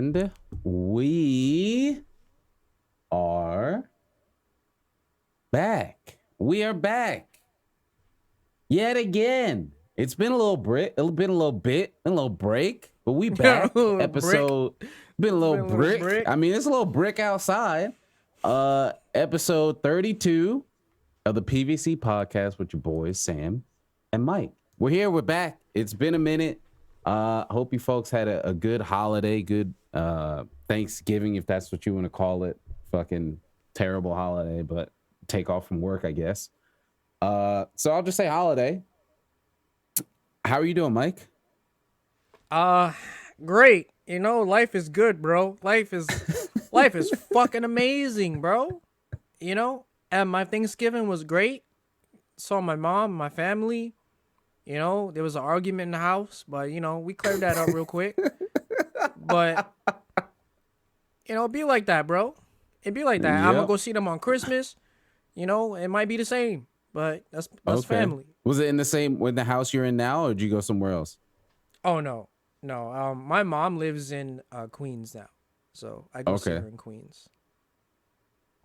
And we are back. We are back yet again. It's been a little break, a little break, but we back. Episode been a little brick. I mean, it's a little brick outside. Episode 32 of the PVC podcast with your boys Sam and Mike. We're here. We're back. It's been a minute. Hope you folks had a good holiday, good Thanksgiving, if that's what you want to call it. Fucking terrible holiday, but take off from work, I guess. So I'll just say holiday. How are you doing, Mike? Great. You know, life is good, bro. Life is fucking amazing, bro. You know, and my Thanksgiving was great. Saw my mom, my family. You know, there was an argument in the house, but, you know, we cleared that up real quick. But, you know, it'd be like that, bro. It'd be like that. Yep. I'm going to go see them on Christmas. You know, it might be the same, but that's Okay. family. Was it in the house you're in now, or did you go somewhere else? Oh, no. No, my mom lives in Queens now, so I go see her in Queens.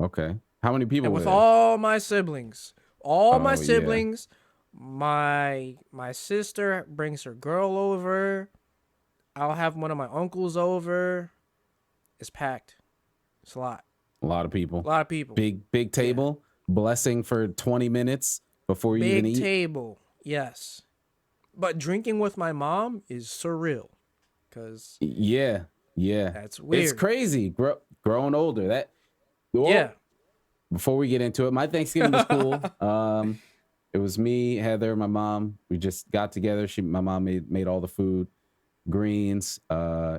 Okay. How many people And with were there? all my siblings. Yeah. My sister brings her girl over. I'll have one of my uncles over. It's packed. It's a lot. A lot of people. A lot of people. Big table. Yeah. Blessing for 20 minutes before you even eat. Big table. Yes. But drinking with my mom is surreal. Cause yeah. That's weird. It's crazy. Growing older. Yeah. Before we get into it, my Thanksgiving was cool. It was me, Heather, my mom. We just got together. My mom made all the food, greens.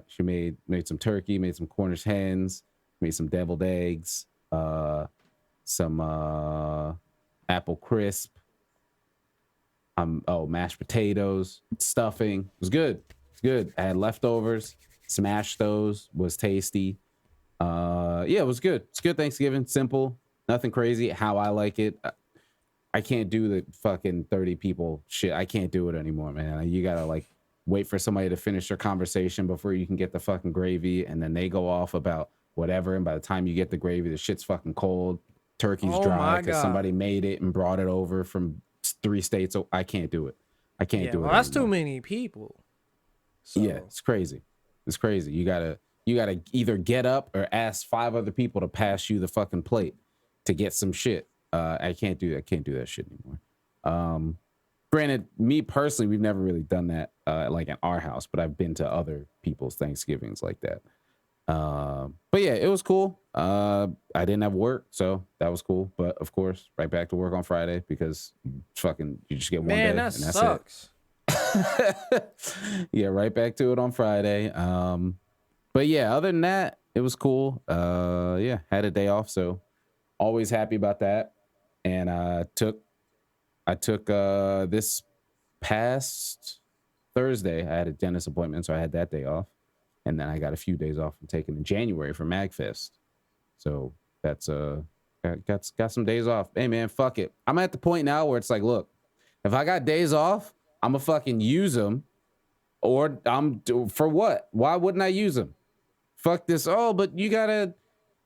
She made some turkey, made some Cornish hens, made some deviled eggs, some apple crisp. Mashed potatoes, stuffing. It was good. It's good. I had leftovers. Smashed those. Was tasty. It was good. It's good Thanksgiving. Simple. Nothing crazy. How I like it. I can't do the fucking 30 people shit. I can't do it anymore, man. You gotta like wait for somebody to finish their conversation before you can get the fucking gravy, and then they go off about whatever, and by the time you get the gravy, the shit's fucking cold. Turkey's dry because somebody made it and brought it over from 3 states. So I can't do it. I can't do it. Well, that's too many people. So. Yeah, it's crazy. It's crazy. You gotta either get up or ask 5 other people to pass you the fucking plate to get some shit. I can't do that. I can't do that shit anymore. Granted, me personally, we've never really done that like in our house, but I've been to other people's Thanksgivings like that. But yeah, it was cool. I didn't have work, so that was cool. But of course, right back to work on Friday because you just get one day and that's sucks. it. Yeah, right back to it on Friday. But yeah, other than that, it was cool. Had a day off, so always happy about that. And I took this past Thursday, I had a dentist appointment, so I had that day off. And then I got a few days off from taking in January for MagFest. So that's got some days off. Hey man, fuck it. I'm at the point now where it's like, look, if I got days off, I'm gonna fucking use them. Or for what? Why wouldn't I use them? Fuck this. Oh, but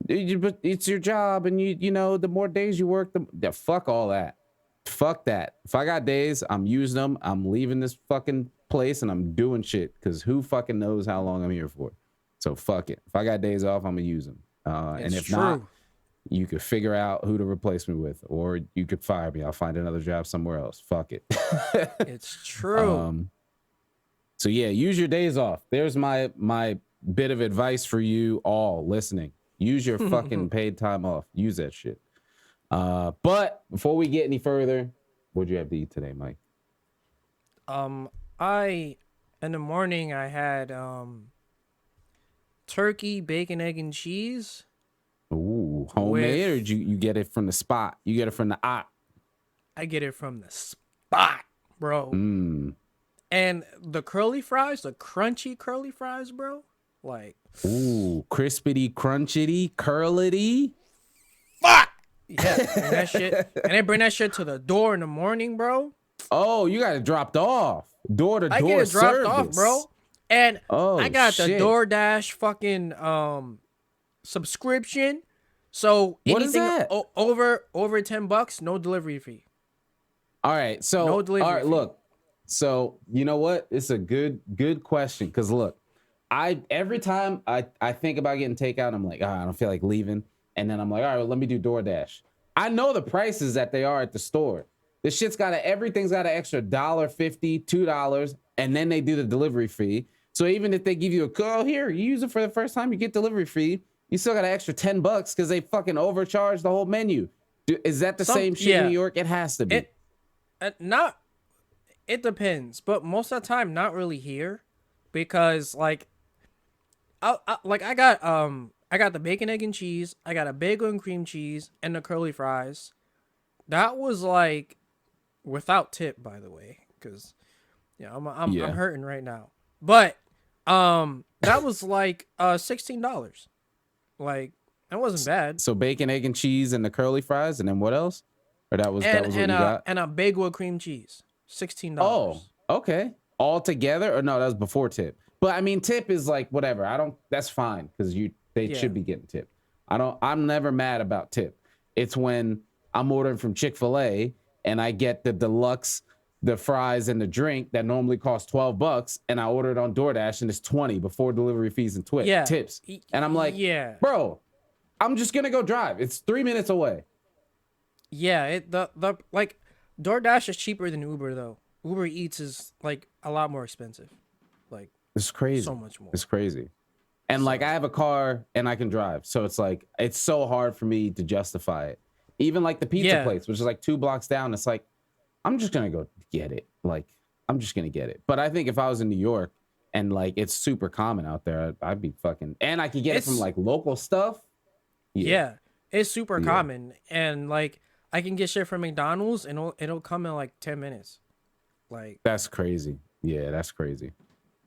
but it's your job, and you know, the more days you work, the fuck all that. Fuck that. If I got days, I'm using them. I'm leaving this fucking place and I'm doing shit because who fucking knows how long I'm here for. So fuck it. If I got days off, I'm gonna use them. And if not, you could figure out who to replace me with, or you could fire me. I'll find another job somewhere else. Fuck it. It's true. So yeah, use your days off. There's my bit of advice for you all listening. Use your fucking paid time off. Use that shit. But before we get any further, what'd you have to eat today, Mike? In the morning I had turkey, bacon, egg, and cheese. Ooh, homemade, or did you get it from the spot? You get it from the op? I get it from the spot, bro. And the curly fries, the crunchy curly fries, bro. Like, ooh, crispity, crunchity, curlity. Fuck! Yeah, bring that shit. And then bring that shit to the door in the morning, bro. Oh, you got it dropped off. Door to door I get it dropped service. off, bro. And I Oh got the shit. DoorDash fucking subscription. So What is anything that? over $10, no delivery fee. All right. No So, all delivery right, fee. look. So, you know what? It's a good question. Cause look, I every time I think about getting takeout, I'm like, I don't feel like leaving. And then I'm like, all right, well, let me do DoorDash. I know the prices that they are at the store. This shit's everything's got an extra $1.50, $2, and then they do the delivery fee. So even if they give you a call here, you use it for the first time, you get delivery fee. You still got an extra $10 because they fucking overcharge the whole menu. Is that the same shit in New Yeah. York? It has to be. Not it depends, but most of the time not really here because like I got the bacon, egg, and cheese. I got a bagel and cream cheese and the curly fries. That was like without tip, by the way, because yeah, I'm Yeah. hurting right now. But that was like $16. Like that wasn't bad. So bacon, egg, and cheese, and the curly fries, and then what else? Or that was what you got? And a bagel with cream cheese, Oh, $16. okay. All together, or no? That was before tip. But I mean, tip is like whatever. I don't. That's fine because they Yeah. should be getting tip. I don't. I'm never mad about tip. It's when I'm ordering from Chick-fil-A and I get the deluxe, the fries and the drink that normally costs $12, and I order it on DoorDash and it's 20 before delivery fees and Yeah. tips. And I'm like, Yeah. bro, I'm just gonna go drive. It's 3 minutes away. Yeah, the like DoorDash is cheaper than Uber though. Uber Eats is like a lot more expensive. Like It's crazy. so much more. It's crazy. And like I have a car and I can drive. So it's like it's so hard for me to justify it. Even like the pizza place, which is like 2 blocks down, it's like I'm just gonna go get it. Like I'm just gonna get it. But I think if I was in New York and like it's super common out there, I'd be fucking and I could get it from like local stuff. Yeah. It's super common and like I can get shit from McDonald's and it'll come in like 10 minutes. Like that's crazy. Yeah, that's crazy.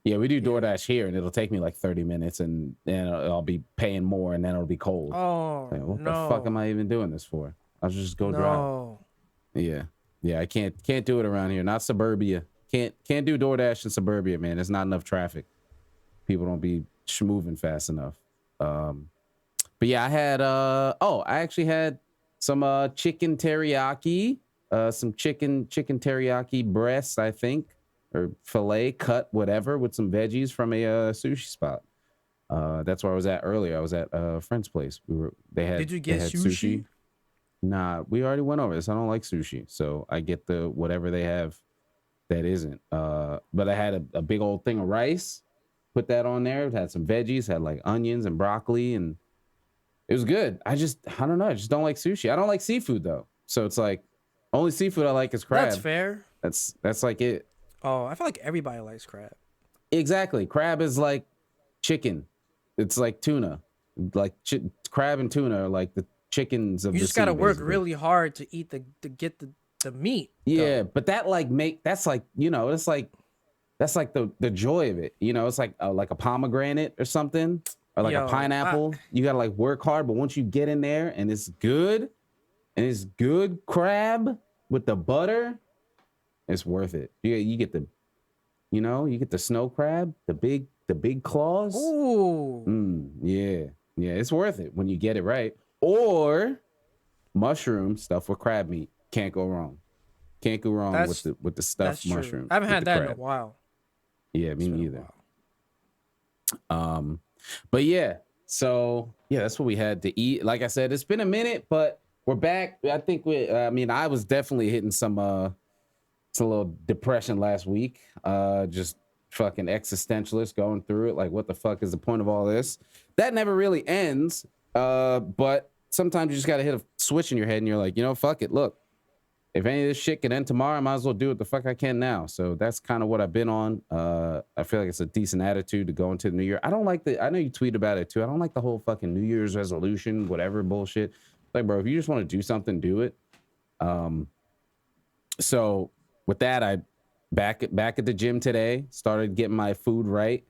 Yeah, we do DoorDash here, and it'll take me like 30 minutes, and then I'll be paying more, and then it'll be cold. Oh, like, what no. the fuck am I even doing this for? I'll just go drive. Yeah, I can't do it around here. Not suburbia. Can't do DoorDash in suburbia, man. There's not enough traffic. People don't be moving fast enough. But yeah, I actually had some chicken teriyaki, some chicken teriyaki breasts, I think, or filet cut, whatever, with some veggies from a sushi spot. That's where I was at earlier. I was at a friend's place. Did you get sushi? Nah, we already went over this. I don't like sushi, so I get the whatever they have that isn't. But I had a big old thing of rice, put that on there. It had some veggies, had like onions and broccoli, and it was good. I don't know. I just don't like sushi. I don't like seafood though. So it's like only seafood I like is crab. That's fair. That's like it. Oh, I feel like everybody likes crab. Exactly. Crab is like chicken. It's like tuna. Like crab and tuna are like the chickens of the sea. You just gotta work basically. really hard to eat to get the meat. Yeah, but that's like that's like that's like the joy of it. It's like a pomegranate or something, or like a pineapple. You gotta like work hard, but once you get in there and it's good crab with the butter, it's worth it. You get the you get the snow crab, the big claws. Ooh. Yeah, it's worth it when you get it right. Or mushroom stuff with crab meat. Can't go wrong. Can't go wrong with the stuffed mushroom. I haven't had that in a while. Yeah, me neither. But yeah, so yeah, that's what we had to eat. Like I said, it's been a minute, but we're back. I think I was definitely hitting some a little depression last week. Just fucking existentialist going through it. Like, what the fuck is the point of all this? That never really ends. But sometimes you just gotta hit a switch in your head and you're like, fuck it. Look, if any of this shit can end tomorrow, I might as well do what the fuck I can now. So that's kind of what I've been on. I feel like it's a decent attitude to go into the new year. I don't like I know you tweet about it too. I don't like the whole fucking New Year's resolution, whatever bullshit. Like, bro, if you just want to do something, do it. So with that, I back at the gym today, started getting my food right.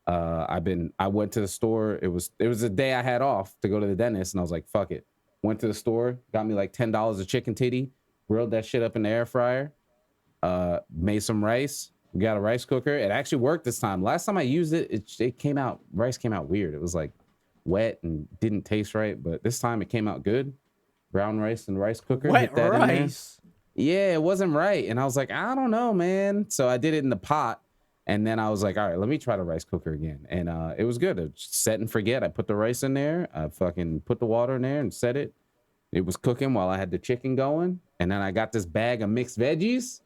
I went to the store. It was a day I had off to go to the dentist, and I was like, fuck it. Went to the store, got me like $10 of chicken titty, grilled that shit up in the air fryer, made some rice, We got a rice cooker. It actually worked this time. Last time I used it, it came out, rice came out weird. It was like wet and didn't taste right. But this time it came out good. Brown rice and rice cooker. Wet Hit that in there. rice. Yeah, it wasn't right. And I was like, I don't know, man. So I did it in the pot. And then I was like, all right, let me try the rice cooker again. And it was good. It was set and forget. I put the rice in there. I fucking put the water in there and set it. It was cooking while I had the chicken going. And then I got this bag of mixed veggies.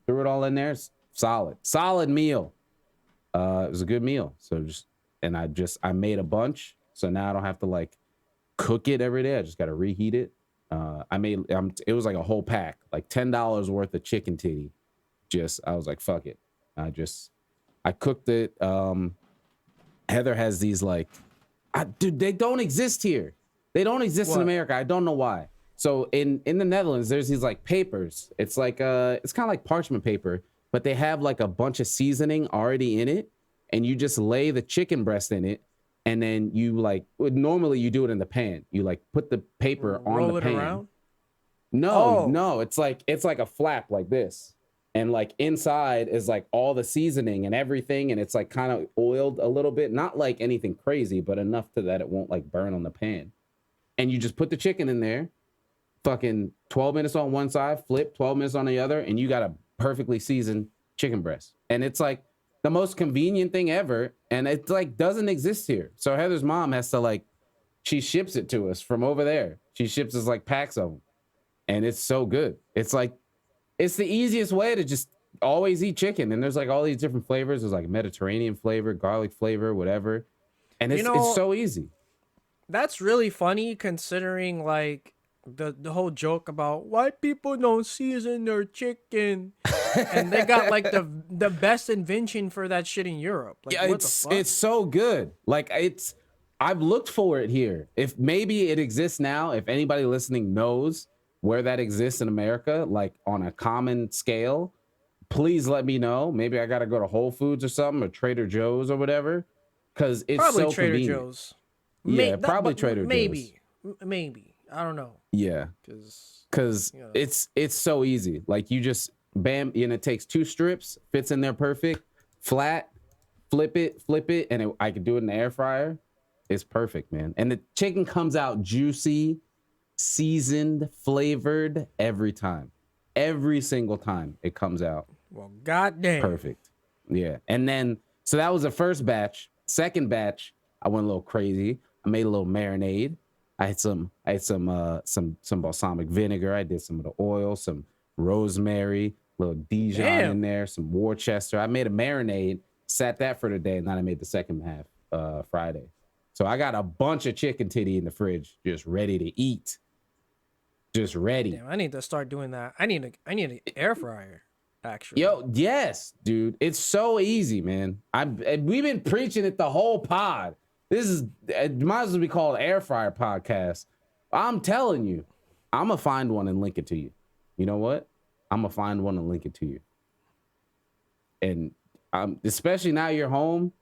Threw it all in there. Solid meal. It was a good meal. So I made a bunch. So now I don't have to like cook it every day. I just got to reheat it. It was like a whole pack, like $10 worth of chicken titty. I was like, fuck it. I cooked it. Heather has these like, dude, they don't exist here. They don't exist in America. I don't know why. So in the Netherlands, there's these like papers. It's like it's kind of like parchment paper, but they have like a bunch of seasoning already in it, and you just lay the chicken breast in it, and then you like normally you do it in the pan. You like put the paper on the pan. Around? No, it's like a flap like this, and like inside is like all the seasoning and everything, and it's like kind of oiled a little bit, not like anything crazy, but enough to that it won't like burn on the pan. And you just put the chicken in there. Fucking 12 minutes on one side, flip 12 minutes on the other, and you got a perfectly seasoned chicken breast. And it's like the most convenient thing ever, and it like doesn't exist here. So Heather's mom has to like, she ships it to us from over there. She ships us like packs of them, and it's so good. It's like, it's the easiest way to just always eat chicken. And there's like all these different flavors. There's like Mediterranean flavor, garlic flavor, whatever. And it's so easy. That's really funny considering like the whole joke about white people don't season their chicken, and they got like the best invention for that shit in Europe. Like, yeah, it's so good. Like I've looked for it here. If maybe it exists now, if anybody listening knows where that exists in America, like on a common scale, please let me know. Maybe I got to go to Whole Foods or something, or Trader Joe's or whatever, because it's probably so Trader convenient. Joe's. Yeah, probably Trader Joe's. Maybe. I don't know. Yeah, because it's so easy. Like you just bam, and it takes 2 strips, fits in there perfect, flat, flip it, and I could do it in the air fryer. It's perfect, man. And the chicken comes out juicy, seasoned, flavored every time. Every single time it comes out. Well, goddamn. Perfect. Yeah. And then, so that was the first batch. Second batch, I went a little crazy. I made a little marinade. I had some balsamic vinegar. I did some of the oil, some rosemary, little Dijon in there, some Worcester. I made a marinade, sat that for the day, and then I made the second half Friday. So I got a bunch of chicken titty in the fridge, just ready to eat. Just ready. Damn, I need to start doing that. I need an air fryer, actually. Yo, yes, dude. It's so easy, man. We've been preaching it the whole pod. It might as well be called Air Fryer Podcast. I'm telling you, I'm going to find one and link it to you. You know what? I'm going to find one and link it to you. And especially now you're home,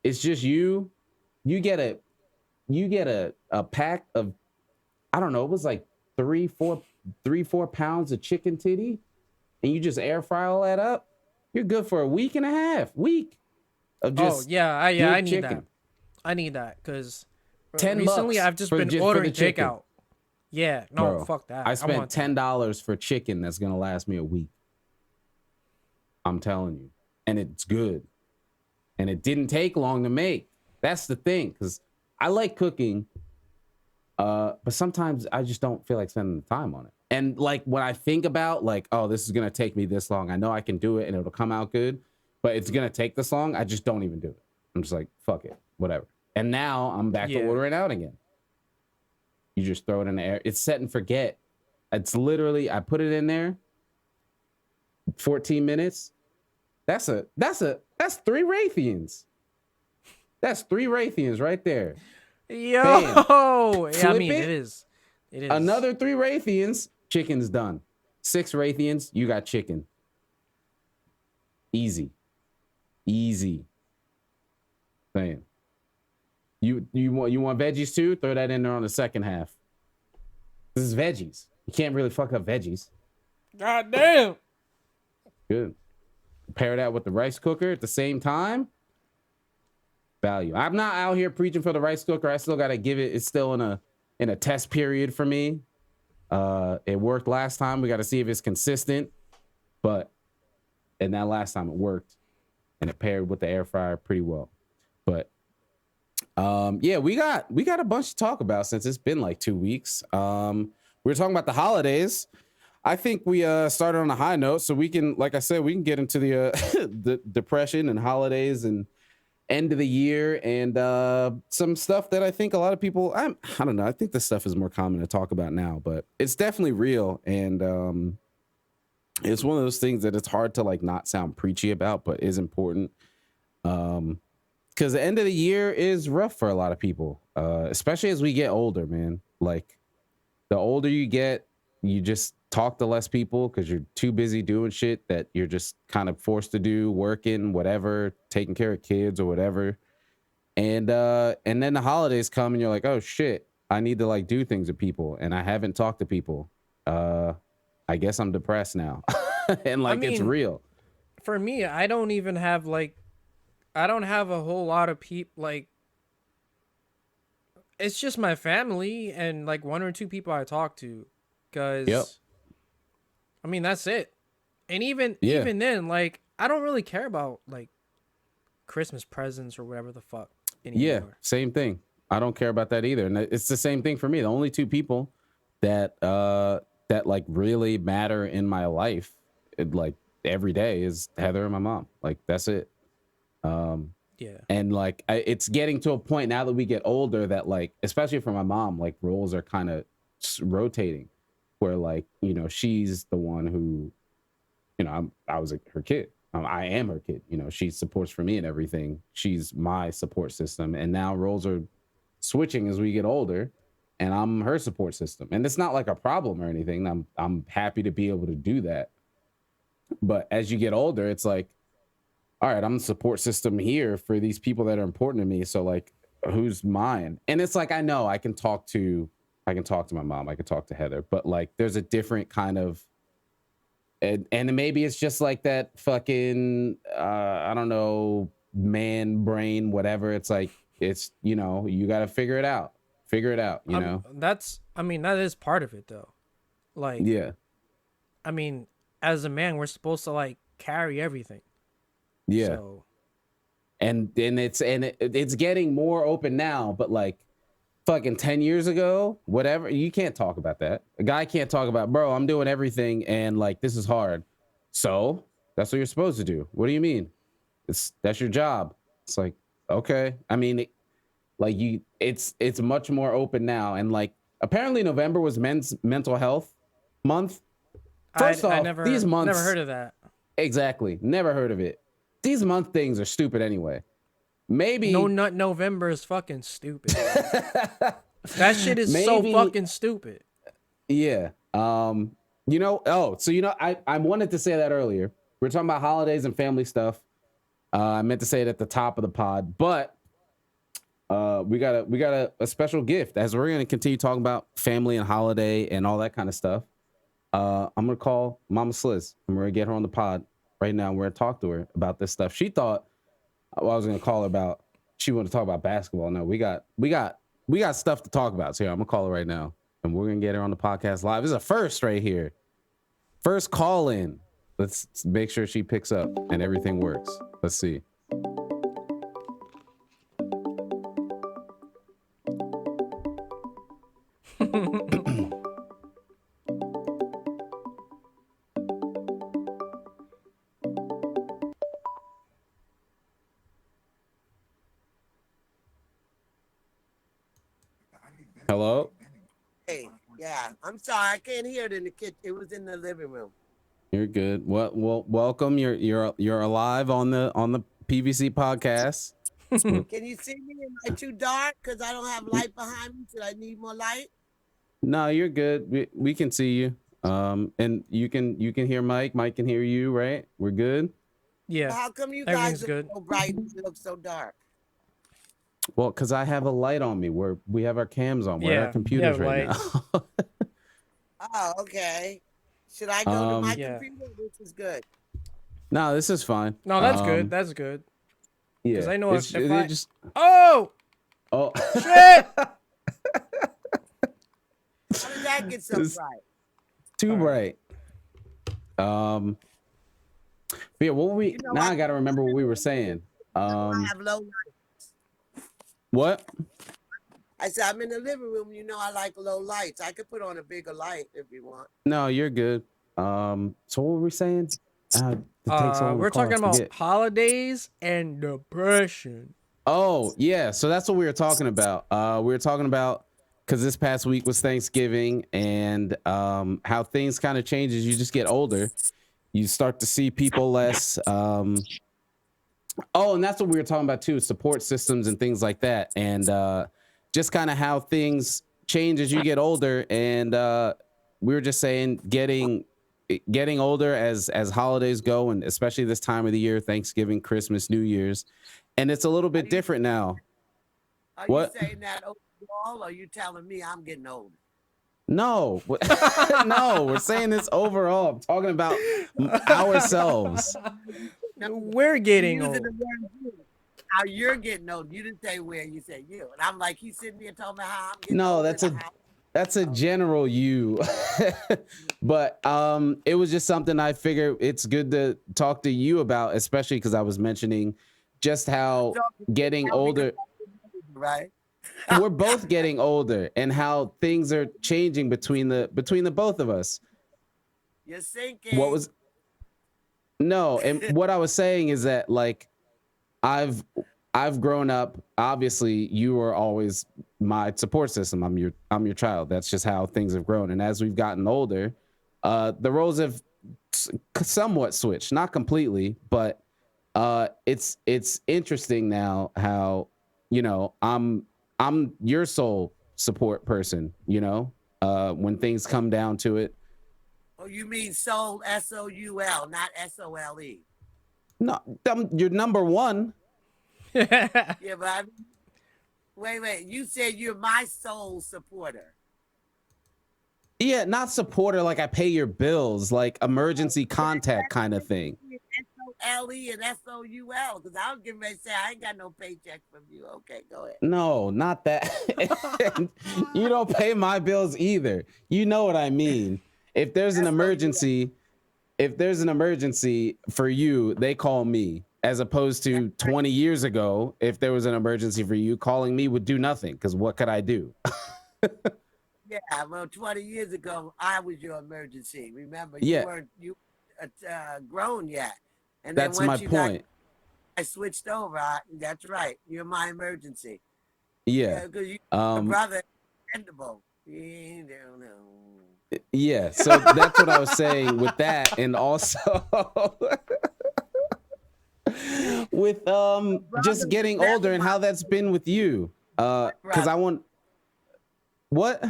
it's just you. You get a pack of, I don't know, it was like 3-4 pounds of chicken titty, and you just air fry all that up. You're good for a week and a half. Of just I need chicken. That. I need that because recently I've just been ordering takeout. Yeah, no, bro, fuck that. I spent $10 for chicken that's gonna last me a week. I'm telling you, and it's good, and it didn't take long to make. That's the thing, because I like cooking, but sometimes I just don't feel like spending the time on it. And like when I think about like, oh, this is gonna take me this long, I know I can do it and it'll come out good, but it's gonna take this long, I just don't even do it. I'm just like, fuck it, whatever. And now I'm back to ordering out again. You just throw it in the air. It's set and forget. It's literally, I put it in there, 14 minutes. That's 3 Raytheons. That's 3 Raytheons right there. Yo, yeah, I mean, it is. Another 3 Raytheons, chicken's done. 6 Raytheons, you got chicken. Easy. Saying. You want veggies too? Throw that in there on the second half. This is veggies. You can't really fuck up veggies. God damn. Good. pair that with the rice cooker at the same time. Value. I'm not out here preaching for the rice cooker. I still got to give it. It's still in a test period for me. It worked last time. We got to see if it's consistent. And that last time it worked, and it paired with the air fryer pretty well. But yeah, we got a bunch to talk about since it's been like 2 weeks. We were talking about the holidays. I think we started on a high note, so we can, like I said, we can get into the the depression and holidays and end of the year and some stuff that I think a lot of people, I don't know, I think this stuff is more common to talk about now, but it's definitely real. And it's one of those things that it's hard to like not sound preachy about, but is important. Because the end of the year is rough for a lot of people, especially as we get older, man. Like the older you get, you just talk to less people because you're too busy doing shit that you're just kind of forced to do, working, whatever, taking care of kids or whatever. And then the holidays come and you're like, oh shit, I need to like do things with people, and I haven't talked to people. I guess I'm depressed now. And like, it's real. For me, I don't have a whole lot of people. Like, it's just my family and like one or two people I talk to. Cause I mean, that's it. And even then, like, I don't really care about like Christmas presents or whatever the fuck anymore. Yeah, same thing. I don't care about that either. And it's the same thing for me. The only two people that like really matter in my life, like every day, is Heather and my mom. Like, that's it. Yeah. And like, it's getting to a point now that we get older that like, especially for my mom, like roles are kind of rotating, where like, you know, she's the one who, you know, I was her kid. I am her kid. You know, she supports for me and everything. She's my support system. And now roles are switching as we get older, and I'm her support system. And it's not like a problem or anything. I'm happy to be able to do that. But as you get older, it's like, all right, I'm the support system here for these people that are important to me. So like, who's mine? And it's like, I know I can talk to my mom, I can talk to Heather, but like, there's a different kind of, and maybe it's just like that fucking, I don't know, man brain, whatever. It's like, it's, you know, you got to figure it out, you know? That is part of it though. Like, yeah. I mean, as a man, we're supposed to like carry everything. Yeah. So. And it's getting more open now, but like fucking 10 years ago, whatever, you can't talk about that. A guy can't talk about, bro, I'm doing everything and like, this is hard. So that's what you're supposed to do. What do you mean? That's your job. It's like, okay. I mean, it's much more open now. And like, apparently November was Men's Mental Health Month. First off, these months, never heard of that. Exactly. Never heard of it. These month things are stupid anyway. Maybe No Nut November is fucking stupid. That shit is so fucking stupid. Yeah. You know, I wanted to say that earlier. We were talking about holidays and family stuff. I meant to say it at the top of the pod, but we got a special gift as we're going to continue talking about family and holiday and all that kind of stuff. I'm going to call MamaSliz and we're going to get her on the pod right now. We're going to talk to her about this stuff. She thought I was going to call her about, she wanted to talk about basketball. No, we got stuff to talk about. So here, I'm going to call her right now and we're going to get her on the podcast live. This is a first right here. First call in. Let's make sure she picks up and everything works. Let's see. Hello? Hey, yeah, I'm sorry, I can't hear it in the kitchen. It was in the living room. You're good. Well, welcome. You're alive on the PVC podcast. Can you see me? Am I too dark? Because I don't have light behind me. Should I need more light? No, you're good. We can see you. And you can hear Mike. Mike can hear you, right? We're good. Yeah. Well, how come you guys good. look so bright and you look so dark? Well, because I have a light on me. We have our cams on. We're at our computers right now. Oh, okay. Should I go to my computer? This is good. No, this is fine. No, that's good. That's good. Yeah, I know it's, if it I just oh oh shit. How did that get so it's bright? too All bright. Um, but yeah, what were we? You know, Now I I gotta remember what we were saying. I have low. What? I said I'm in the living room. You know, I like low lights. I could put on a bigger light if you want. No, you're good. So what were we saying? It takes so long to We're call, I talking about forget. holidays and depression. Oh, yeah. So that's what we were talking about. We were talking about because this past week was Thanksgiving and how things kind of change as you just get older. You start to see people less. Oh, and that's what we were talking about too, support systems and things like that. And just kind of how things change as you get older. And we were just saying getting older as holidays go, and especially this time of the year, Thanksgiving, Christmas, New Year's. And it's a little bit different now. Are What? you saying that overall, or are you telling me I'm getting older? No, no, we're saying this overall. I'm talking about ourselves. We're You're getting using old. the word you. How you're getting old. You didn't say where, you said you. And I'm like, he's sitting there talking about how I'm getting No, older. that's a general you. But it was just something I figured it's good to talk to you about, especially because I was mentioning just how getting older. Right? We're both getting older and how things are changing between the both of us. You're sinking. What was no, and what I was saying is that like I've grown up. Obviously, you were always my support system. I'm your child. That's just how things have grown. And as we've gotten older, the roles have somewhat switched, not completely, but it's interesting now how I'm your sole support person. When things come down to it. Oh, you mean soul, SOUL, not SOLE. No, you're number one. Yeah, but wait. You said you're my soul supporter. Yeah, not supporter like I pay your bills, like emergency contact kind of thing. SOLE and SOUL, because I was getting ready to say I ain't got no paycheck from you. Okay, go ahead. No, not that. You don't pay my bills either. You know what I mean. If there's an emergency, for you, they call me. As opposed to 20 years ago, if there was an emergency for you, calling me would do nothing because what could I do? Yeah, well, 20 years ago, I was your emergency. Remember, Yeah. you grown yet. And That's then my once point. I switched over. That's right. You're my emergency. Yeah. Because you your brother dependable. You don't know. Yeah. So that's what I was saying with that. And also with just getting older and how that's been with you. Because I want what?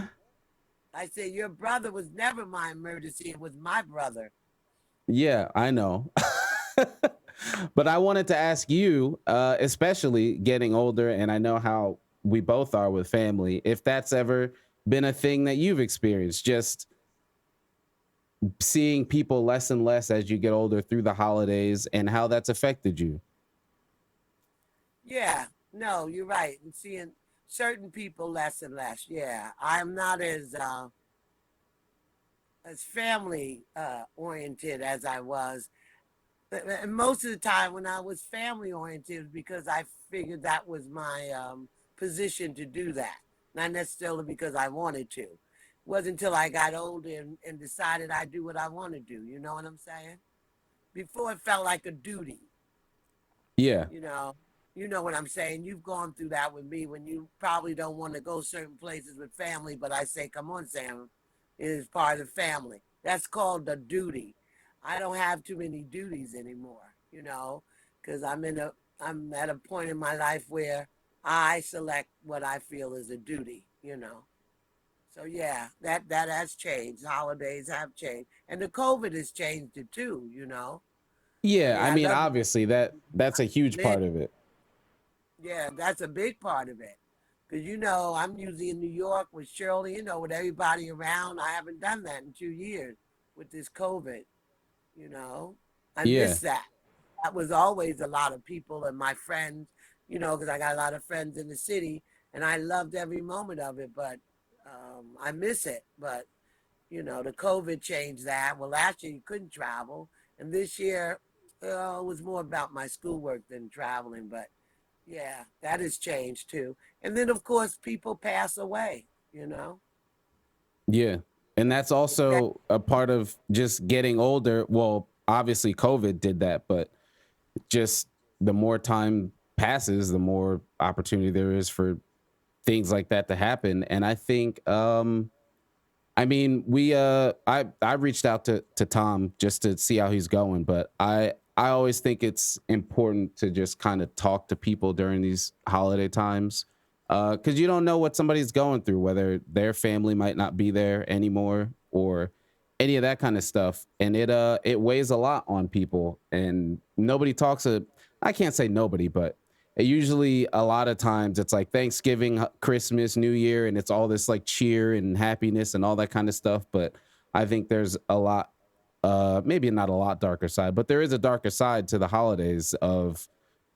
I said your brother was never my emergency. It was my brother. Yeah, I know. But I wanted to ask you, especially getting older, and I know how we both are with family, if that's ever been a thing that you've experienced, just seeing people less and less as you get older through the holidays and how that's affected you. Yeah, no, you're right. And seeing certain people less and less. Yeah, I'm not as family oriented as I was. And most of the time when I was family oriented, because I figured that was my position to do that, not necessarily because I wanted to. It wasn't until I got older and decided I do what I want to do. You know what I'm saying? Before it felt like a duty. Yeah. You know what I'm saying. You've gone through that with me when you probably don't want to go certain places with family, but I say, come on, Sam, it is part of the family. That's called the duty. I don't have too many duties anymore, because I'm at a point in my life where I select what I feel is a duty. So yeah, that has changed. Holidays have changed, and the COVID has changed it too. Yeah, I mean, love obviously that's a huge part of it. Yeah, that's a big part of it. Because, I'm usually in New York with Shirley, with everybody around. I haven't done that in 2 years with this COVID, you know. I Yeah. miss that. That was always a lot of people and my friends, because I got a lot of friends in the city, and I loved every moment of it. But I miss it. But the COVID changed that. Well, last year you couldn't travel, and this year it was more about my schoolwork than traveling. But yeah, that has changed too. And then of course people pass away. You know, Yeah. And that's that, also a part of just getting older. Well, obviously COVID did that, but just the more time passes, the more opportunity there is for things like that to happen. And I think I mean, I reached out to Tom just to see how he's going, but I always think it's important to just kind of talk to people during these holiday times, because you don't know what somebody's going through, whether their family might not be there anymore or any of that kind of stuff, and it weighs a lot on people, and nobody talks. I can't say nobody, but usually a lot of times it's like Thanksgiving, Christmas, New Year, and it's all this like cheer and happiness and all that kind of stuff. But I think there's a lot, maybe not a lot darker side, but there is a darker side to the holidays of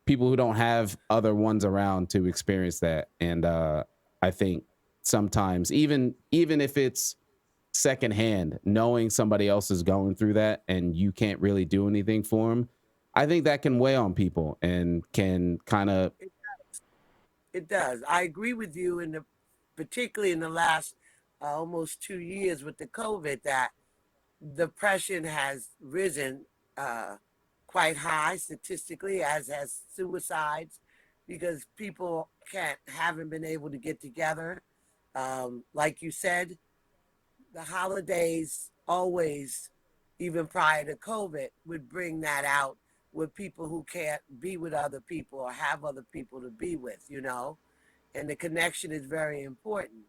people who don't have other ones around to experience that. And I think sometimes even if it's secondhand, knowing somebody else is going through that and you can't really do anything for them, I think that can weigh on people and can kind of. it, it does. I agree with you particularly in the last almost 2 years with the COVID, that depression has risen uh, quite high statistically, as has suicides, because people haven't been able to get together. Like you said, the holidays always, even prior to COVID, would bring that out with people who can't be with other people or have other people to be with. And the connection is very important,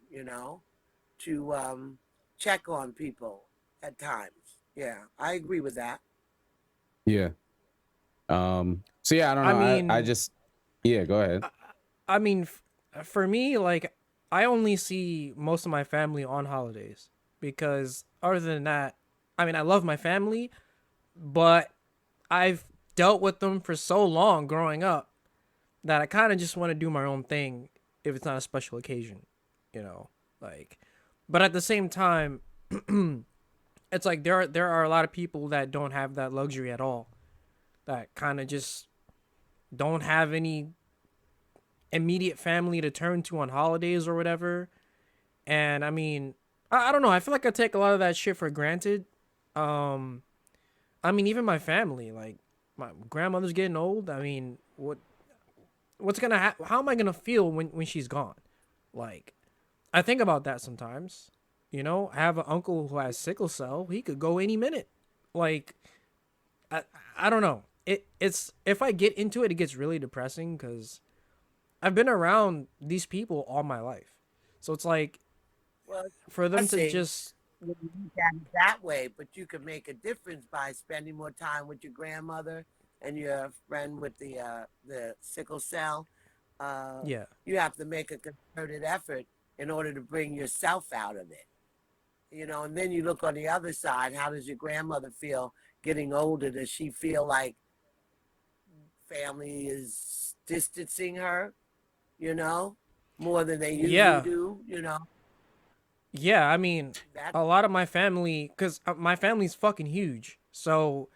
to check on people at times. Yeah, I agree with that. Yeah. So yeah, I don't I know. I mean, just, yeah, go ahead. I, I mean, for me, like, I only see most of my family on holidays because other than that, I mean, I love my family, but I've dealt with them for so long growing up that I kind of just want to do my own thing if it's not a special occasion, you know, like. But at the same time, it's like there are a lot of people that don't have that luxury at all, that kind of just don't have any immediate family to turn to on holidays or whatever. And I mean, I don't know. I feel like I take a lot of that shit for granted. Um, I mean, even my family, like my grandmother's getting old. I mean, what's gonna how am I gonna feel when she's gone? Like, I think about that sometimes. I have an uncle who has sickle cell. He could go any minute. Like, I I don't know. It's if I get into it, it gets really depressing because I've been around these people all my life. So it's like Well, for I them to see just when you look at it that way, but you can make a difference by spending more time with your grandmother and your friend with the sickle cell. Uh, yeah. you have to make a concerted effort in order to bring yourself out of it. And then you look on the other side. How does your grandmother feel getting older? Does she feel like family is distancing her, you know, more than they usually Yeah. do? Yeah, I mean, That a lot of my family, because my family's fucking huge. So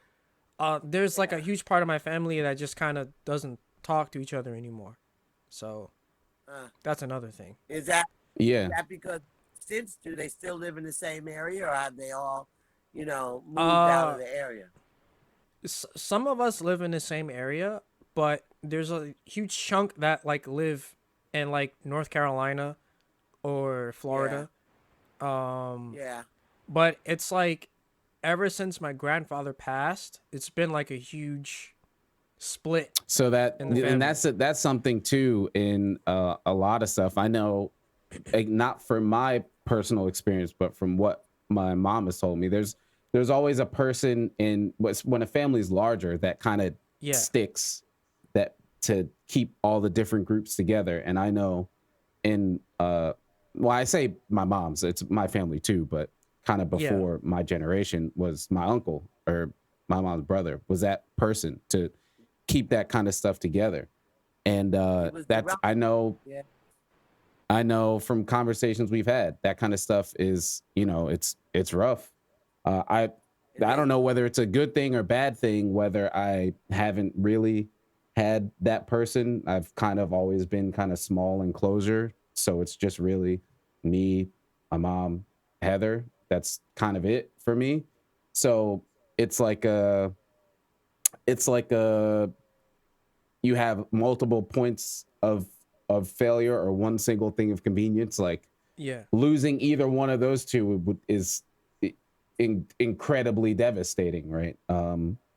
there's like a yeah. huge part of my family that just kind of doesn't talk to each other anymore. So Uh, that's another thing. is that is Yeah. that because since do they still live in the same area, or have they all moved out of Uh, the area? some of us live in the same area, but there's a huge chunk that like live in like North Carolina or Yeah, Florida. Um, yeah, but it's like ever since my grandfather passed, it's been like a huge split So that, in the and family. that's something too in a lot of stuff. I know, not from my personal experience, but from what my mom has told me. There's always a person in when a family's larger that kind of Yeah. sticks that to keep all the different groups together. And I know in well, I say my mom's, it's my family too, but kind of Yeah. before my generation was my uncle, or my mom's brother was that person to keep that kind of stuff together. And He was the that's rock. Yeah. I know from conversations we've had, that kind of stuff is, you know, it's rough. I It I don't is. know whether it's a good thing or bad thing, whether I haven't really had that person. I've kind of always been kind of small and closure. So it's just really me, my mom, Heather. That's kind of it for me. So it's like a it's like a you have multiple points of failure or one single thing of convenience. Like Yeah. losing either one of those two is incredibly devastating, right?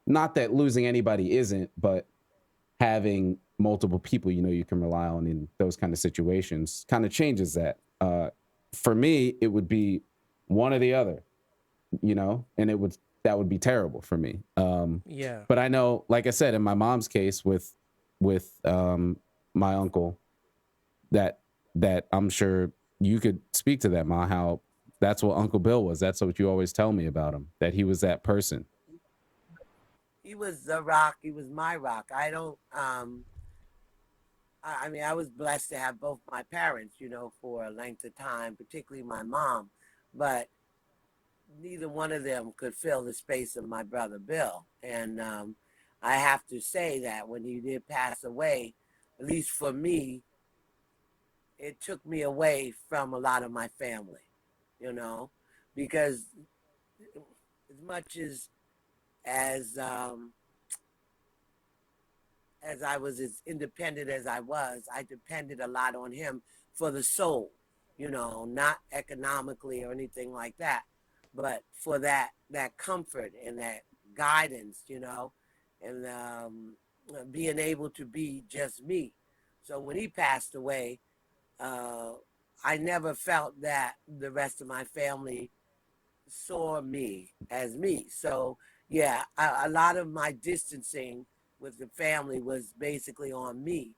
Not that losing anybody isn't, but having multiple people you know you can rely on in those kind of situations kind of changes that. For me, it would be one or the other, you know, and that would be terrible for me. Yeah. But I know, like I said, in my mom's case with my uncle, that I'm sure you could speak to that, Ma, how that's what Uncle Bill was. That's what you always tell me about him, that he was that person. He was the rock. He was my rock. I don't. I mean, I was blessed to have both my parents, you know, for a length of time, particularly my mom, but neither one of them could fill the space of my brother Bill. And I have to say that when he did pass away, at least for me, it took me away from a lot of my family, you know, because as much as um, as I was as independent as I depended a lot on him for the soul, you know, not economically or anything like that, but for that comfort and that guidance, you know, and being able to be just me. So when he passed away, uh, I never felt that the rest of my family saw me as me. So yeah, a lot of my distancing with the family was basically on me.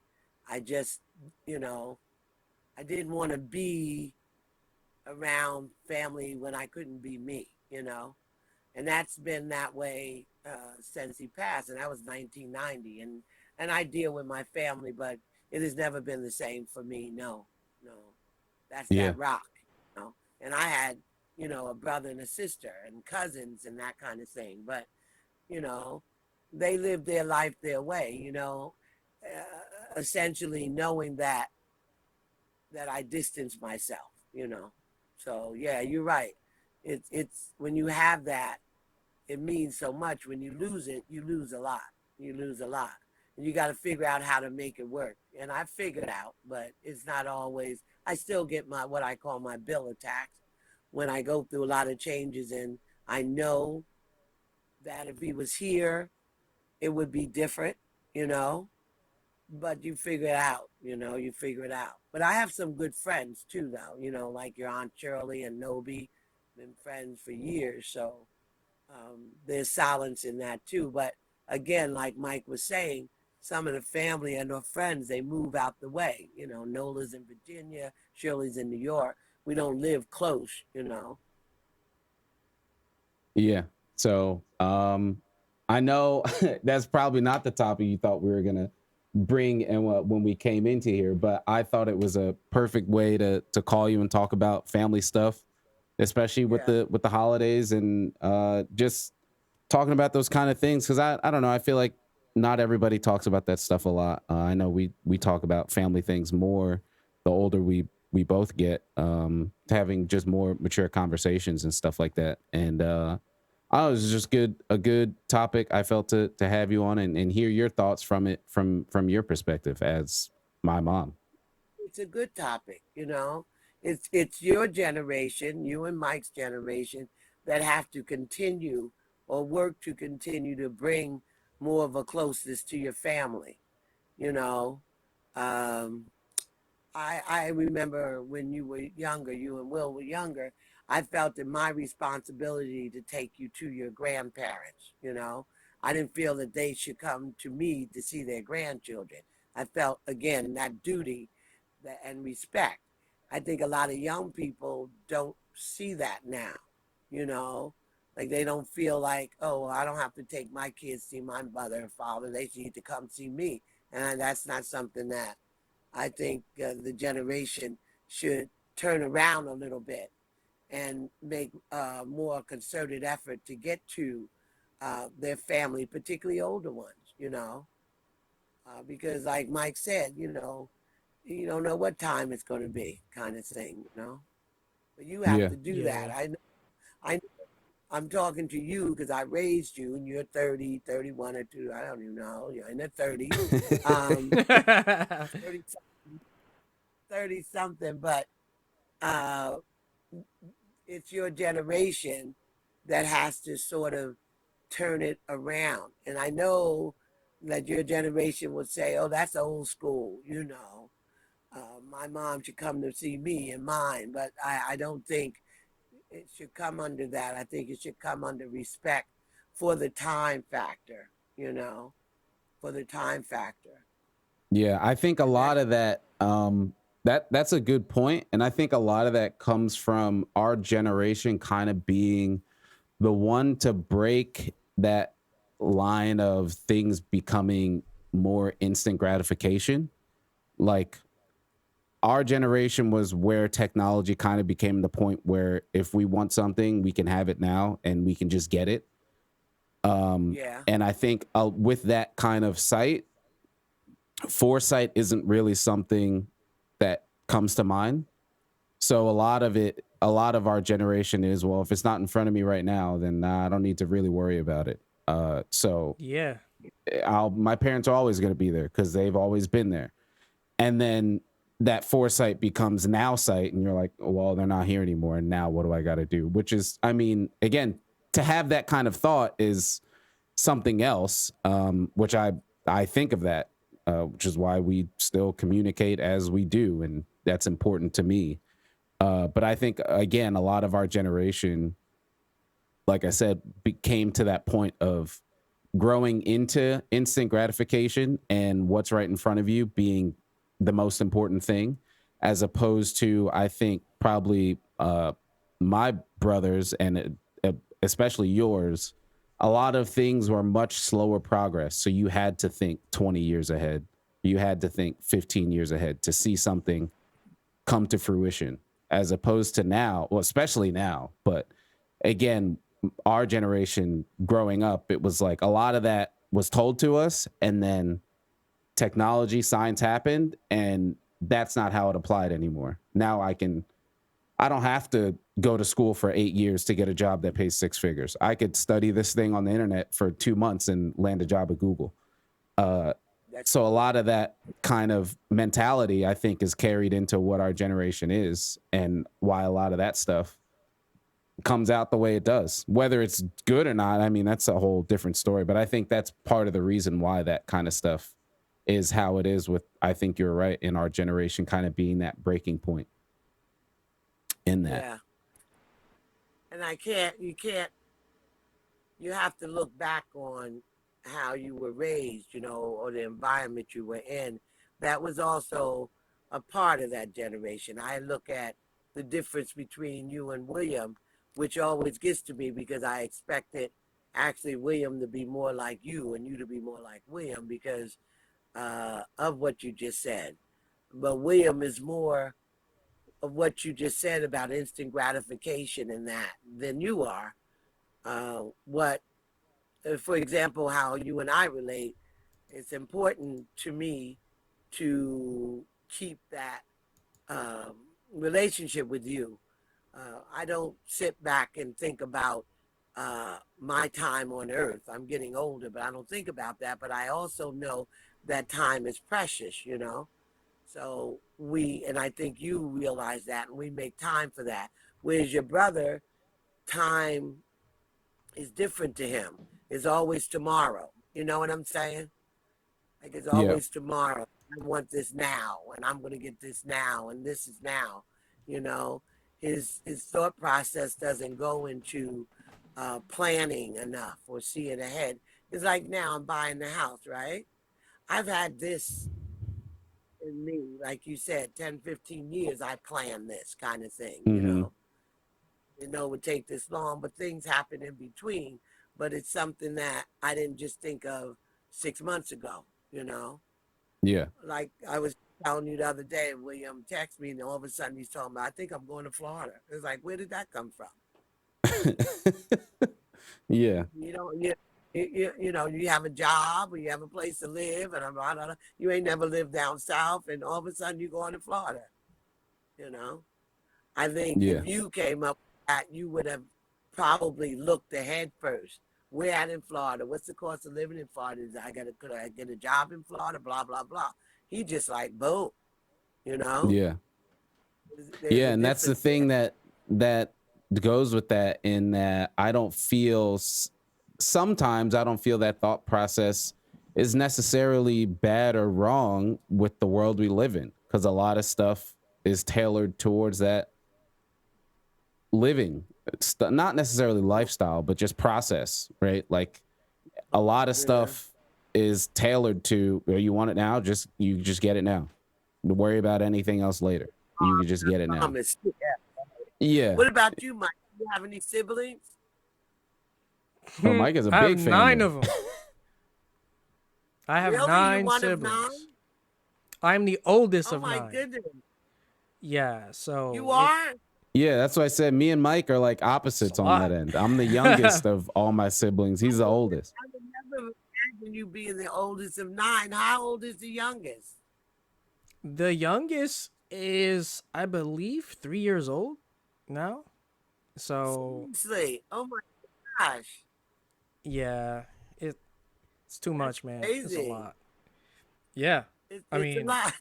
I just, you know, I didn't want to be around family when I couldn't be me, you know, and that's been that way since he passed, and that was 1990. And I deal with my family, but it has never been the same for me. No, no, that's Yeah. that rock, you know. And I had, you know, a brother and a sister and cousins and that kind of thing, but you know, they lived their life their way, you know, essentially knowing that I distance myself, you know. So yeah, you're right. It's when you have that, it means so much. When you lose it, you lose a lot. You lose a lot. And you got to figure out how to make it work. And I figured out, but it's not always. I still get my what I call my bill attacks when I go through a lot of changes, and I know that if he was here, it would be different, you know. But you figure it out, you know. You figure it out. But I have some good friends too, though. You know, like your Aunt Shirley and Nobi, been friends for years. So there's silence in that too. But again, like Mike was saying, some of the family and or friends, they move out the way. You know, Nola's in Virginia, Shirley's in New York. We don't live close, you know. Yeah. So I know that's probably not the topic you thought we were gonna bring and when we came into here, but I thought it was a perfect way to call you and talk about family stuff, especially Yeah. with the holidays and just talking about those kind of things. Because I don't know, I feel like not everybody talks about that stuff a lot. I know we talk about family things more the older we both get, having just more mature conversations and stuff like that. And I was just a good topic. I felt to have you on and hear your thoughts from it from your perspective as my mom. It's a good topic, you know. It's your generation, you and Mike's generation, that have to continue or work to continue to bring more of a closeness to your family, you know. Um, I remember when you were younger, you and Will were younger, I felt it my responsibility to take you to your grandparents, you know. I didn't feel that they should come to me to see their grandchildren. I felt, again, that duty and respect. I think a lot of young people don't see that now, you know. Like they don't feel like, oh, well, I don't have to take my kids to see my mother and father. They need to come see me. And that's not something that I think the generation should turn around a little bit and make more concerted effort to get to their family, particularly older ones, because like Mike said, you don't know what time it's going to be, kind of thing. But you have Yeah. to do that. Yeah. I, I'm talking to you because I raised you, and you're 30, 31 or 2. I don't even know. You're in the 30s, um, 30, 30 something, but uh, it's your generation that has to sort of turn it around. And I know that your generation would say, oh, that's old school. My mom should come to see me and mine, but I don't think it should come under that. I think it should come under respect for the time factor, for the time factor. Yeah, I think a And lot that's, of that that's a good point, and I think a lot of that comes from our generation kind of being the one to break that line of things becoming more instant gratification. Like our generation was where technology kind of became the point where if we want something, we can have it now and we can just get it. yeah, And I think with that kind of sight, foresight isn't really something that comes to mind. So a lot of our generation is, well, if it's not in front of me right now, then nah, I don't need to really worry about it. So Yeah. my parents are always going to be there because they've always been there. And then that foresight becomes now sight, and you're like, well, they're not here anymore. And now what do I got to do? Which is, I mean, again, to have that kind of thought is something else, which I think of that, which is why we still communicate as we do, and that's important to me. But I think again, a lot of our generation, like I said, came to that point of growing into instant gratification and what's right in front of you being the most important thing, as opposed to, I think, probably my brothers and especially yours, a lot of things were much slower progress. So you had to think 20 years ahead. You had to think 15 years ahead to see something come to fruition, as opposed to now, well, especially now. But again, our generation growing up, it was like a lot of that was told to us, and then technology, science happened, and that's not how it applied anymore. Now I don't have to go to school for 8 years to get a job that pays six figures. I could study this thing on the internet for 2 months and land a job at Google. that's So a lot of that kind of mentality, I think, is carried into what our generation is, and why a lot of that stuff comes out the way it does. Whether it's good or not, I mean, that's a whole different story. But I think that's part of the reason why that kind of stuff is how it is with, I think you're right, in our generation kind of being that breaking point in that. yeah. And you have to look back on how you were raised, or the environment you were in. That was also a part of that generation. I look at the difference between you and William, which always gets to me because I expected actually William to be more like you and you to be more like William because of what you just said. But William is more of what you just said about instant gratification and that than you are. What For example, how you and I relate, it's important to me to keep that um, relationship with you. I don't sit back and think about my time on earth. I'm getting older, but I don't think about that. But I also know that time is precious. So and I think you realize that, and we make time for that. Whereas your brother, time is different to him. It's always tomorrow. You know what I'm saying? Like it's Yeah. always tomorrow. I want this now, and I'm gonna get this now, and this is now. You know, his thought process doesn't go into planning enough or seeing ahead. It's like now I'm buying the house, right? I've had this in me, like you said, 10, 15 years. I plan this kind of thing. Mm-hmm. didn't know it would take this long, but things happen in between. But it's something that I didn't just think of 6 months ago, you know? Yeah. Like I was telling you the other day, William texted me, and all of a sudden he's talking about, I think I'm going to Florida. It's like, where did that come from? Yeah. You know, you know, you have a job or you have a place to live, and you ain't never lived down south, and all of a sudden you going to Florida. You know, I think Yeah. if you came up with that, you would have probably looked ahead first. We're at in Florida. What's the cost of living in Florida? Could I get a job in Florida? Blah blah blah. He just like boom, you know. Yeah. There's Yeah, a and that's the difference thing there. that goes with that, in that I don't feel sometimes I don't feel that thought process is necessarily bad or wrong with the world we live in, because a lot of stuff is tailored towards that living, not necessarily lifestyle, but just process, right? Like a lot of Yeah. stuff is tailored to, you want it now, you just get it now. Don't worry about anything else later. You can just get it now. Promise. Yeah. Yeah. What about you, Mike? Do you have any siblings? Oh, Mike is a I have big family. 9 of them. I have Really? 9 You're one siblings. of 9? I'm the oldest Oh of my 9. goodness. Yeah, so You are? Yeah, that's why I said me and Mike are like opposites It's a on lot. that end. I'm the youngest of all my siblings. He's the oldest. I would never imagine you being the oldest of 9. How old is the youngest? The youngest is, I believe, 3 years old now. So Seriously. Oh my gosh. yeah, it's too much, man. It's a Crazy. lot. Yeah, It's I a mean, lot.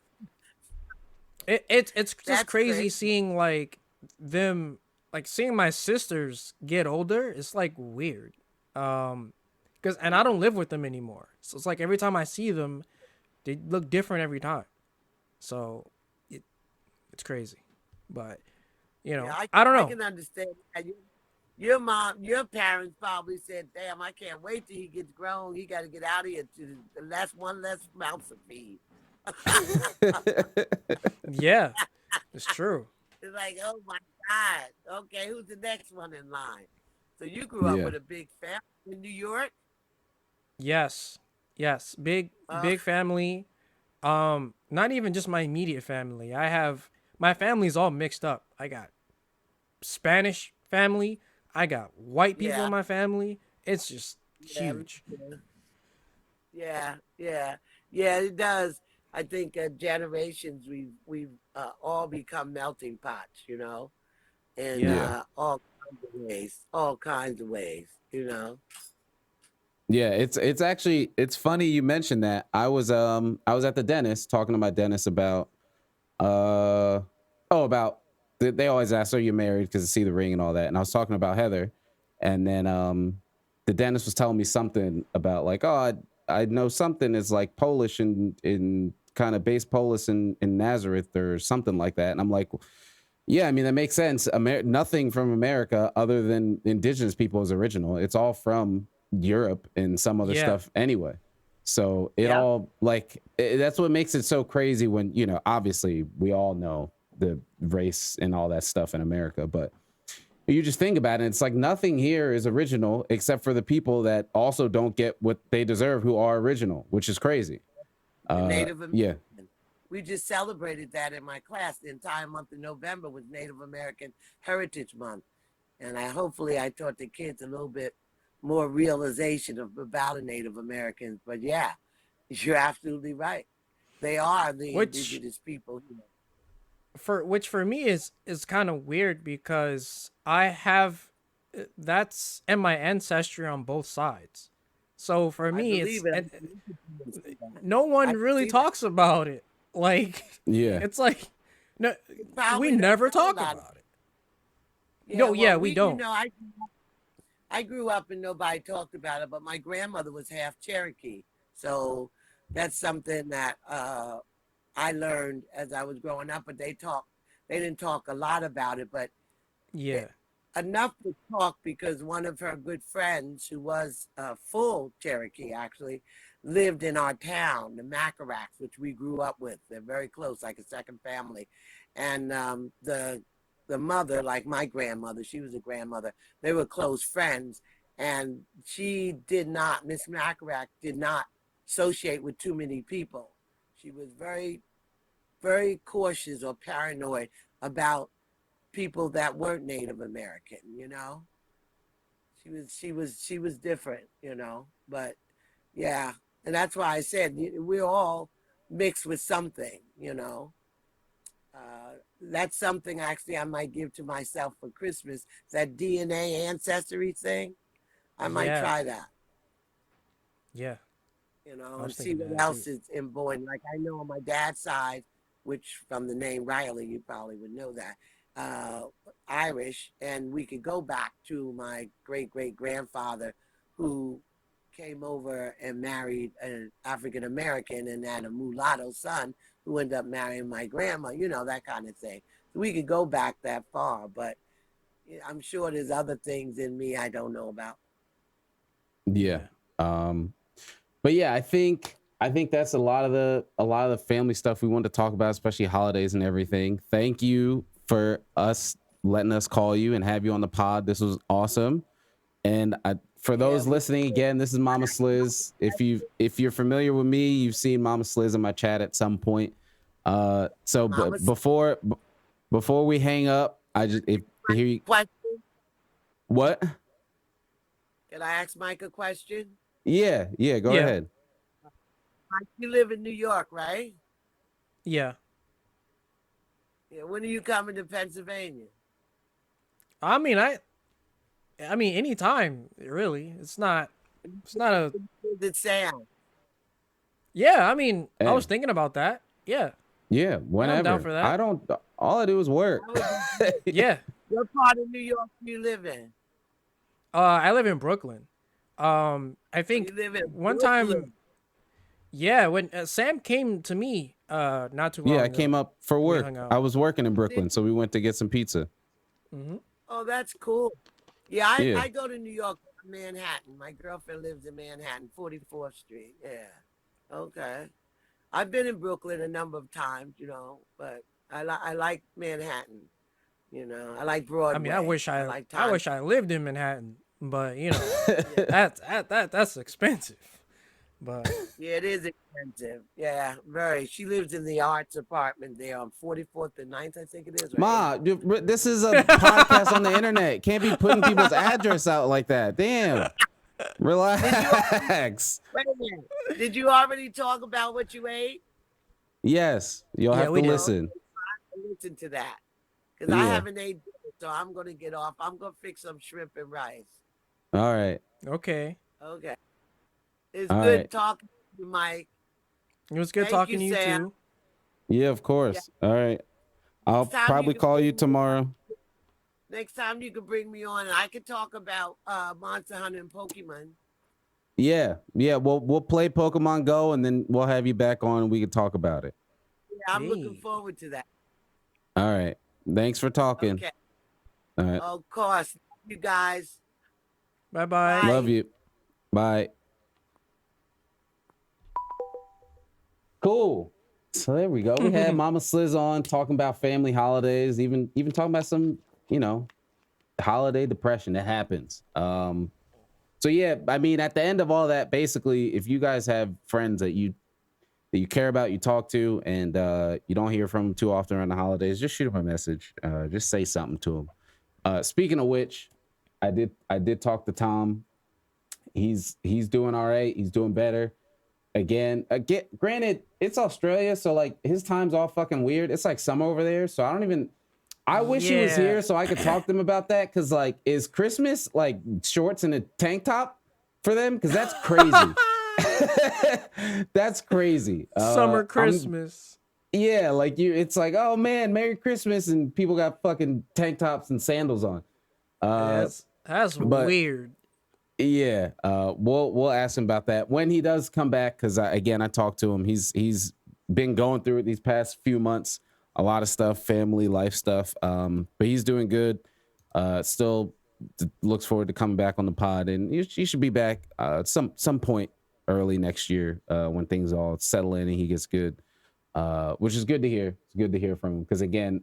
it's just That's crazy crazy. seeing like them, like seeing my sisters get older. It's like weird, because and I don't live with them anymore. So it's like every time I see them, they look different every time. So it's crazy, but you know, Yeah, I don't I know. can understand that. Your mom, your parents probably said, damn, I can't wait till he gets grown. He got to get out of here to the last mouse to feed. Yeah, it's true. It's like, oh my God. Okay, who's the next one in line? So you grew up Yeah. with a big family in New York? Yes, yes, big family. Not even just my immediate family. I have my family's all mixed up. I got Spanish family. I got white people Yeah. in my family. It's just Yeah. huge. Yeah. Yeah. Yeah, it does. I think generations we've all become melting pots, you know, in Yeah. all kinds of ways, you know. Yeah, it's actually, it's funny you mentioned that. I was at the dentist talking to my dentist about about they always ask, are you married, because they see the ring and all that, and I was talking about Heather, and then the dentist was telling me something about like, oh, I know something is like Polish in kind of base Polish in Nazareth or something like that, and I'm like, yeah, I mean, that makes sense. Nothing from America other than indigenous people is original. It's all from Europe and some other Yeah. stuff anyway. So it Yeah. all, like, that's what makes it so crazy when, you know, obviously we all know the race and all that stuff in America, but you just think about it, it's like nothing here is original except for the people that also don't get what they deserve, who are original, which is crazy. Native American. Yeah. We just celebrated that in my class. The entire month of November was Native American Heritage Month. And hopefully I taught the kids a little bit more realization about the Native Americans. But yeah, you're absolutely right. They are the Which indigenous people here. for me is kind of weird because I have that's in my ancestry on both sides. So for I me, it's believe it. no I one can really see that. talks about it. Like, Yeah. it's like no, Probably we don't never know talk about about it. Yeah, No, well, yeah, we don't. You know, I grew up and nobody talked about it, but my grandmother was half Cherokee. So that's something that I learned as I was growing up, but they didn't talk a lot about it, but Yeah. enough to talk because one of her good friends, who was full Cherokee actually, lived in our town, the Macaracks, which we grew up with. They're very close, like a second family. And the the mother, like my grandmother, she was a grandmother. They were close friends, and she did not. Miss McCrack did not associate with too many people. She was very, very cautious or paranoid about people that weren't Native American. You know, she was different. You know, but yeah, and that's why I said we're all mixed with something. You know. That's something actually I might give to myself for Christmas. That DNA ancestry thing. I might Yeah. try that, Yeah. you I know, and was see thinking what that too. else is inborn. Like I know on my dad's side, which from the name Riley, you probably would know that, Irish, and we could go back to my great great grandfather who came over and married an African American and had a mulatto son who ended up marrying my grandma, you know, that kind of thing. So we could go back that far, but I'm sure there's other things in me I don't know about. Yeah. Um, but yeah, I think that's a lot of the family stuff we wanted to talk about, especially holidays and everything. Thank you for us letting us call you and have you on the pod. This was awesome. And for Yeah, those listening again, this is Mama Sliz. If you're familiar with me, you've seen Mama Sliz in my chat at some point. So Mama, but before we hang up, I just if here you, question. what? Can I ask Mike a question? Yeah, go Yeah. ahead. Mike, you live in New York, right? Yeah. Yeah. When are you coming to Pennsylvania? I mean, anytime, really. It's not a. Visit Sam. Yeah, I mean, I was Hey, thinking about that. Yeah. yeah, Yeah, I'm down whenever. for I that. don't. All I do is work. That would be good. Yeah. What part of New York do you live in? I live in Brooklyn. I Oh, think you live in one Brooklyn. time, yeah, when Sam came to me not too Yeah, long I came ago, up for we work. hung I out. was working in Did- Brooklyn, so we went to get some pizza. Hmm. Oh, that's cool. Yeah, I, Yeah. I go to New York, Manhattan. My girlfriend lives in Manhattan, 44th Street. Yeah. Okay. I've been in Brooklyn a number of times, you know, but I like Manhattan. You know, I like I mean, I Broadway. wish I I like I Times. wish I lived in Manhattan, but Yeah, that's expensive. But yeah, it is expensive. Yeah, very. She lives in the arts apartment there on 44th and Ninth, I think it is, right? This is a podcast on the internet. Can't be putting people's address out like that. Damn. Relax. Wait a minute. Did you already talk about what you ate? Yes, you'll yeah, have we to did. Oh, listen. listen to that. Because I Yeah. haven't ate dinner, so I'm going to get off. I'm going to fix some shrimp and rice. All right. Okay. Okay. It's All good right. talking to you, Mike. It was good Thank you, talking to you Sam. too. Yeah, of Yeah. course. All right. I'll Next time you probably can call you bring me on. tomorrow. Next time you can bring me on, and I could talk about Monster Hunter and Pokemon. Yeah. We'll play Pokemon Go and then we'll have you back on and we can talk about it. Yeah, I'm looking Hey. forward to that. All right. Thanks for talking. Okay. All right. Of course. You guys. Bye bye. Bye. Love you. Bye. Cool. So there we go. We had Mama Sliz on talking about family holidays, even talking about some, holiday depression that happens. So yeah, I mean, at the end of all that, basically, if you guys have friends that you care about, you talk to, and you don't hear from them too often around the holidays, just shoot them a message. Just say something to them. Speaking of which, I did talk to Tom. He's doing all right. He's doing better. Again, granted, it's Australia, so like his time's all fucking weird. It's like summer over there, so I wish he was Yeah. here so I could talk to him about that. Cause like, is Christmas like shorts and a tank top for them? Cause that's crazy. That's crazy. Summer Christmas. Yeah, like it's like, oh man, Merry Christmas, and people got fucking tank tops and sandals on. That's but- weird. Yeah, we'll ask him about that when he does come back. Because I talked to him. He's been going through it these past few months. A lot of stuff, family life stuff. But he's doing good. Still looks forward to coming back on the pod, and he should be back some point early next year when things all settle in and he gets good. Which is good to hear. It's good to hear from him because again,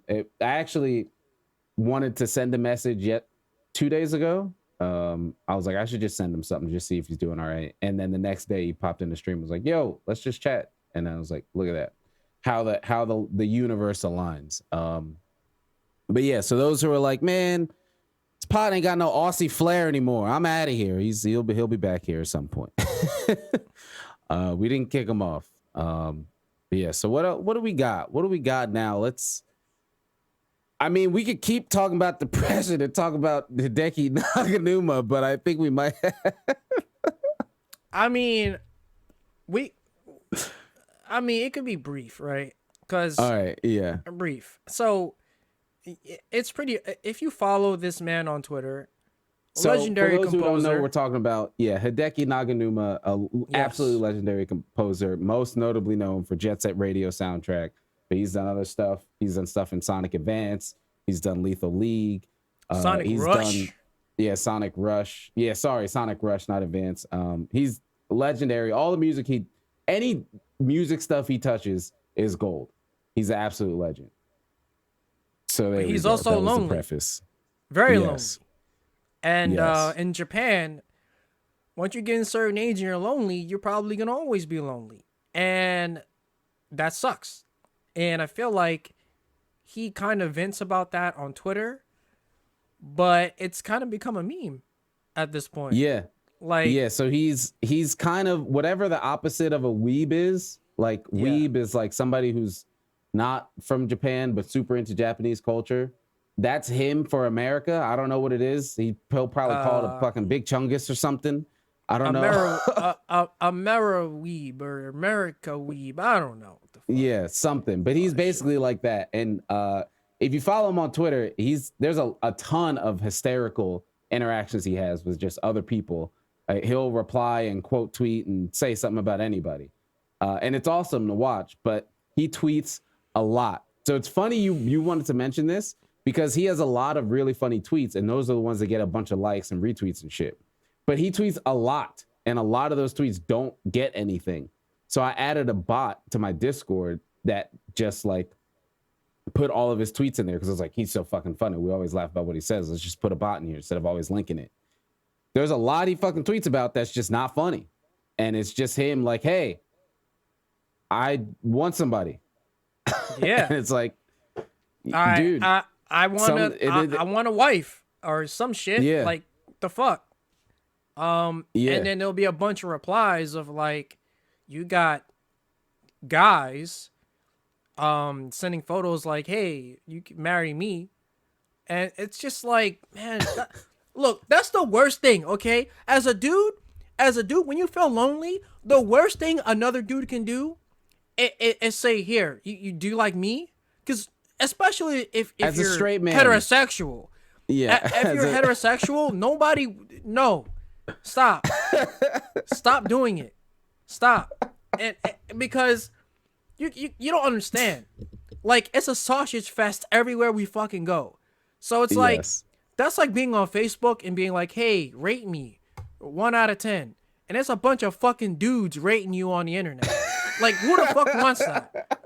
wanted to send a message yet 2 days ago. I was like, I should just send him something, just see if he's doing all right. And then the next day he popped in the stream, was like, yo, let's just chat. And I was like, look at that. How the universe aligns. But yeah, so those who are like, man, this pod ain't got no Aussie flair anymore, I'm out of here. He'll be back here at some point. We didn't kick him off. But yeah, so what do we got? What do we got now? We could keep talking about depression and talk about Hideki Naganuma, but I think we might. It could be brief, right? Because all right, yeah, brief. So it's pretty. If you follow this man on Twitter, so legendary for those composer. who don't know, we're talking about Hideki Naganuma, absolutely legendary composer, most notably known for Jet Set Radio soundtrack. But he's done other stuff. He's done stuff in Sonic Advance. He's done Lethal League. Sonic Rush. Sonic Rush. Yeah, sorry, Sonic Rush, not Advance. He's legendary. All the music any music stuff he touches is gold. He's an absolute legend. So he's also that was lonely. the preface. Very lonely. And in Japan, once you get in a certain age and you're lonely, you're probably gonna always be lonely, and that sucks. And I feel like he kind of vents about that on Twitter, but it's kind of become a meme at this point. Yeah. So he's kind of whatever the opposite of a weeb is. Like weeb is like somebody who's not from Japan but super into Japanese culture. That's him for America. I don't know what it is. He'll probably call it a fucking big chungus or something. I don't know. Amera weeb or America weeb. I don't know. What the fuck. Yeah, something. But he's basically like that. And if you follow him on Twitter, there's a ton of hysterical interactions he has with just other people. He'll reply and quote tweet and say something about anybody. And it's awesome to watch, but he tweets a lot. So it's funny you wanted to mention this because he has a lot of really funny tweets, and those are the ones that get a bunch of likes and retweets and shit. But he tweets a lot, and a lot of those tweets don't get anything. So I added a bot to my Discord that just like put all of his tweets in there because I was like, he's so fucking funny. We always laugh about what he says. Let's just put a bot in here instead of always linking it. There's a lot he fucking tweets about that's just not funny. And it's just him like, hey, I want somebody. Yeah. And it's like, dude, I want a wife or some shit. Yeah. Like the fuck. And then there'll be a bunch of replies of like, you got guys sending photos like, hey, you can marry me. And it's just like, man, look, that's the worst thing, okay? As a dude, when you feel lonely, the worst thing another dude can do is say, here, you do like me? Because especially if as you're a straight man, heterosexual. Yeah. If you're heterosexual, no. Stop. Stop doing it. Stop. And because you don't understand. Like, it's a sausage fest everywhere we fucking go. So it's like, that's like being on Facebook and being like, hey, rate me 1 out of 10. And it's a bunch of fucking dudes rating you on the internet. Like, who the fuck wants that?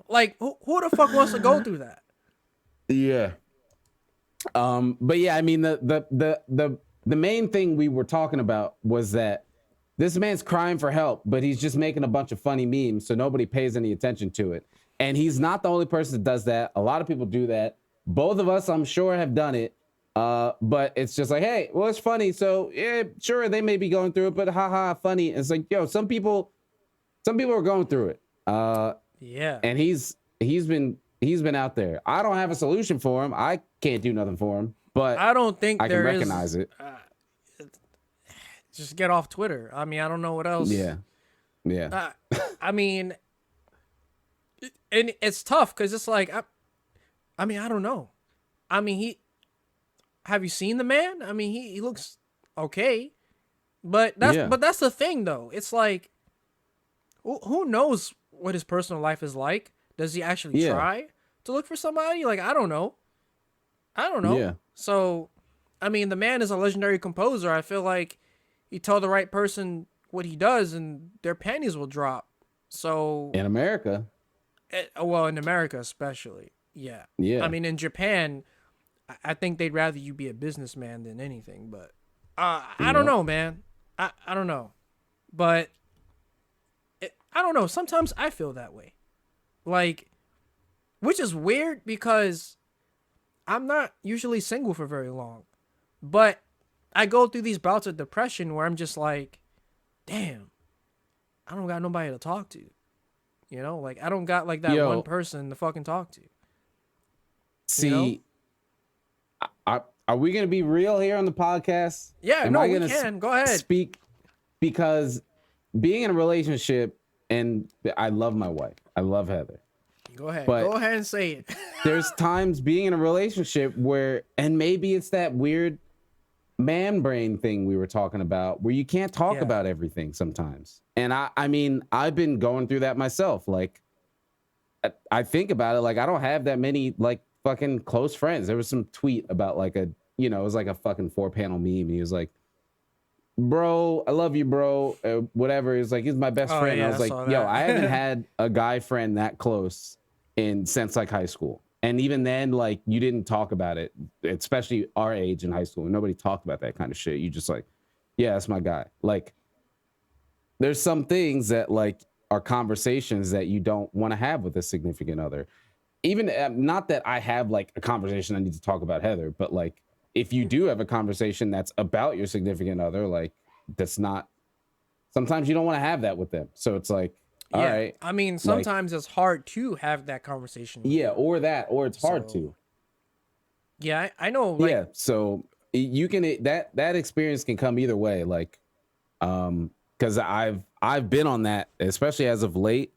Like, who the fuck wants to go through that? Yeah. But yeah, I mean, the main thing we were talking about was that this man's crying for help, but he's just making a bunch of funny memes, so nobody pays any attention to it. And he's not the only person that does that. A lot of people do that. Both of us, I'm sure, have done it. But it's just like, hey, well, it's funny. So yeah, sure, they may be going through it, but haha, funny. It's like, yo, some people are going through it. Yeah. And he's been out there. I don't have a solution for him. I can't do nothing for him, but I don't think I can recognize it. Just get off Twitter. I mean, I don't know what else. Yeah. I mean, and it's tough because it's like, I mean, I don't know. I mean, have you seen the man? I mean, he looks okay, but that's the thing though. It's like, who knows what his personal life is like? Does he actually try to look for somebody? Like, I don't know. Yeah. So, I mean, the man is a legendary composer. I feel like you tell the right person what he does and their panties will drop. So in America. Well, in America especially. Yeah. Yeah. I mean, in Japan, I think they'd rather you be a businessman than anything. But I don't Yep. know, man. I don't know. But I don't know. Sometimes I feel that way. Like, which is weird because I'm not usually single for very long. But I go through these bouts of depression where I'm just like, damn, I don't got nobody to talk to. You know, like I don't got like that one Yo, person to fucking talk to. You know? see, are we gonna be real here on the podcast? Yeah, Am no, I we gonna can. Go ahead. speak? Because being in a relationship, and I love my wife, I love Heather, Go ahead. but Go ahead and say it. there's times being in a relationship where, and maybe it's that weird man brain thing we were talking about, where you can't talk Yeah. about everything sometimes. And I mean, I've been going through that myself. Like, I think about it, like I don't have that many like fucking close friends. There was some tweet about like it was like a fucking 4-panel meme. He was like, bro, I love you, bro. Whatever. He's like, he's my best Oh, friend. yeah, I was I like, saw yo, that. I haven't had a guy friend that close since like high school. And even then, like, you didn't talk about it, especially our age in high school. Nobody talked about that kind of shit. You just like, yeah, that's my guy. Like, there's some things that like are conversations that you don't want to have with a significant other. Even not that I have like a conversation I need to talk about Heather, but like if you do have a conversation that's about your significant other, like that's not, sometimes you don't want to have that with them. So it's like, all Yeah. right, I mean, like, sometimes it's hard to have that conversation. With yeah, them. or it's hard So, to. Yeah, I know. Like, Yeah. So you can, that experience can come either way. Like, because I've been on that, especially as of late.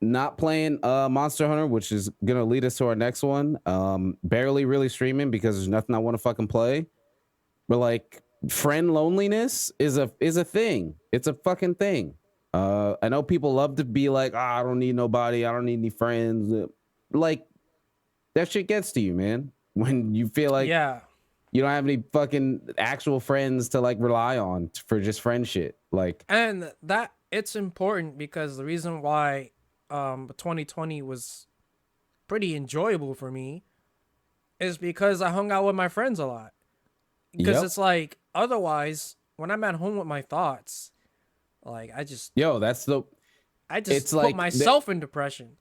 Not playing Monster Hunter, which is gonna lead us to our next one. Barely really streaming because there's nothing I want to fucking play. But like friend loneliness is a thing. It's a fucking thing. I know people love to be like, I don't need nobody, I don't need any friends. Like that shit gets to you, man. When you feel like yeah. you don't have any fucking actual friends to like rely on for just friend shit. Like, And that it's important because the reason why 2020 was pretty enjoyable for me is because I hung out with my friends a lot. Because Yep. it's like otherwise when I'm at home with my thoughts, like I just that's the it's put like myself in depression.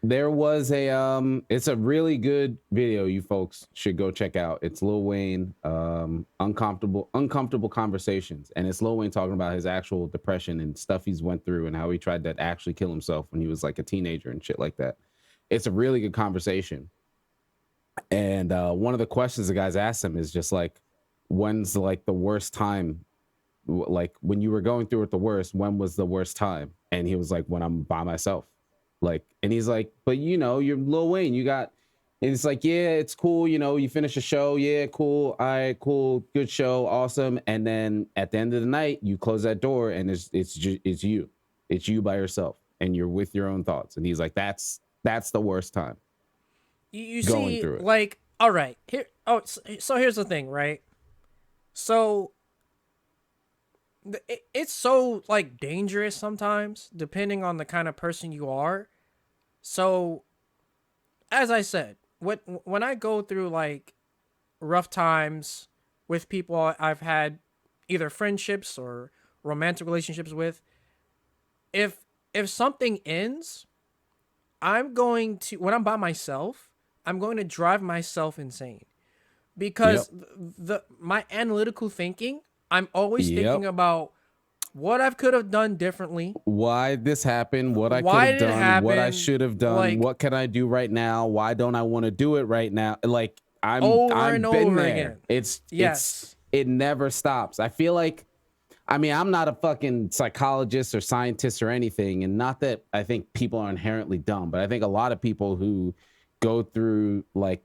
there was it's a really good video you folks should go check out. It's Lil Wayne, uncomfortable conversations, and it's Lil Wayne talking about his actual depression and stuff he's went through and how he tried to actually kill himself when he was like a teenager and shit like that. It's a really good conversation. And one of the questions the guys asked him is just like, when's like the worst time, like when you were going through it the worst, when was the worst time? And he was like, when I'm by myself. Like, and he's like, but you're Lil Wayne, you got, and it's like, yeah, it's cool, you finish a show, yeah, cool, all right, cool, good show, awesome, and then at the end of the night, you close that door, and it's you by yourself, and you're with your own thoughts. And he's like, that's the worst time. You Going see, through it. like, all right, here. Oh, so here's the thing, right? So it's so like dangerous sometimes, depending on the kind of person you are. So, as I said, when I go through like rough times with people I've had either friendships or romantic relationships with, if something ends, I'm going to, when I'm by myself, I'm going to drive myself insane because my analytical thinking, I'm always thinking about what I could have done differently, why this happened, what I could why have did it done, what I happen, should have done, like, what can I do right now, why don't I want to do it right now? Like I've and been over there. again. It's it never stops. I feel like, I mean, I'm not a fucking psychologist or scientist or anything, and not that I think people are inherently dumb, but I think a lot of people who go through like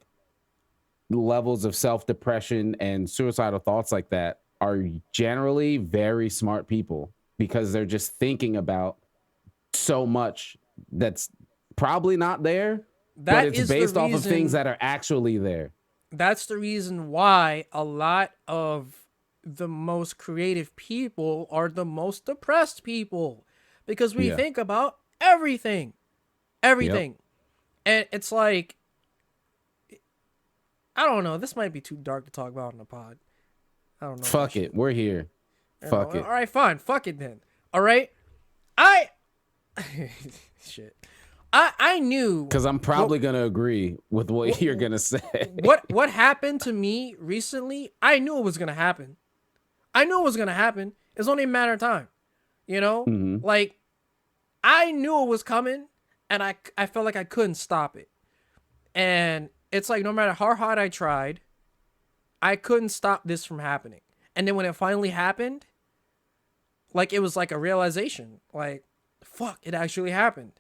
levels of self-depression and suicidal thoughts like that are generally very smart people, because they're just thinking about so much that's probably not there, but it's based off of things that are actually there. That's the reason why a lot of the most creative people are the most depressed people, because we think about everything. And it's like, I don't know. This might be too dark to talk about on the pod. I don't know. Fuck it. We're here. Fuck it. All right, fine. Fuck it then. All right. I shit. I knew, Because I'm probably gonna agree with what you're gonna say. what happened to me recently. I knew it was gonna happen. I knew it was gonna happen. It's only a matter of time. You know, Mhm. like I knew it was coming, and I felt like I couldn't stop it. And it's like no matter how hard I tried, I couldn't stop this from happening. And then when it finally happened, like it was like a realization, like fuck, it actually happened.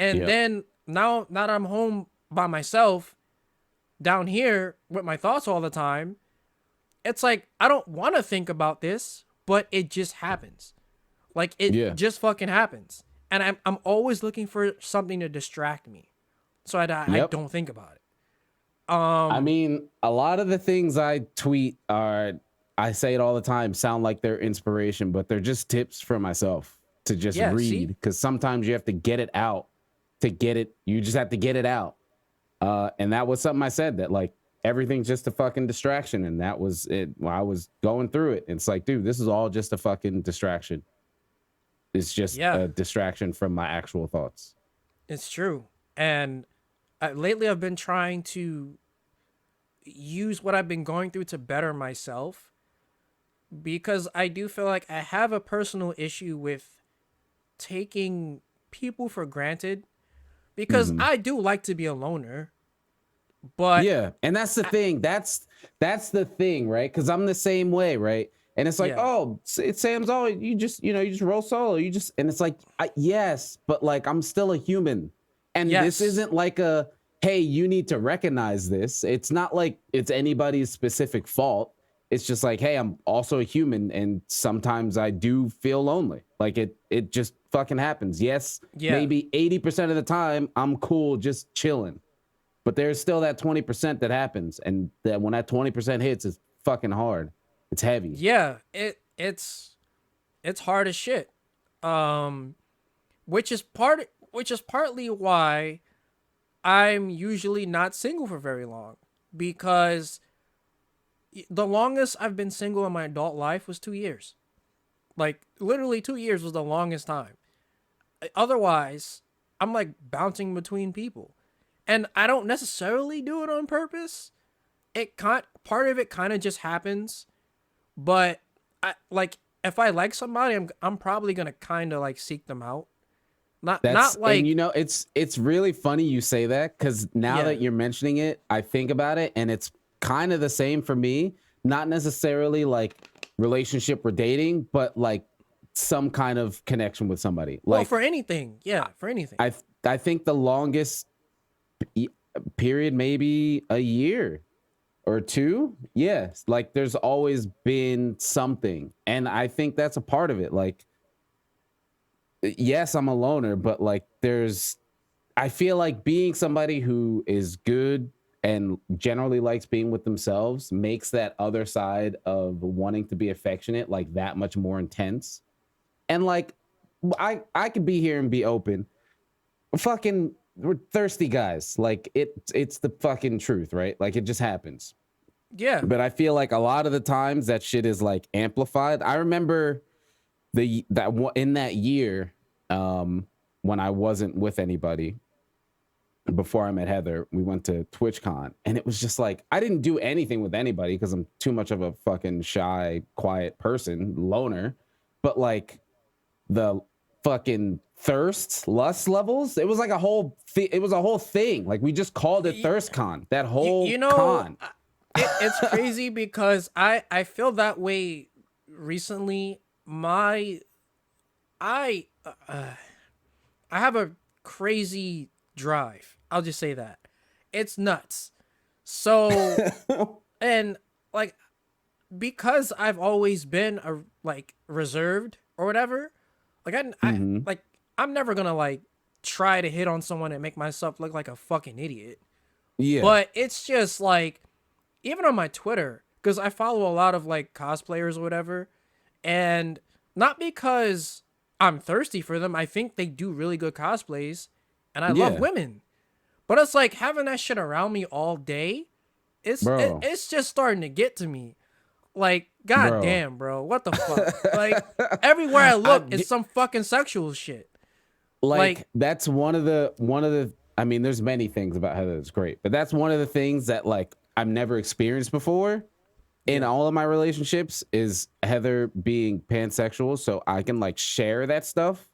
And Yep. then now that I'm home by myself down here with my thoughts all the time, it's like I don't want to think about this, but it just happens. Like it Yeah. just fucking happens. And I'm always looking for something to distract me, so I Yep. don't think about it. I mean, a lot of the things I tweet are, I say it all the time, sound like they're inspiration, but they're just tips for myself to just Yeah, see? read. Because sometimes you have to get it out to get it. You just have to get it out. And that was something I said, that like everything's just a fucking distraction. And that was it. While I was going through it, it's like, dude, this is all just a fucking distraction. It's just Yeah. a distraction from my actual thoughts. It's true. And lately I've been trying to use what I've been going through to better myself, because I do feel like I have a personal issue with taking people for granted, because I do like to be a loner, but Yeah, and that's the thing. That's the thing, right? Because I'm the same way, right? And it's like, Yeah. oh, it's Sam's always, you just roll solo. And it's like, yes, but like I'm still a human, and this Yes. isn't like a, hey, you need to recognize this. It's not like it's anybody's specific fault. It's just like, hey, I'm also a human, and sometimes I do feel lonely. Like it just fucking happens. Yes, Yeah. maybe 80% of the time I'm cool just chilling. But there's still that 20% that happens, and that when that 20% hits, it's fucking hard. It's heavy. yeah, it's hard as shit. Which is partly why I'm usually not single for very long, because the longest I've been single in my adult life was 2 years. Like literally 2 years was the longest time. Otherwise, I'm like bouncing between people. And I don't necessarily do it on purpose. Part of it kind of just happens. But like if I like somebody, I'm probably going to kind of like seek them out. Not like, and you know, it's really funny you say that, because now Yeah. that you're mentioning it, I think about it, and it's kind of the same for me. Not necessarily like relationship or dating, but like some kind of connection with somebody. well, Like for anything. Yeah, for anything. I think the longest period, maybe a year or two. Yes, like there's always been something, and I think that's a part of it. Like, yes, I'm a loner, but like I feel like being somebody who is good and generally likes being with themselves makes that other side of wanting to be affectionate like that much more intense. And like I could be here and be open. Fucking, we're thirsty guys. Like it's the fucking truth, right? Like it just happens. Yeah. But I feel like a lot of the times that shit is like amplified. I remember in that year, when I wasn't with anybody, before I met Heather, we went to TwitchCon, and it was just like I didn't do anything with anybody because I'm too much of a fucking shy, quiet person, loner. But like the fucking lust levels, it was like a whole it was a whole thing. Like we just called it ThirstCon. That whole you know, con. It's crazy because I feel that way recently. I have a crazy drive. I'll just say that. It's nuts. So and like because I've always been like reserved or whatever, like I'm never gonna like try to hit on someone and make myself look like a fucking idiot. Yeah. But it's just like, even on my Twitter, because I follow a lot of like cosplayers or whatever, and not because I'm thirsty for them, I think they do really good cosplays, and I love women. But it's like having that shit around me all day. Bro. It's just starting to get to me. Like, Bro. goddamn, bro, what the fuck? Like, everywhere I look, it's some fucking sexual shit. Like that's one of the. I mean, there's many things about Heather that's great, but that's one of the things that like I've never experienced before in all of my relationships is Heather being pansexual, so I can like share that stuff.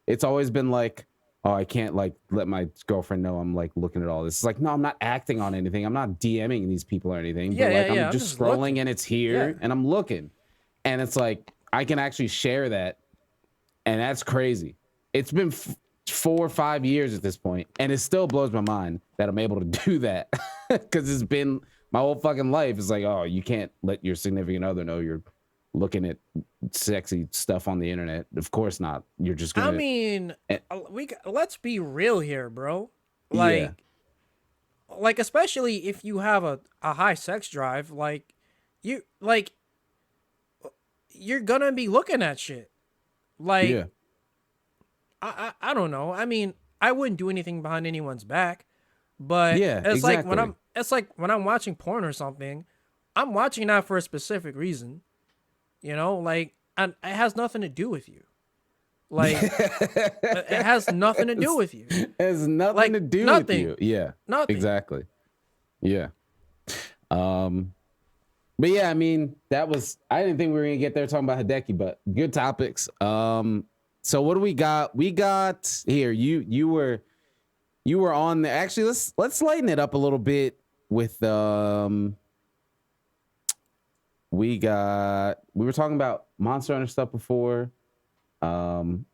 It's always been like, oh, I can't like let my girlfriend know I'm like looking at all this. It's like, no, I'm not acting on anything. I'm not DMing these people or anything. Yeah, but like yeah, I'm I'm just just scrolling looking. and it's here and I'm looking. And it's like I can actually share that. And that's crazy. It's been 4 or 5 years at this point, and it still blows my mind that I'm able to do that. Because it's been my whole fucking life. It's like, oh, you can't let your significant other know you're looking at sexy stuff on the internet. Of course not. You're just gonna. I mean, let's be real here, bro. Like, especially if you have a high sex drive, you're gonna be looking at shit. Like, I don't know. I mean, I wouldn't do anything behind anyone's back, but it's like when I'm watching porn or something, I'm watching that for a specific reason. You know, like, and it has nothing to do with you. Like, it has nothing to do with you. It has nothing Like, to do nothing. with you. Yeah. Nothing. Exactly. Yeah. But yeah, I mean, I didn't think we were gonna get there talking about Hideki, but good topics. So what do we got? We got here. You were on the actually let's lighten it up a little bit with we were talking about Monster Hunter stuff before. So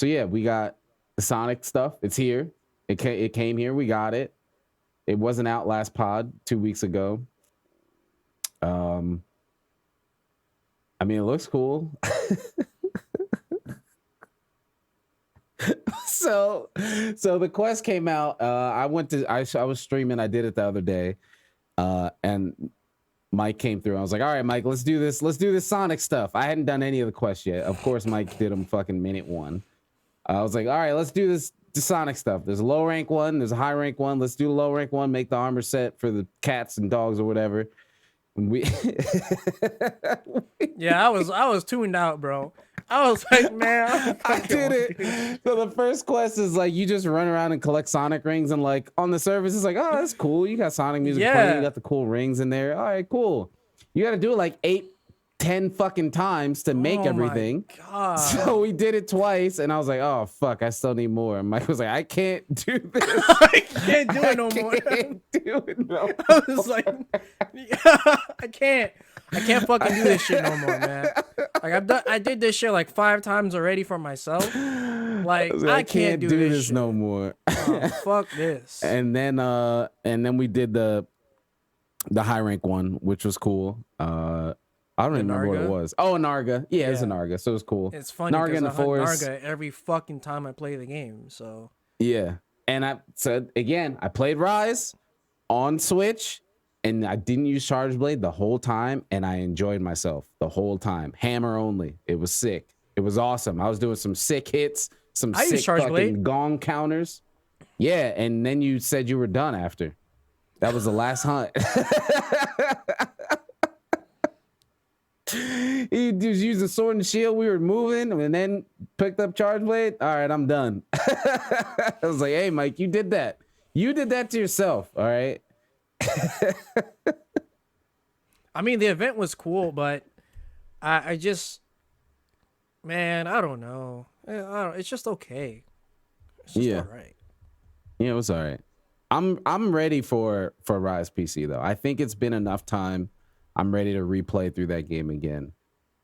yeah, we got the Sonic stuff. It's here. It came here. We got it. It wasn't out last pod 2 weeks ago. I mean, it looks cool. So the quest came out. I was streaming. I did it the other day, and Mike came through. I was like, all right, Mike, let's do this. Let's do this Sonic stuff. I hadn't done any of the quests yet. Of course, Mike did them fucking minute one. I was like, all right, let's do this Sonic stuff. There's a low rank one. There's a high rank one. Let's do the low rank one. Make the armor set for the cats and dogs or whatever. We Yeah, I was tuned out, bro. I was like, man, I did it. So the first quest is like you just run around and collect Sonic rings, and like on the surface, it's like, oh, that's cool. You got Sonic music playing. You got the cool rings in there. All right, cool. You got to do it like 8-10 fucking times to make everything. My God. So we did it twice, and I was like, oh fuck, I still need more. And Mike was like, I can't do this. I can't do it no more. I can't do it no more. I was like, yeah, I can't fucking do this shit no more, man. Like I did this shit like 5 times already for myself. Like I can't do this shit no more. Oh, fuck this. And then we did the high rank one, which was cool. I don't remember what it was. Oh, Narga. Yeah, it's a Narga, so it was cool. It's funny Narga in the because I hunt forest. Narga every fucking time I play the game. So yeah, and I said again, I played Rise on Switch, and I didn't use Charge Blade the whole time, and I enjoyed myself the whole time. Hammer only. It was sick. It was awesome. I was doing some sick hits, some sick fucking gong counters. Yeah, and then you said you were done after. That was the last hunt. He was using sword and shield. We were moving, and then picked up Charge Blade. All right, I'm done. I was like, hey, Mike, you did that. You did that to yourself. All right. I mean, the event was cool, but I just, man, I don't know. It's just okay. It's just all right. Yeah, it was all right. I'm ready for Rise PC though. I think it's been enough time. I'm ready to replay through that game again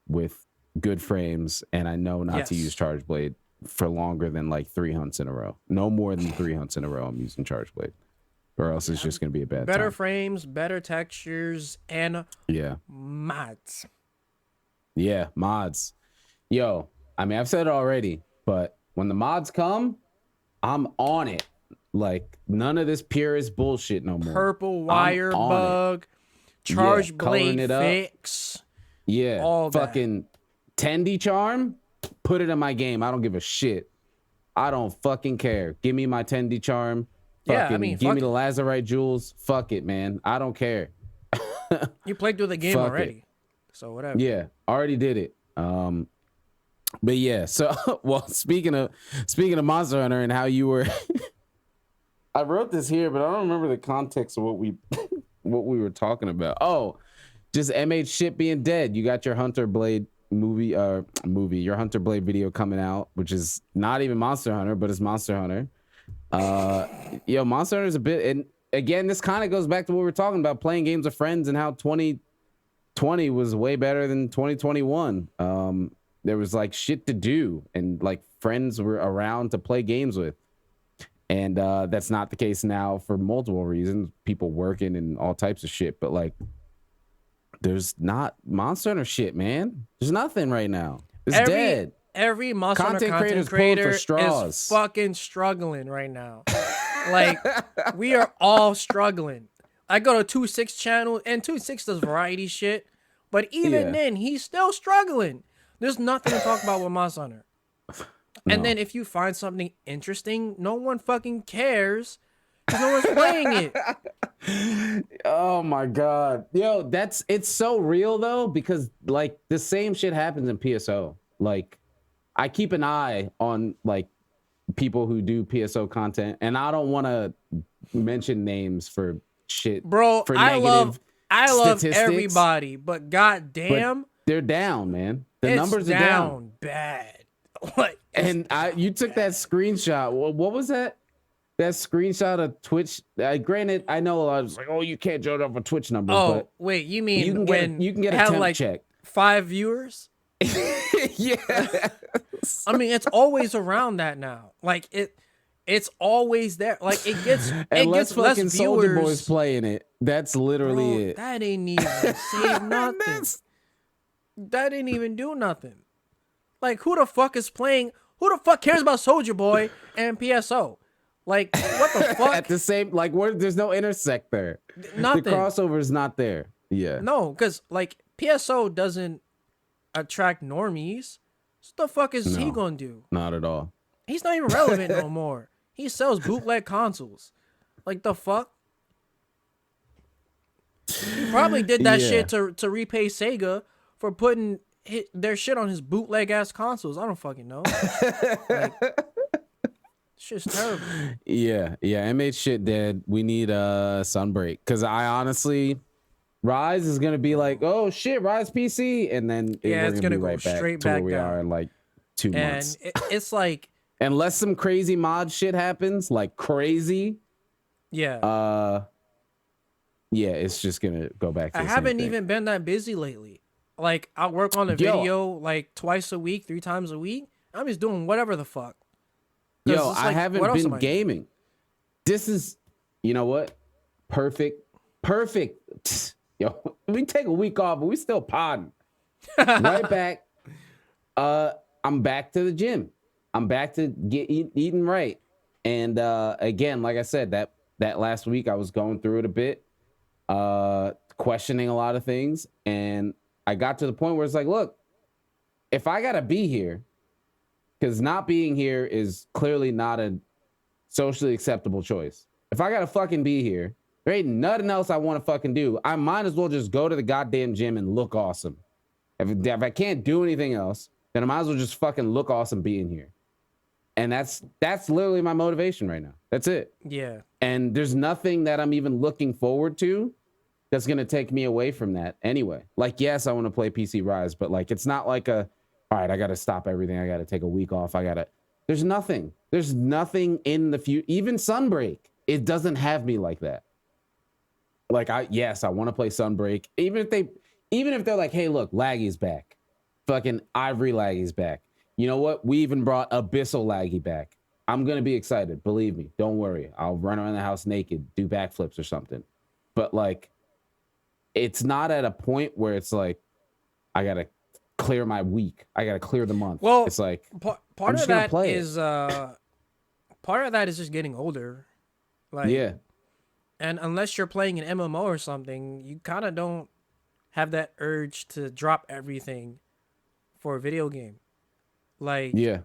with good frames, and I know not to use Charge Blade for longer than like 3 hunts in a row. No more than 3 hunts in a row I'm using Charge Blade, or else it's just going to be a bad Better time. frames, better textures, and mods. Yeah, mods. Yo, I mean, I've said it already, but when the mods come, I'm on it. Like, none of this purist bullshit no more. Purple wire bug. Charge Blade fix. Yeah. All fucking Tendy Charm. Put it in my game. I don't give a shit. I don't fucking care. Give me my Tendy Charm. Yeah, I Fucking mean, give fuck me the it. Lazarite jewels. Fuck it, man. I don't care. You played through the game Fuck it. already, so whatever. Yeah, already did it. But yeah, so well, speaking of Monster Hunter and how you were I wrote this here, but I don't remember the context of what we what we were talking about. Oh, just MH shit being dead. You got your Hunter Blade movie, your Hunter Blade video coming out, which is not even Monster Hunter, but it's Monster Hunter. Monster Hunter is a bit, and again, this kind of goes back to what we were talking about, playing games with friends and how 2020 was way better than 2021. There was like shit to do, and like friends were around to play games with. And that's not the case now for multiple reasons, people working and all types of shit. But like, there's not Monster Hunter shit, man. There's nothing right now. It's dead. Every Monster Hunter content creator is fucking struggling right now. Like, we are all struggling. I go to 2-6 channel, and 2-6 does variety shit. But even then, he's still struggling. There's nothing to talk about with Monster Hunter. And then if you find something interesting, no one fucking cares because no one's playing it. Oh my god. Yo, it's so real though, because like the same shit happens in PSO. Like, I keep an eye on like people who do PSO content, and I don't want to mention names for shit. Bro, for I love statistics, everybody, but goddamn, they're down, man. The numbers are down bad. Like, and you took that screenshot. What was that? That screenshot of Twitch. Granted, I know a lot of like, oh, you can't judge off of Twitch numbers. Oh, but wait, you mean you can get a temp like check. 5 viewers? Yeah. I mean, it's always around that now. Like it's always there. Like it gets less viewers. Soldier Boy's playing it. That's literally it. That ain't even save nothing. That didn't even do nothing. Like, who the fuck is playing? Who the fuck cares about Soldier Boy and PSO? Like, what the fuck? At the same, like, there's no intersect there. Nothing. The crossover is not there. Yeah. No, because, like, PSO doesn't attract normies. So what the fuck is he gonna do? Not at all. He's not even relevant no more. He sells bootleg consoles. Like, the fuck? He probably did that shit to repay Sega for putting their shit on his bootleg ass consoles. I don't fucking know. Like, shit's terrible. Yeah. MH shit dead. We need Sunbreak, because I honestly, Rise is gonna be like, oh shit, Rise PC, and then it's gonna go right straight back to back where we down. are in like 2 months. And it's like, unless some crazy mod shit happens, like crazy. Yeah. It's just gonna go back to I haven't even been that busy lately. Like, I work on a video like twice a week, 3 times a week. I'm just doing whatever the fuck. Yo, I haven't been gaming. This is, you know what? Perfect. Yo, we take a week off, but we still podding. Right back. I'm back to the gym. I'm back to eating right. And again, like I said, that last week I was going through it a bit, questioning a lot of things, and I got to the point where it's like, look, if I gotta be here, because not being here is clearly not a socially acceptable choice. If I gotta fucking be here, there ain't nothing else I want to fucking do. I might as well just go to the goddamn gym and look awesome. If I can't do anything else, then I might as well just fucking look awesome being here. And that's literally my motivation right now. That's it. Yeah. And there's nothing that I'm even looking forward to that's going to take me away from that anyway. Like, yes, I want to play PC Rise, but like, it's not like all right, I got to stop everything. I got to take a week off. There's nothing in the future. Even Sunbreak, it doesn't have me like that. Like, I want to play Sunbreak. Even if they're like, hey, look, Laggy's back. Fucking Ivory Laggy's back. You know what? We even brought Abyssal Laggy back. I'm going to be excited. Believe me. Don't worry. I'll run around the house naked, do backflips or something. But like, it's not at a point where it's like, I got to clear my week. I got to clear the month. Well, it's like, part of that is just getting older. Like, yeah. And unless you're playing an MMO or something, you kind of don't have that urge to drop everything for a video game. Like, yeah.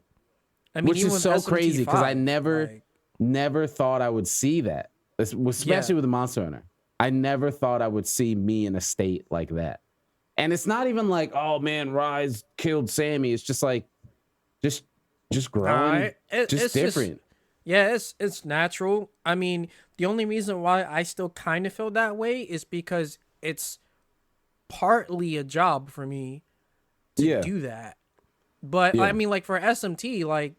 I mean, which is so crazy because I never never thought I would see that, especially with the Monster Hunter. I never thought I would see me in a state like that. And it's not even like, oh man, Rise killed Sammy. It's just like, just growing, just different. It's natural. I mean, the only reason why I still kind of feel that way is because it's partly a job for me to do that. But I mean, like for SMT, like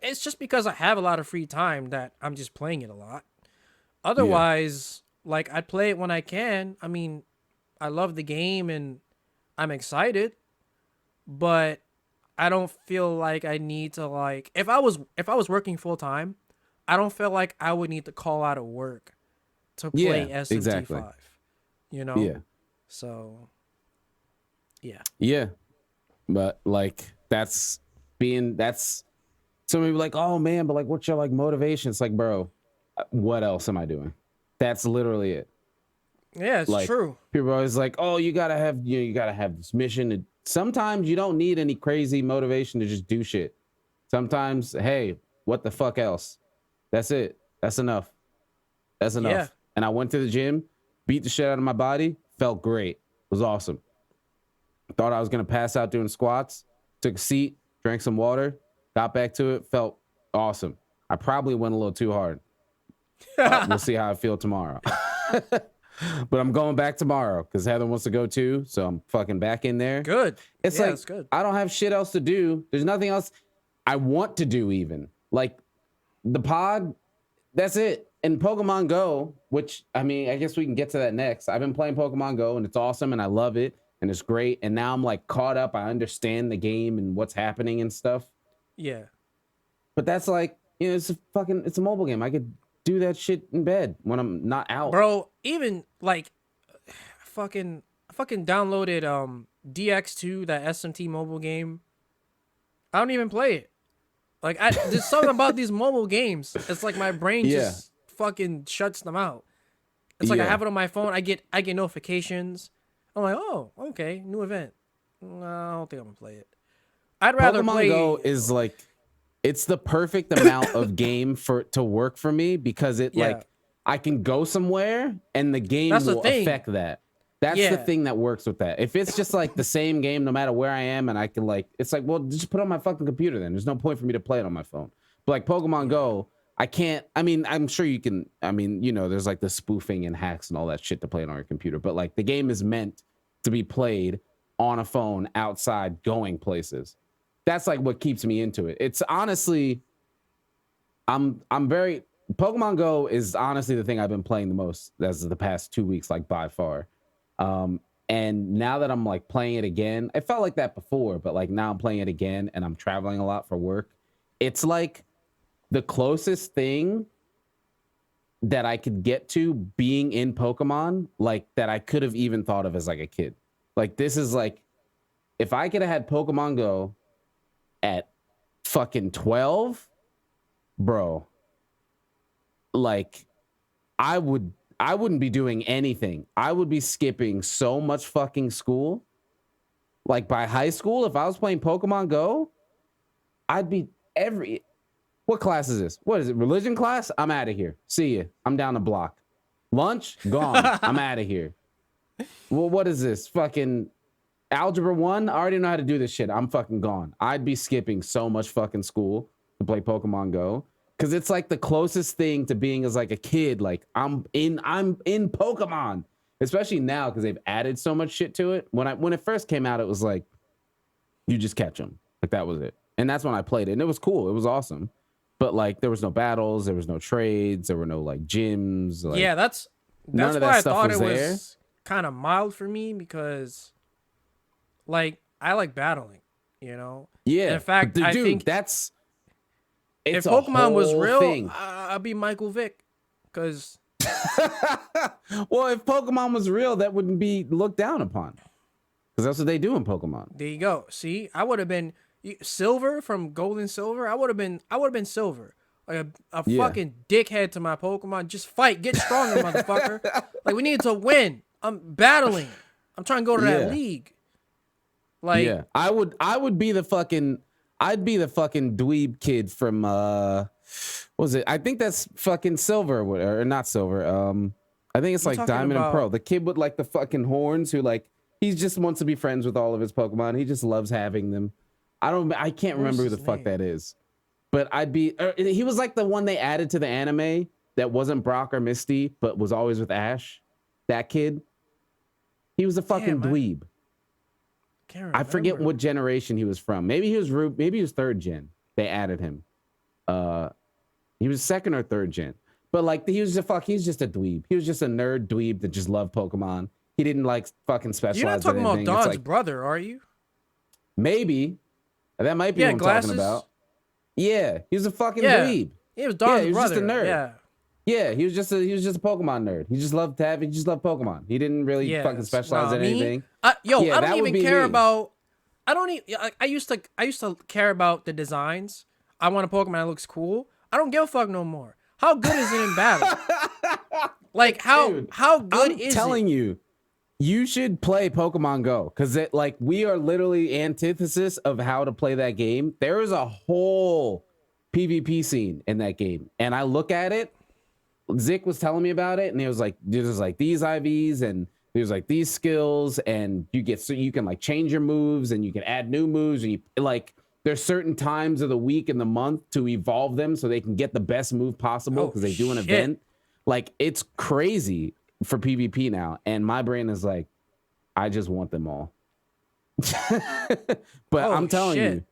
it's just because I have a lot of free time that I'm just playing it a lot. Otherwise, like I'd play it when I can. I mean, I love the game and I'm excited, but I don't feel like I need to like if I was working full time, I don't feel like I would need to call out of work to play SMT5. Exactly. You know? Yeah. So yeah. Yeah. But like that's somebody be like, oh man, but like what's your like motivation? It's like, bro, what else am I doing? That's literally it. Yeah, it's like, true. People are always like, oh, you gotta have this mission. And sometimes you don't need any crazy motivation to just do shit. Sometimes, hey, what the fuck else? That's it. That's enough. That's enough. Yeah. And I went to the gym, beat the shit out of my body, felt great. It was awesome. Thought I was gonna pass out doing squats, took a seat, drank some water, got back to it, felt awesome. I probably went a little too hard. We'll see how I feel tomorrow. But I'm going back tomorrow because Heather wants to go too, so I'm fucking back in there. Good. It's it's good. I don't have shit else to do. There's nothing else I want to do even. Like the pod, that's it. And Pokemon Go, which I mean, I guess we can get to that next. I've been playing Pokemon Go and it's awesome and I love it and it's great. And now I'm like caught up. I understand the game and what's happening and stuff. Yeah. But that's like, you know, it's a mobile game. I could do that shit in bed when I'm not out. Bro, even like fucking downloaded DX2, that SMT mobile game. I don't even play it. Like there's something about these mobile games. It's like my brain just fucking shuts them out. It's like I have it on my phone. I get notifications. I'm like, "Oh, okay, new event." No, I don't think I'm gonna play it. I'd rather Pokemon play Go is like it's the perfect amount of game to work for me because it like I can go somewhere and the game will affect that. That's the thing that works with that. If it's just like the same game no matter where I am and I can like it's like, well, just put it on my fucking computer then. There's no point for me to play it on my phone. But like Pokemon Go, I can't. I mean, I'm sure you can. I mean, you know, there's like the spoofing and hacks and all that shit to play it on your computer. But like the game is meant to be played on a phone outside going places. That's like what keeps me into it. It's honestly, I'm very Pokemon Go is honestly the thing I've been playing the most as the past 2 weeks, like by far. And now that I'm like playing it again, I felt like that before, but like now I'm playing it again and I'm traveling a lot for work. It's like the closest thing that I could get to being in Pokemon, like that I could have even thought of as like a kid. Like this is like, if I could have had Pokemon Go at fucking 12, bro, like I wouldn't be doing anything. I would be skipping so much fucking school. Like by high school, if I was playing Pokemon Go, I'd be what class is this? What is it? Religion class? I'm out of here. See ya. I'm down the block. Lunch? Gone. I'm out of here. Well, what is this? Fucking Algebra 1? I already know how to do this shit. I'm fucking gone. I'd be skipping so much fucking school to play Pokemon Go. Cause it's like the closest thing to being as like a kid. Like I'm in Pokemon, especially now because they've added so much shit to it. When it first came out, it was like you just catch them, like that was it. And that's when I played it, and it was cool. It was awesome, but like there was no battles, there was no trades, there were no like gyms. Like, yeah, that's none of why that I stuff thought was it there. was kind of mild for me because, like, I like battling, you know. Yeah, and in fact, dude, I think that's. If Pokemon was real, I'd be Michael Vick, because. Well, if Pokemon was real, that wouldn't be looked down upon, because that's what they do in Pokemon. There you go. See, I would have been Silver from Gold and Silver. I would have been Silver, like a fucking dickhead to my Pokemon. Just fight, get stronger, motherfucker. Like we need to win. I'm battling. I'm trying to go to that league. Like, I would be the fucking. I'd be the fucking dweeb kid from What was it? I think that's fucking silver or not silver. I think it's You like talking diamond and about- pearl. The kid with like the fucking horns who like he just wants to be friends with all of his Pokemon. He just loves having them. I can't What was remember who the his fuck name? that is. But he was like the one they added to the anime that wasn't Brock or Misty, but was always with Ash. That kid. He was a fucking Damn, dweeb. Can't I forget remember. what generation he was from. Maybe he was third gen. They added him. He was second or third gen. But like he's just a dweeb. He was just a nerd dweeb that just loved Pokemon. He didn't like fucking specialize. You're not talking in about anything. It's Don's like, brother, are you? maybe. That might be Yeah, what I'm glasses. talking about. Yeah, he was a fucking Yeah. dweeb. He was Don's he was brother. just a nerd. Yeah. Yeah, he was just a Pokemon nerd. He just loved Pokemon. He didn't really Yeah. fucking specialize in anything. I Yeah, don't that would even be care me. about. I don't even. I used to care about the designs. I want a Pokemon that looks cool. I don't give a fuck no more. How good is it in battle? Like how Dude, good I'm is telling you, you should play Pokemon Go because we are literally antithesis of how to play that game. There is a whole PvP scene in that game, and I look at it. Zick was telling me about it, and he was like, "There's like these IVs, and there's like these skills, and you can like change your moves, and you can add new moves, and you like." There's certain times of the week and the month to evolve them so they can get the best move possible because they do an shit. event. Like it's crazy for PvP now. And my brain is like, I just want them all. But I'm telling shit. you.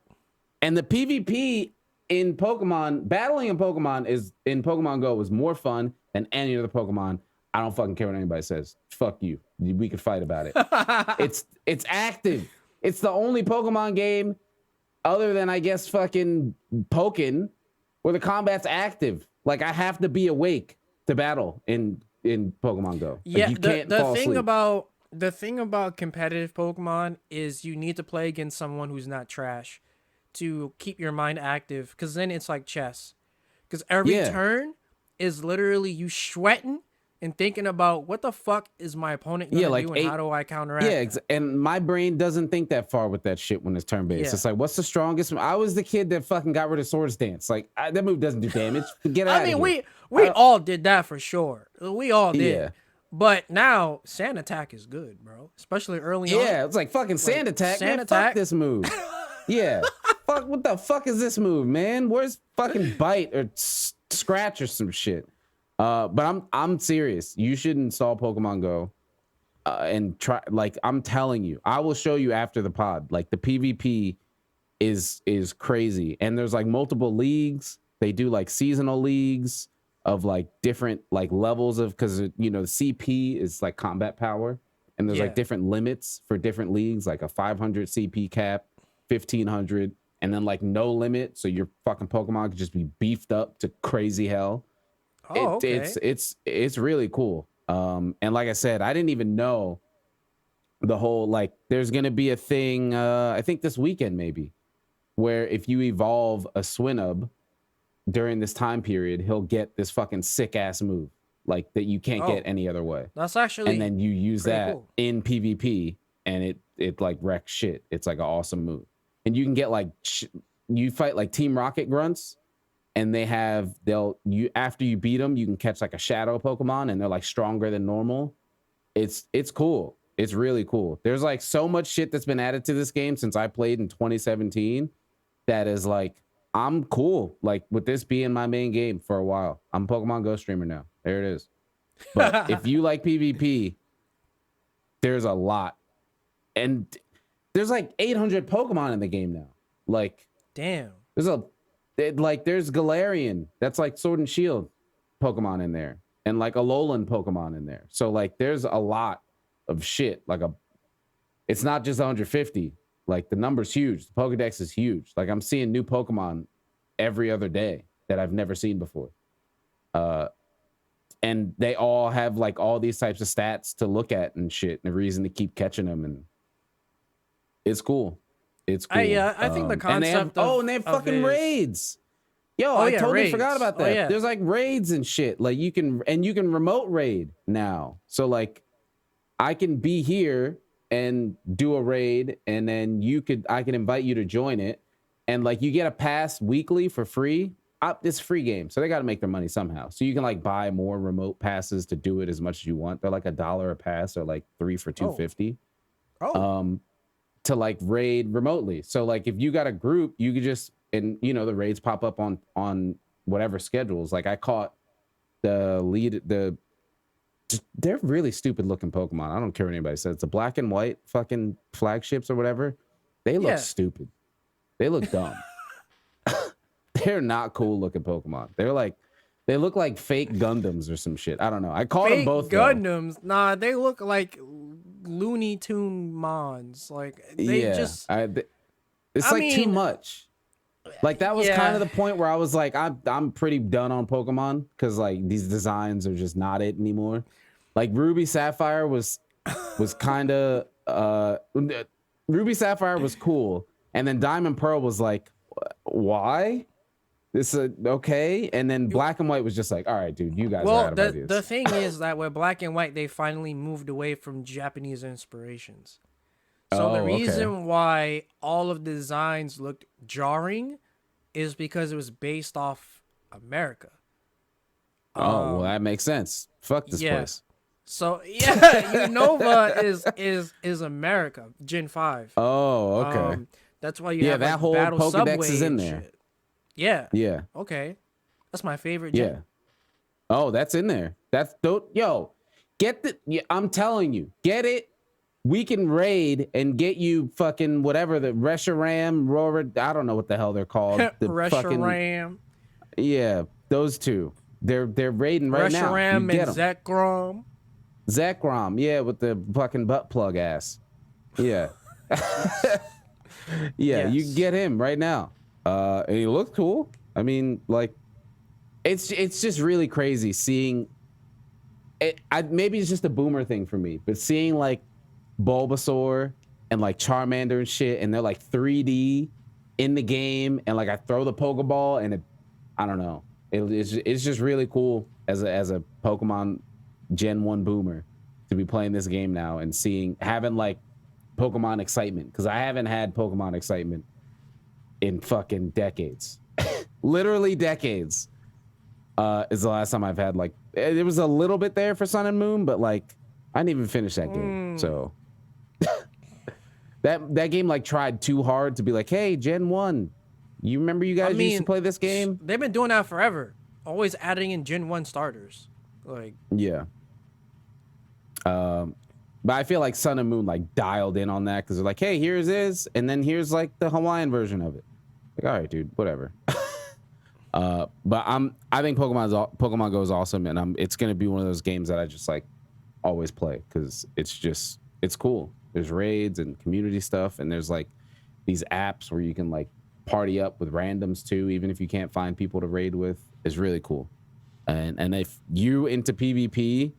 And the PvP in Pokemon, battling in Pokemon Go was more fun than any other Pokemon. I don't fucking care what anybody says. Fuck you. We could fight about it. It's active. It's the only Pokemon game other than I guess fucking Pokken, where the combat's active. Like I have to be awake to battle in Pokemon Go. Like, Yeah, you can't the fall thing asleep. the thing about competitive Pokemon is you need to play against someone who's not trash to keep your mind active. Because then it's like chess. Because every Yeah. turn is literally you sweating and thinking about what the fuck is my opponent gonna do and how do I counteract? Yeah, that? and my brain doesn't think that far with that shit when it's turn based. Yeah. It's like, what's the strongest? I was the kid that fucking got rid of Swords Dance. Like that move doesn't do damage. Get out I mean, of here. we all did that for sure. We all did. Yeah. But now Sand Attack is good, bro. Especially early on. Yeah, it's like fucking Sand Attack. Sand Man, Attack. fuck this move. Yeah. Fuck, what the fuck is this move, man? Where's fucking Bite or Scratch or some shit? But I'm serious. You should install Pokemon Go and try. Like I'm telling you, I will show you after the pod. Like the PvP is crazy, and there's like multiple leagues. They do like seasonal leagues of like different like levels of because the CP is like combat power, and there's Yeah. like different limits for different leagues, like a 500 CP cap, 1500, and then like no limit, so your fucking Pokemon could just be beefed up to crazy hell. Oh, okay. It's really cool. And like I said, I didn't even know the whole like there's gonna be a thing I think this weekend maybe where if you evolve a Swinub during this time period, he'll get this fucking sick ass move like that you can't get any other way. That's actually And then you use pretty that cool. in PvP and it like wrecks shit. It's like an awesome move. And you can get like you fight like Team Rocket grunts. And after you beat them, you can catch like a shadow Pokemon and they're like stronger than normal. It's cool. It's really cool. There's like so much shit that's been added to this game since I played in 2017 that is like, I'm cool. Like with this being my main game for a while. I'm a Pokemon Go streamer now. There it is. But if you like PvP, there's a lot. And there's like 800 Pokemon in the game now. Like, damn. there's Galarian, that's like Sword and Shield Pokemon in there, and like Alolan Pokemon in there. So like there's a lot of shit. It's not just 150. Like the number's huge. The Pokedex is huge. Like I'm seeing new Pokemon every other day that I've never seen before. And they all have like all these types of stats to look at and shit, and a reason to keep catching them, and it's cool. It's cool. I think the concept and they have fucking raids. Yo, I totally raids. forgot about that. Oh, yeah. There's like raids and shit. Like you can remote raid now. So like I can be here and do a raid, and then I can invite you to join it. And like you get a pass weekly for free it's a free game, so they got to make their money somehow. So you can like buy more remote passes to do it as much as you want. They're like $1 a pass, or like 3 for $2.50. To like raid remotely. So like if you got a group, you could just, and you know, the raids pop up on whatever schedules. Like I caught they're really stupid looking Pokemon. I don't care what anybody says. It's a black and white fucking flagships or whatever. They look stupid. They look dumb. They're not cool looking Pokemon. They look like fake Gundams or some shit. I don't know. I caught them both. Gundams. Though. Nah, they look like Looney Tune mons. Like they it's too much. Like that was kind of the point where I was like, I'm pretty done on Pokemon because like these designs are just not it anymore. Like Ruby Sapphire was kind of Ruby Sapphire was cool, and then Diamond Pearl was like, why? This is okay, and then Black and White was just like, all right, dude, you guys are out of ideas. The thing is that with Black and White, they finally moved away from Japanese inspirations. So the reason why all of the designs looked jarring is because it was based off America. Well, that makes sense. Fuck this place. So Unova is America, Gen 5. Oh, okay. That's why you have that like, whole Battle Pokedex Subway is in and there. Shit. Yeah. Yeah. Okay. That's my favorite gen. Yeah. Oh, that's in there. That's yo, get I'm telling you, get it. We can raid and get you fucking whatever the Reshiram, Roar, I don't know what the hell they're called. The Reshiram. Yeah, those two. They're raiding right now. Reshiram and Zekrom. Zekrom, yeah, with the fucking butt plug ass. Yeah. Yeah, you can get him right now. And he looks cool. I mean, like, it's just really crazy seeing it. Maybe it's just a boomer thing for me, but seeing like Bulbasaur and like Charmander and shit, and they're like 3D in the game, and like I throw the Pokeball, and I don't know, it's just really cool as a Pokemon Gen 1 boomer to be playing this game now and having like Pokemon excitement, because I haven't had Pokemon excitement in fucking decades. Literally decades is the last time I've had, like, it was a little bit there for Sun and Moon, but like I didn't even finish that game. So that game like tried too hard to be like, hey, Gen 1, you remember you guys used to play this game? They've been doing that forever, always adding in Gen 1 starters. Like, yeah. But I feel like Sun and Moon like dialed in on that because they're like, hey, here's this, and then here's like the Hawaiian version of it. Like, all right, dude, whatever. But I think Pokemon Go is awesome, and it's gonna be one of those games that I just like always play because it's cool. There's raids and community stuff, and there's like these apps where you can like party up with randoms too, even if you can't find people to raid with. It's really cool. And if you into PvP,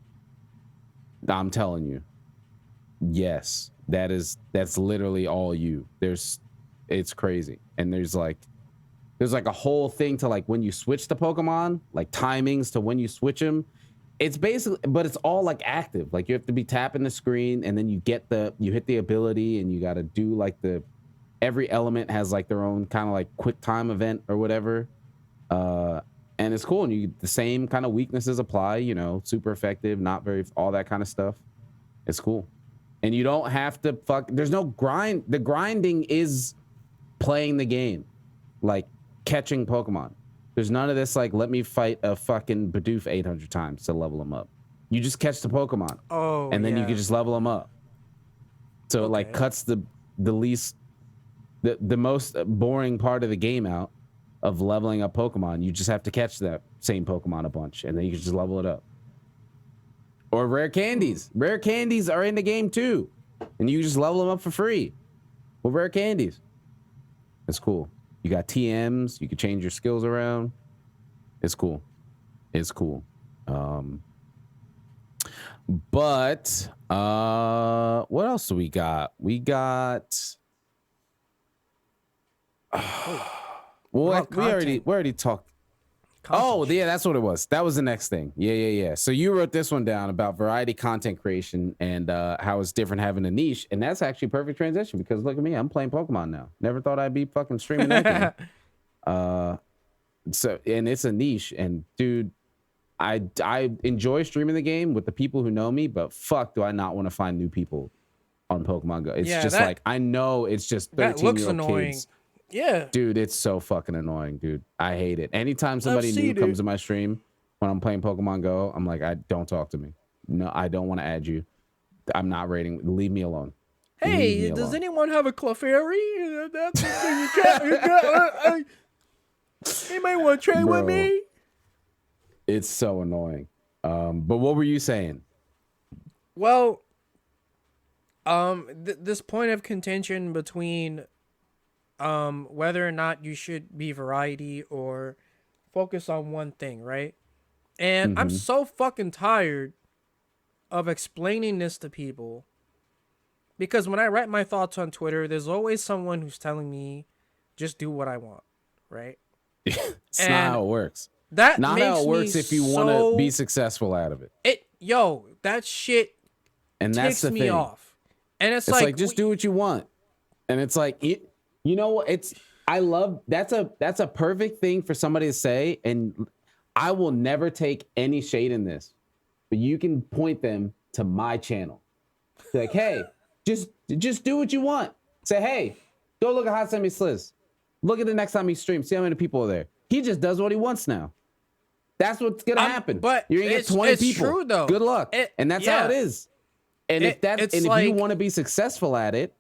I'm telling you, yes, that's literally all you. It's crazy. And there's like a whole thing to like when you switch the Pokemon, like timings to when you switch them. It's basically, but it's all like active. Like you have to be tapping the screen, and then you hit the ability, and you got to do like every element has like their own kind of like quick time event or whatever. And it's cool. And the same kind of weaknesses apply, you know, super effective, not very, all that kind of stuff. It's cool. And you don't have to there's no grind. The grinding is playing the game, like catching Pokemon. There's none of this like, let me fight a fucking Bidoof 800 times to level them up. You just catch the Pokemon. Oh, and then you can just level them up. So it like cuts the least, the most boring part of the game out of leveling up Pokemon. You just have to catch that same Pokemon a bunch, and then you can just level it up. Or rare candies. Rare candies are in the game too, and you just level them up for free with rare candies. It's cool. You got TMs. You can change your skills around. It's cool. It's cool. But what else do we got? We got. Well, we already talked. Oh, yeah, that's what it was. That was the next thing. Yeah. So you wrote this one down about variety content creation and how it's different having a niche. And that's actually a perfect transition because look at me. I'm playing Pokemon now. Never thought I'd be fucking streaming that game. So, and it's a niche, and dude, I enjoy streaming the game with the people who know me, but fuck, do I not want to find new people on Pokemon Go? It's just like, I know it's just 13-year-old kids. Yeah, dude, it's so fucking annoying, dude. I hate it. Anytime somebody new comes to my stream when I'm playing Pokemon Go, I'm like, I don't talk to me. No, I don't want to add you. I'm not rating. Leave me alone. Hey, does anyone have a Clefairy? That's you might want to trade with me. It's so annoying. But what were you saying? Well, this point of contention between whether or not you should be variety or focus on one thing, right? And I'm so fucking tired of explaining this to people, because when I write my thoughts on Twitter, there's always someone who's telling me just do what I want, right? It's not how it works. That not makes how it works me if you want to be successful out of it. That shit and that's the me thing. off. And it's like just do what you want. And it's like, you know what? That's a perfect thing for somebody to say. And I will never take any shade in this, but you can point them to my channel. Be like, hey, just do what you want. Say, hey, go look at Hot MamaSliz. Look at the next time he streams. See how many people are there. He just does what he wants now. That's what's gonna happen. But you're gonna get 20 it's people. True, though. Good luck. And that's how it is. And if you want to be successful at it,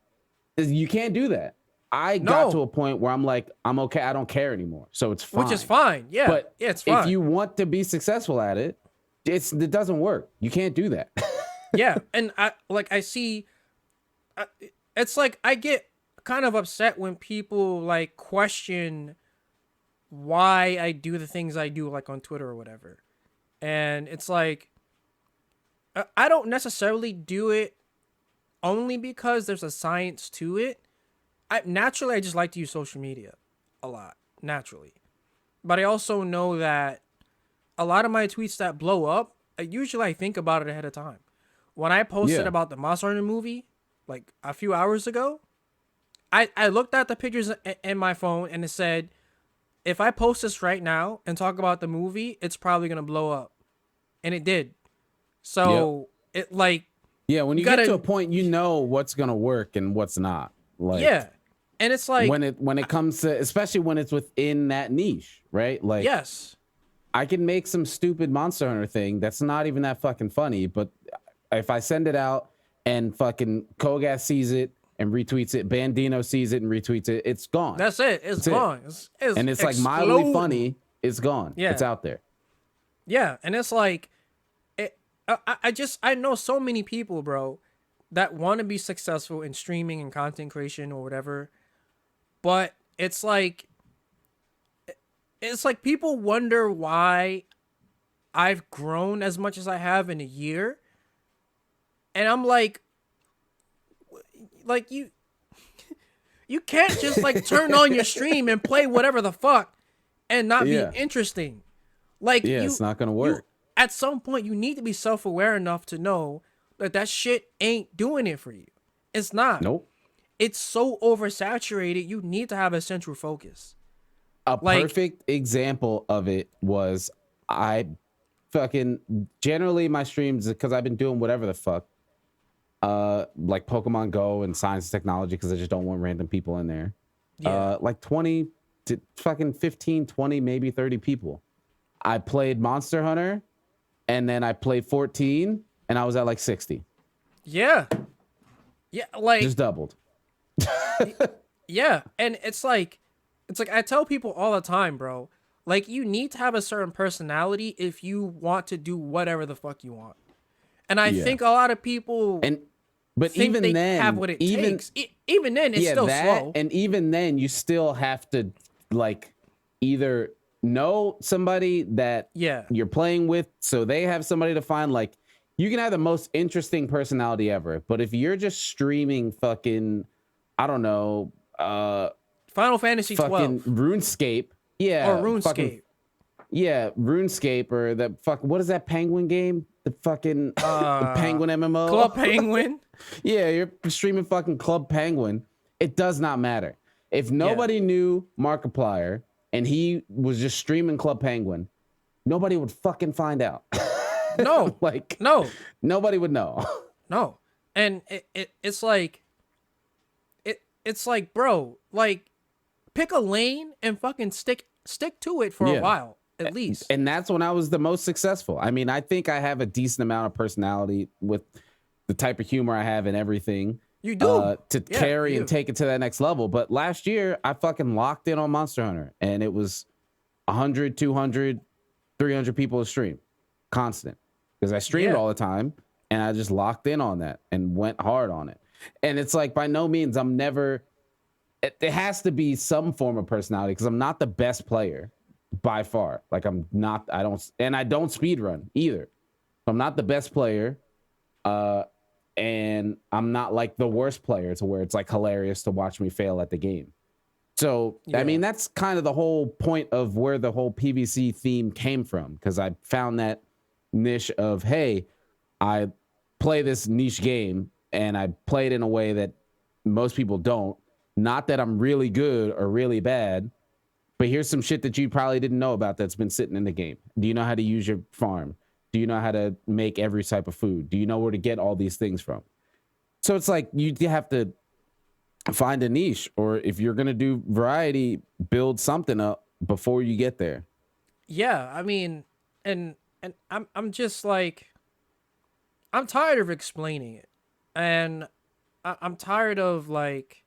you can't do that. I got to a point where I'm like, I'm okay. I don't care anymore. So it's fine. Which is fine. Yeah. But it's fine. If you want to be successful at it, it doesn't work. You can't do that. Yeah. And I see, it's like I get kind of upset when people like question why I do the things I do, like on Twitter or whatever. And it's like, I don't necessarily do it only because there's a science to it. Naturally, I just like to use social media a lot, naturally. But I also know that a lot of my tweets that blow up, usually I think about it ahead of time. When I posted about the Monster Hunter movie, like a few hours ago, I looked at the pictures in my phone and it said, if I post this right now and talk about the movie, it's probably going to blow up. And it did. So it like... Yeah, when you get to a point, you know what's going to work and what's not. Like, yeah. And it's like... When it comes to... Especially when it's within that niche, right? Like, yes. I can make some stupid Monster Hunter thing that's not even that fucking funny, but if I send it out and fucking Kogas sees it and retweets it, Bandino sees it and retweets it, it's gone. That's it. It's gone. It's and it's like mildly funny. It's gone. Yeah. It's out there. Yeah. And it's like, I know so many people, bro, that want to be successful in streaming and content creation or whatever. But it's like people wonder why I've grown as much as I have in a year. And I'm like you can't just like turn on your stream and play whatever the fuck and not be interesting. Like, it's not gonna work. At some point, you need to be self-aware enough to know that shit ain't doing it for you. It's not. Nope. It's so oversaturated. You need to have a central focus. A perfect example of it was generally my streams, because I've been doing whatever the fuck, like Pokemon Go and science and technology, because I just don't want random people in there. Like 20 to fucking 15, 20, maybe 30 people. I played Monster Hunter, and then I played 14, and I was at like 60. Yeah. Yeah, like... Just doubled. Yeah, and it's like I tell people all the time, bro, like, you need to have a certain personality if you want to do whatever the fuck you want. And I think a lot of people but think even they then, have what it takes. Even then, it's still slow. And even then, you still have to, like, either know somebody that you're playing with, so they have somebody to find. Like, you can have the most interesting personality ever, but if you're just streaming fucking, I don't know, Final Fantasy 12, fucking RuneScape, or RuneScape, RuneScape, or the fuck, what is that penguin game? The fucking the Penguin MMO, Club Penguin. Yeah, you're streaming fucking Club Penguin. It does not matter if nobody knew Markiplier and he was just streaming Club Penguin, nobody would fucking find out. No, Like, no, nobody would know. no. And it's like, it's like, bro, like, pick a lane and fucking stick to it for a while, at least. And that's when I was the most successful. I mean, I think I have a decent amount of personality with the type of humor I have and everything. You do. To carry and take it to that next level. But last year, I fucking locked in on Monster Hunter, and it was 100, 200, 300 people a stream, constant. Because I streamed all the time, and I just locked in on that and went hard on it. And it's like, by no means, I'm never... It has to be some form of personality, because I'm not the best player by far. Like, I'm not... I don't speed run either. I'm not the best player. And I'm not like the worst player to where it's like hilarious to watch me fail at the game. So, I mean, that's kind of the whole point of where the whole PVC theme came from, because I found that niche of, hey, I play this niche game and I play it in a way that most people don't. Not that I'm really good or really bad, but here's some shit that you probably didn't know about that's been sitting in the game. Do you know how to use your farm? Do you know how to make every type of food? Do you know where to get all these things from? So it's like you have to find a niche, or if you're going to do variety, build something up before you get there. Yeah, I mean, and I'm just like, I'm tired of explaining it. And I'm tired of like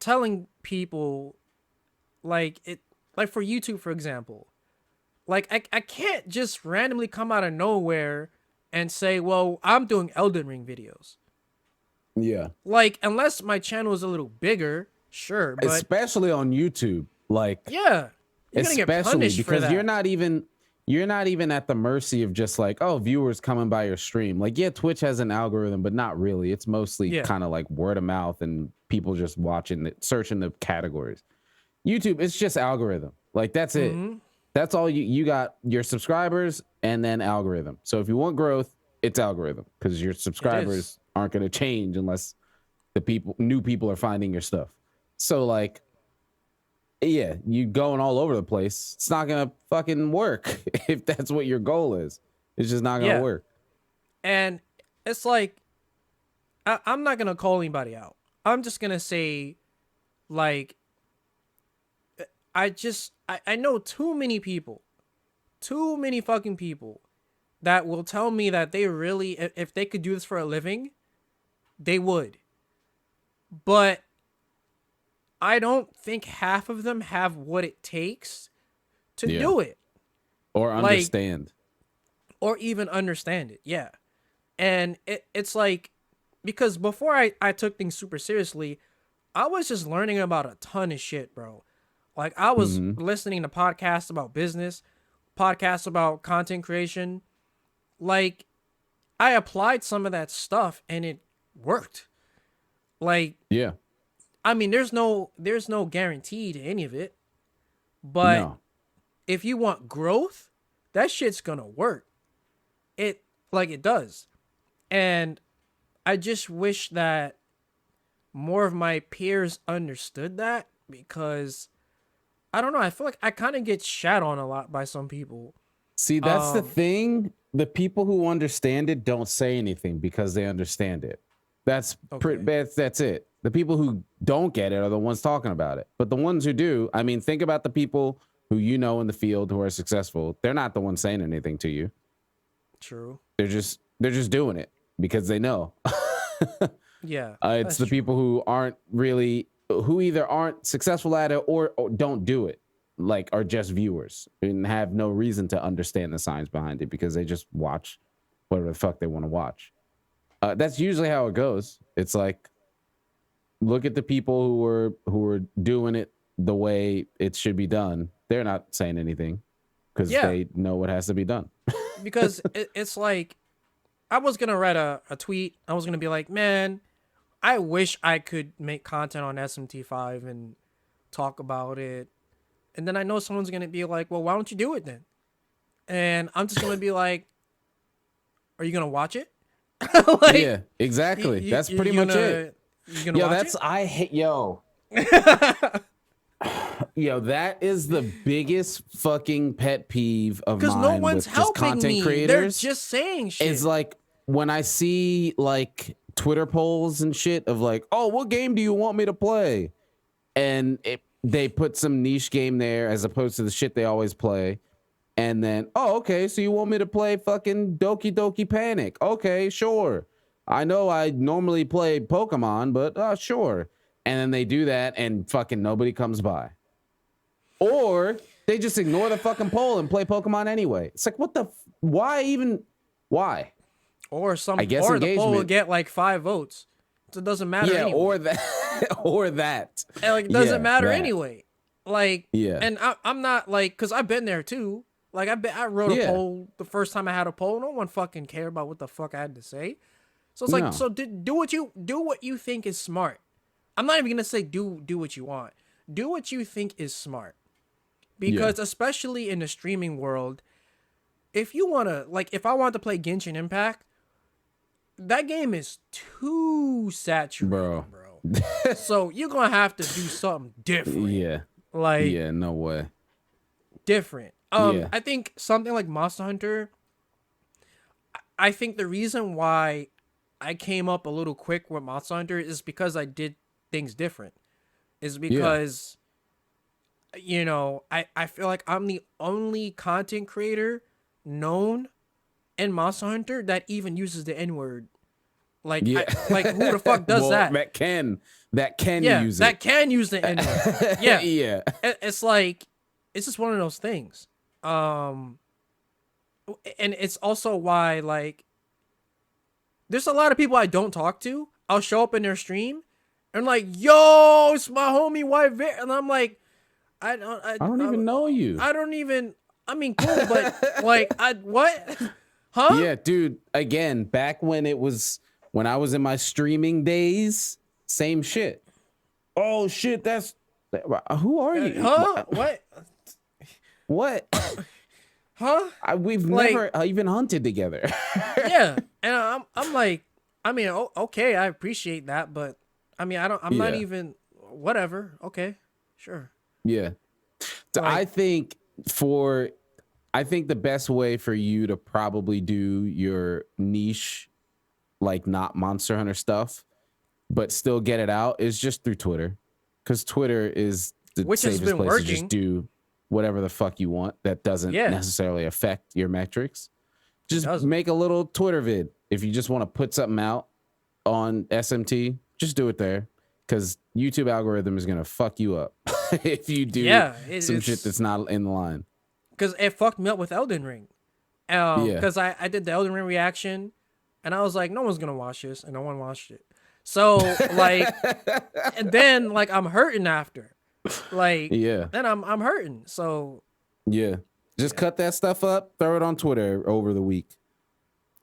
telling people like for YouTube, for example. Like, I can't just randomly come out of nowhere and say, well, I'm doing Elden Ring videos. Yeah. Like, unless my channel is a little bigger, sure. But especially on YouTube. Like, yeah. You're gonna get punished because for that. you're not even at the mercy of just like, oh, viewers coming by your stream. Like, yeah, Twitch has an algorithm, but not really. It's mostly kind of like word of mouth and people just watching it, searching the categories. YouTube, it's just algorithm. Like, that's it. That's all you got, your subscribers and then algorithm. So if you want growth, it's algorithm, because your subscribers aren't going to change unless new people are finding your stuff. So like, yeah, you going all over the place. It's not going to fucking work if that's what your goal is. It's just not going to work. And it's like, I'm not going to call anybody out. I'm just going to say, like, I know too many fucking people that will tell me that they really, if they could do this for a living, they would. But I don't think half of them have what it takes to do it. Or understand. Like, or even understand it, yeah. And it's like, because before I took things super seriously, I was just learning about a ton of shit, bro. Like, I was listening to podcasts about business, podcasts about content creation. Like, I applied some of that stuff and it worked. Like, yeah. I mean, there's no guarantee to any of it. But if you want growth, that shit's gonna work. It does. And I just wish that more of my peers understood that, because I don't know, I feel like I kind of get shat on a lot by some people. See, that's the thing. The people who understand it don't say anything because they understand it. That's that's it. The people who don't get it are the ones talking about it. But the ones who do, I mean, think about the people who you know in the field who are successful. They're not the ones saying anything to you. True. They're just doing it because they know. Yeah. It's the people who aren't really, who either aren't successful at it or don't do it, like, are just viewers and have no reason to understand the science behind it because they just watch whatever the fuck they want to watch. That's usually how it goes. It's like, look at the people who are doing it the way it should be done. They're not saying anything because they know what has to be done. Because it's like, I was gonna write a tweet. I was gonna be like, man, I wish I could make content on SMT5 and talk about it. And then I know someone's gonna be like, well, why don't you do it then? And I'm just gonna be like, are you gonna watch it? Like, yeah, exactly. That's pretty much it. You gonna watch it? I hate Yo, that is the biggest fucking pet peeve of mine. Because no one's with just helping content me. creators. They're just saying shit. It's like when I see like Twitter polls and shit of like, oh, what game do you want me to play? And they put some niche game there as opposed to the shit they always play. And then, oh, okay, so you want me to play fucking Doki Doki Panic? Okay, sure. I know I normally play Pokemon, but sure. And then they do that and fucking nobody comes by. Or they just ignore the fucking poll and play Pokemon anyway. It's like, what the, why? Or I guess or engagement. the poll will get like 5 votes. So it doesn't matter anyway. Or that, or that. And like, it doesn't matter that. anyway. Like, and I'm not like, because I've been there too. Like, I wrote a poll the first time I had a poll. No one fucking cared about what the fuck I had to say. So it's like, so do what you think is smart. I'm not even gonna say do what you want. Do what you think is smart. Because especially in the streaming world, if you wanna, like, if I wanted to play Genshin Impact, that game is too saturated, bro. So you're gonna have to do something different. Yeah. Like, no way. Different. I think something like Monster Hunter, I think the reason why I came up a little quick with Monster Hunter is because I did things different. Is because, you know, I feel like I'm the only content creator known in Monster Hunter that even uses the N-word. Like, like who the fuck does that? That can use it. That can use the N-word. Yeah. Yeah. It's like, it's just one of those things. And it's also why, like, there's a lot of people I don't talk to. I'll show up in their stream and like, yo, it's my homie White Bear. And I'm like, I don't even know you. I mean, cool, but like, what? Huh? Yeah, dude, again, back when I was in my streaming days, same shit. Oh shit, who are you? Huh? What? What? Huh? We've like, never even hunted together. Yeah, and I'm like, I mean, okay, I appreciate that, but I mean, I'm not even, whatever. Okay, sure. Yeah. So like, I think the best way for you to probably do your niche, like not Monster Hunter stuff, but still get it out is just through Twitter, because Twitter is the safest place to just do whatever the fuck you want that doesn't necessarily affect your metrics. Just make a little Twitter vid. If you just want to put something out on SMT, just do it there, because YouTube algorithm is gonna fuck you up if you do some shit that's not in the line. Because it fucked me up with Elden Ring. Because I did the Elden Ring reaction, and I was like, no one's gonna watch this, and no one watched it. So like, and then like I'm hurting after. Like, then I'm hurting. So just cut that stuff up, throw it on Twitter over the week.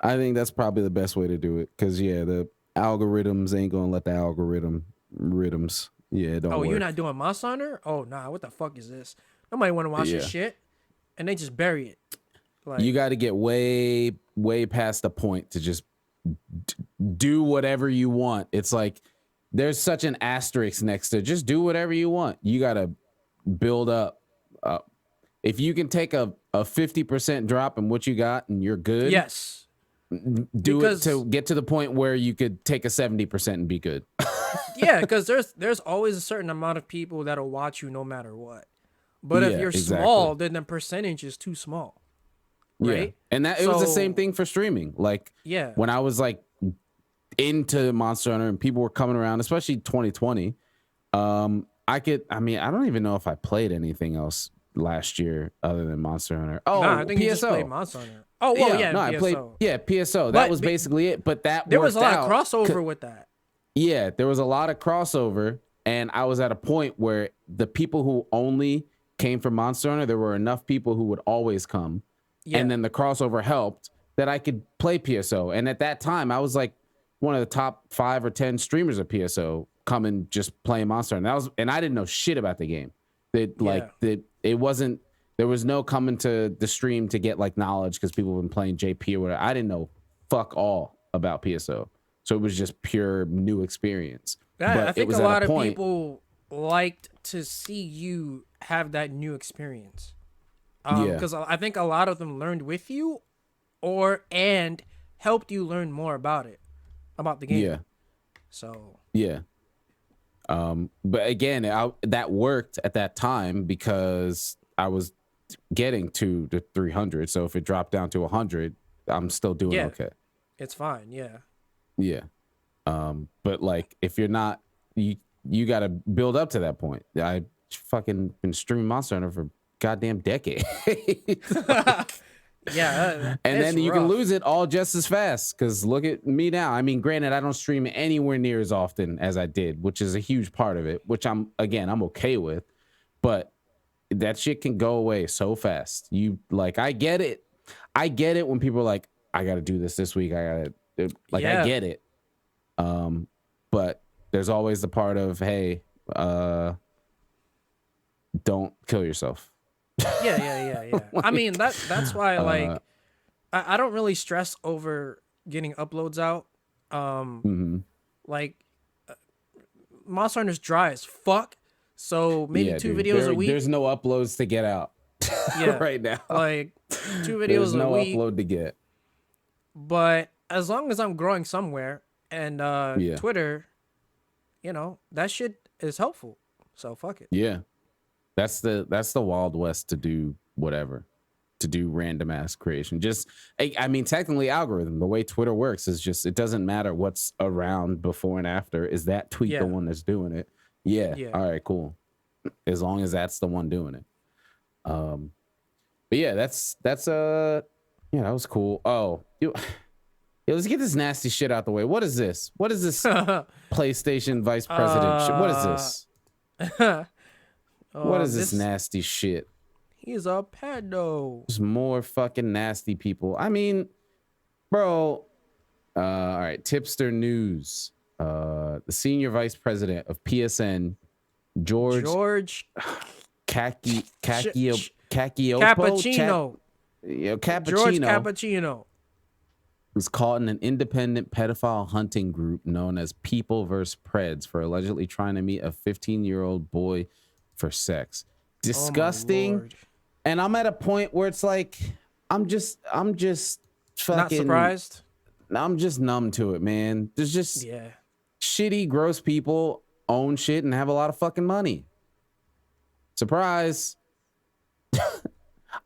I think that's probably the best way to do it, because the algorithms ain't gonna let the rhythms. Don't work. You're not doing Monster Hunter? Oh nah, what the fuck is this? Nobody want to watch this shit, and they just bury it. Like, you got to get way past the point to just do whatever you want. It's like there's such an asterisk next to just do whatever you want. You got to build up. If you can take a 50% drop in what you got and you're good. Yes. Do it to get to the point where you could take a 70% and be good. Yeah, because there's always a certain amount of people that'll watch you no matter what. But if you're small, then the percentage is too small. Right? Yeah. And it was the same thing for streaming. Like, when I was like into Monster Hunter and people were coming around, especially 2020, I don't even know if I played anything else last year other than Monster Hunter. Oh, I think PSO. You just played Monster Hunter. Oh, well, PSO. I played PSO. That was basically it. But there was a lot of crossover with that. Yeah, there was a lot of crossover, and I was at a point where the people who only came from Monster Hunter, there were enough people who would always come, and then the crossover helped that I could play PSO. And at that time, I was like one of the top 5 or 10 streamers of PSO coming just playing Monster Hunter. And I didn't know shit about the game. It wasn't. There was no coming to the stream to get like knowledge because people have been playing JP or whatever. I didn't know fuck all about PSO. So it was just pure new experience. I think a lot of people liked to see you have that new experience. Yeah. Because I think a lot of them learned with you, and helped you learn more about the game. Yeah. So Yeah. But again, that worked at that time because I was getting to the 300. So if it dropped down to 100, I'm still doing Yeah. okay. it's fine. Yeah. Yeah. But like if you're not, you got to build up to that point. I fucking been streaming Monster Hunter for goddamn decade. Yeah. And then you rough. can lose it all just as fast. Because look at me now. I mean, granted, I don't stream anywhere near as often as I did, which is a huge part of it, which I'm okay with. But that shit can go away so fast. I get it. I get it when people are like, I got to do this week. I get it. But there's always the part of, hey, don't kill yourself. Yeah. I mean, that's why like I don't really stress over getting uploads out. Like Monster Hunter's dry as fuck. So maybe two videos a week. There's no uploads to get out. Right now. Like 2 videos There's no a week. upload to get. But as long as I'm growing somewhere and Twitter, that shit is helpful. So fuck it. Yeah. That's the Wild West to do whatever. To do random ass creation. Just I mean, technically algorithm, the way Twitter works is just it doesn't matter what's around before and after. Is that tweet the one that's doing it? Yeah. All right, cool. As long as that's the one doing it. But yeah, that's that was cool. Oh, let's get this nasty shit out the way. What is this? What is this PlayStation vice president shit? What is this? What is this nasty shit? He's a pedo. There's more fucking nasty people. I mean, bro. All right, tipster news. The senior vice president of PSN, George Cacioppo. Cappuccino. George Cappuccino was caught in an independent pedophile hunting group known as People vs. Preds for allegedly trying to meet a 15-year-old boy for sex. Disgusting. And I'm at a point where it's like, I'm just fucking not surprised. I'm just numb to it, man. There's just shitty, gross people own shit and have a lot of fucking money. Surprise.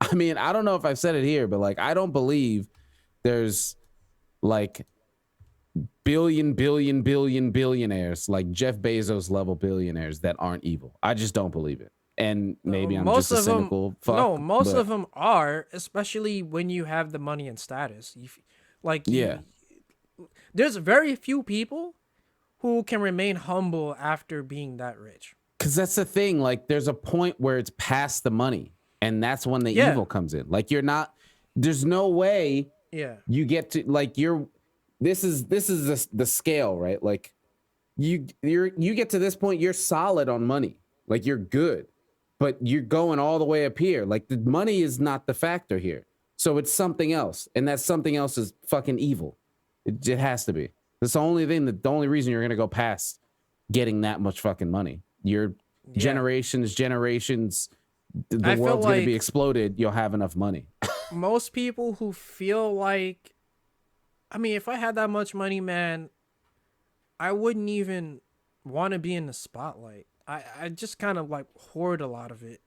I mean, I don't know if I've said it here, but like, I don't believe there's like billionaires, like Jeff Bezos level billionaires that aren't evil. I just don't believe it. And maybe I'm just a cynical fuck. No, most of them are, especially when you have the money and status. There's very few people who can remain humble after being that rich. Because that's the thing. Like, there's a point where it's past the money, and that's when the evil comes in. Like, there's no way you get to, like, this is the scale, right? Like, you get to this point, you're solid on money. Like, you're good. But you're going all the way up here. Like, the money is not the factor here. So it's something else. And that something else is fucking evil. It has to be. That's the only reason you're going to go past getting that much fucking money. Your generations, the world's going to be exploded. You'll have enough money. Most people who feel like, I mean, if I had that much money, man, I wouldn't even want to be in the spotlight. I just kind of like hoard a lot of it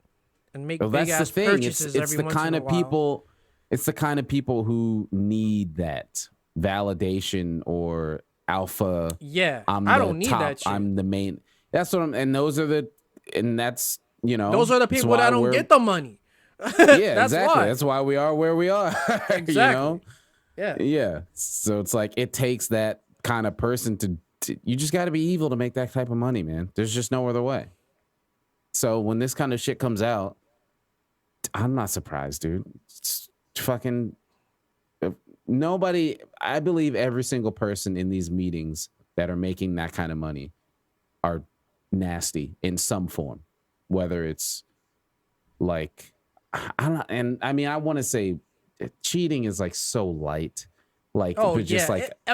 and make big ass purchases every once in a while. It's the kind of people who need that validation or alpha. Yeah, I don't need that shit. I'm the main. That's what those are the people that don't get the money. Yeah, exactly. That's why we are where we are. Exactly. Yeah. So it's like it takes that kind of person to you just got to be evil to make that type of money, man. There's just no other way. So when this kind of shit comes out, I'm not surprised, dude. It's fucking nobody. I believe every single person in these meetings that are making that kind of money are nasty in some form, whether it's like, I want to say cheating is like so light. Like, I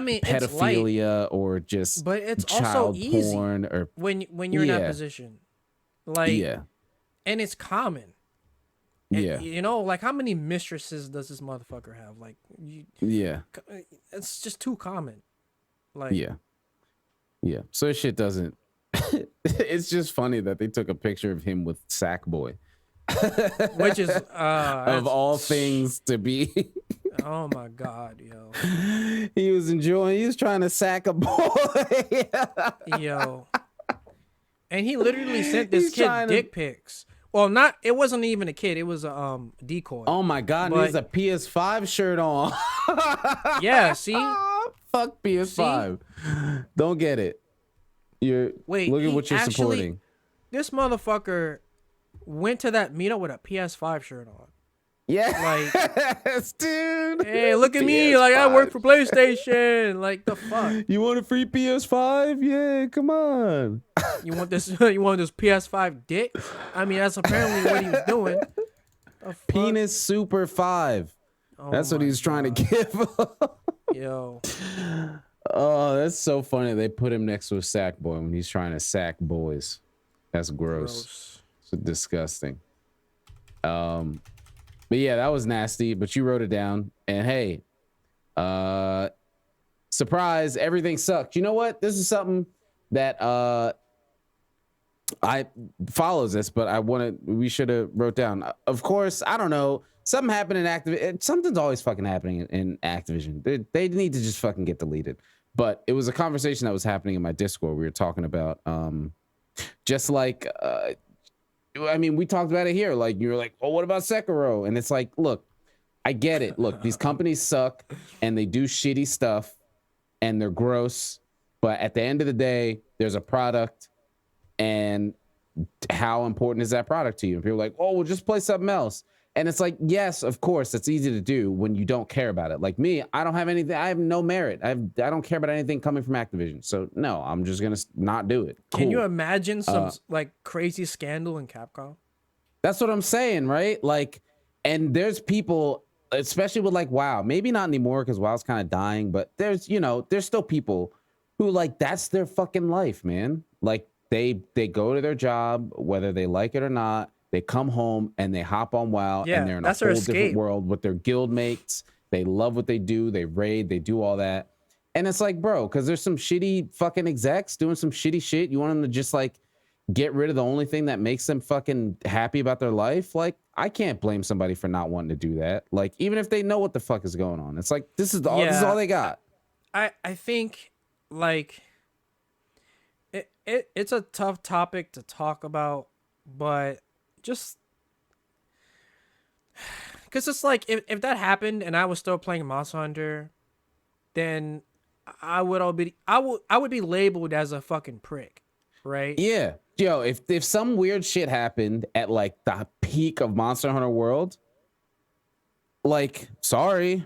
mean, pedophilia or just but it's child also easy porn or when you're in that position. Like, Yeah. and it's common. And, Yeah. you know, like how many mistresses does this motherfucker have? Like, Yeah. it's just too common. Like, Yeah. Yeah. So this shit doesn't. It's just funny that they took a picture of him with Sackboy. which is Of all things to be. Oh my god, yo. He was trying to sack a boy. Yo. And he literally sent this He's kid trying to- dick pics. Well, it wasn't even a kid, it was a decoy. Oh my god, and he has a PS5 shirt on. Yeah, see? Fuck PS5. Don't get it. Wait, look at what you're actually, supporting. This motherfucker went to that meetup with a PS5 shirt on. Yeah, like, dude. Hey, look at me, like I work for PlayStation. Like the fuck. You want a free PS5? Yeah, come on. You want this? You want this PS5 dick? I mean, that's apparently what he was doing. Penis Super 5. Oh that's what he was trying to give. Yo. Oh, that's so funny. They put him next to a sack boy when he's trying to sack boys. That's gross. It's disgusting. But yeah, that was nasty. But you wrote it down, and hey, surprise! Everything sucked. You know what? This is something that I follows this, but we should have wrote down. Of course, I don't know. Something happened in Activision. Something's always fucking happening in Activision. They need to just fucking get deleted. But it was a conversation that was happening in my Discord. We were talking about just like I mean, we talked about it here. Like, you were like, oh, what about Sekiro? And it's like, look, I get it. Look, these companies suck and they do shitty stuff and they're gross. But at the end of the day, there's a product, and how important is that product to you? And people are like, oh, we'll just play something else. And it's like, yes, of course, it's easy to do when you don't care about it. Like me, I don't have anything. I have no merit. I don't care about anything coming from Activision. So no, I'm just gonna not do it. Cool. Can you imagine some like crazy scandal in Capcom? That's what I'm saying, right? Like, and there's people, especially with like WoW. Maybe not anymore because WoW's kind of dying. But there's still people who like that's their fucking life, man. Like they go to their job whether they like it or not. They come home and they hop on WoW, and they're in a whole different world with their guild mates. They love what they do. They raid. They do all that. And it's like, bro, because there's some shitty fucking execs doing some shitty shit. You want them to just like get rid of the only thing that makes them fucking happy about their life? Like, I can't blame somebody for not wanting to do that. Like, even if they know what the fuck is going on. It's like, this is all they got. I think like it's a tough topic to talk about, but just because it's like if that happened and I was still playing Monster Hunter, then I would be labeled as a fucking prick, right? Yeah, yo, if some weird shit happened at like the peak of Monster Hunter World, like sorry,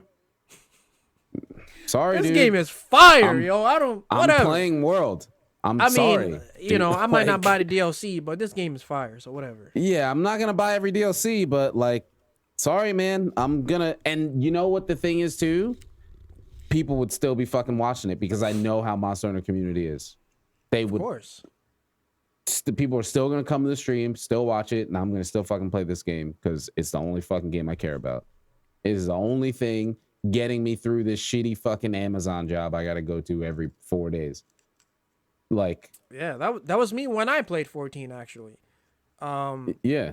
this dude. game is fire, yo. Whatever. I'm playing World. I sorry. mean, you know, I might not buy the DLC, but this game is fire, so whatever. Yeah, I'm not gonna buy every DLC, but like, sorry, man. And you know what the thing is too? People would still be fucking watching it because I know how Monster Hunter community is. They would. Of course. The people are still gonna come to the stream, still watch it, and I'm gonna still fucking play this game because it's the only fucking game I care about. It is the only thing getting me through this shitty fucking Amazon job I gotta go to every 4 days. Like, yeah, that was me when I played 14 actually. Yeah,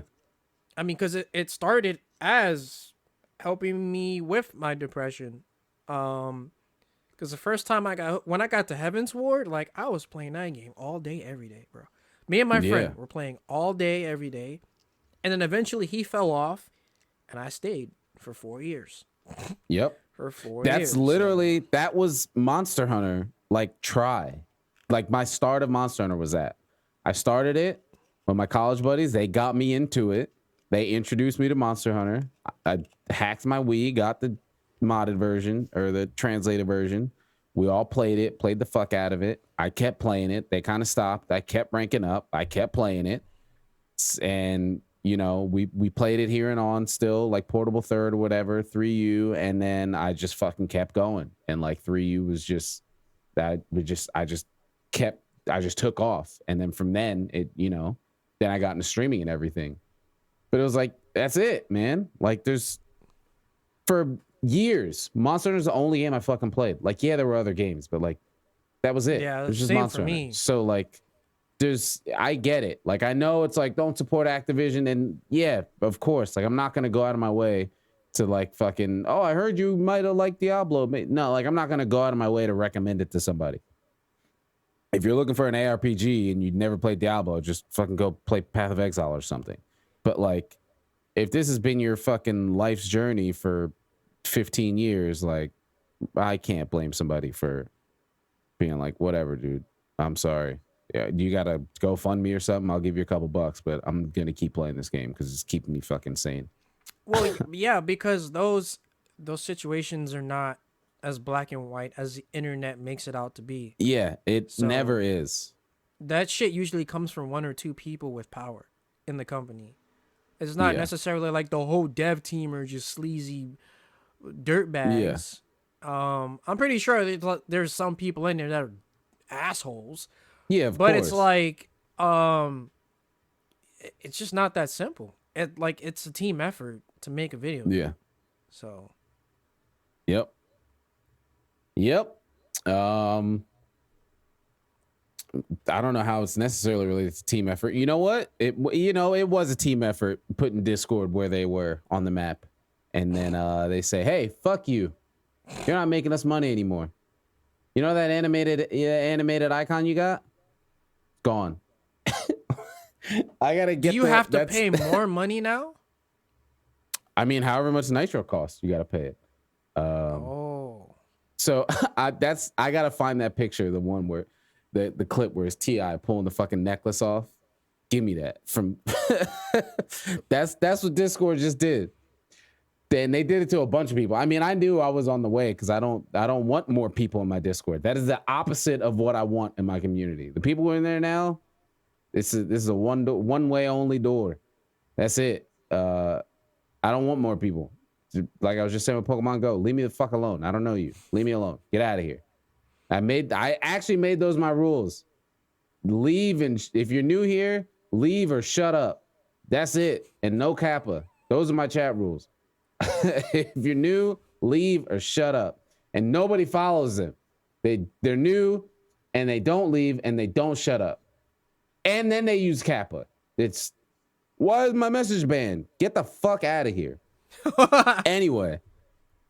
I mean, because it started as helping me with my depression. Because the first time when I got to Heaven's Ward, like I was playing that game all day every day, bro. Me and my friend were playing all day every day, and then eventually he fell off, and I stayed for 4 years. Yep. For 4 years. That's literally that was Monster Hunter. Like Like my start of Monster Hunter was that. I started it with my college buddies. They got me into it. They introduced me to Monster Hunter. I hacked my Wii, got the modded version or the translated version. We all played the fuck out of it. I kept playing it. They kind of stopped. I kept ranking up. I kept playing it. And, you know, we played it here and on still, like Portable Third or whatever, 3U. And then I just fucking kept going. And like 3U was just, I just took off. And then from then it, you know, then I got into streaming and everything. But it was like, that's it, man. Like, there's for years, Monster Hunter is the only game I fucking played. Like, yeah, there were other games, but like, that was it. Yeah, it was just same Monster for Hunter. me. So like, I get it. Like, I know it's like, don't support Activision, and yeah, of course. Like, I'm not gonna go out of my way to like fucking. Oh, I heard you might have liked Diablo. No, like, I'm not gonna go out of my way to recommend it to somebody. If you're looking for an ARPG and you've never played Diablo, just fucking go play Path of Exile or something. But like, if this has been your fucking life's journey for 15 years, like, I can't blame somebody for being like, whatever, dude. I'm sorry. Yeah, you gotta go fund me or something. I'll give you a couple bucks, but I'm gonna keep playing this game because it's keeping me fucking sane. Well, yeah, because those situations are not as black and white as the internet makes it out to be. Yeah, it So- never is. That shit usually comes from one or two people with power in the company. It's not Yeah. necessarily like the whole dev team are just sleazy dirtbags. I'm pretty sure there's some people in there that are assholes, Yeah, of but course. it's like it's just not that simple. It's a team effort to make a video. Yeah. So Yep. I don't know how it's necessarily related to team effort. You know what? It was a team effort putting Discord where they were on the map, and then they say, "Hey, fuck you! You're not making us money anymore. You know that animated icon you got? Gone. I gotta get. do you have to pay more money now? I mean, however much Nitro costs, you gotta pay it. Oh. So I gotta find that picture, the one where the clip where it's T.I. pulling the fucking necklace off. Give me that. From that's what Discord just did. Then they did it to a bunch of people. I mean, I knew I was on the way because I don't want more people in my Discord. That is the opposite of what I want in my community. The people who are in there now, this is a one way only door. That's it. I don't want more people. Like I was just saying with Pokemon Go, leave me the fuck alone. I don't know you. Leave me alone. Get out of here. I actually made those my rules. Leave, and if you're new here, leave or shut up. That's it. And no kappa. Those are my chat rules. If you're new, leave or shut up. And nobody follows them. They're new and they don't leave and they don't shut up. And then they use kappa. It's, why is my message banned? Get the fuck out of here. Anyway,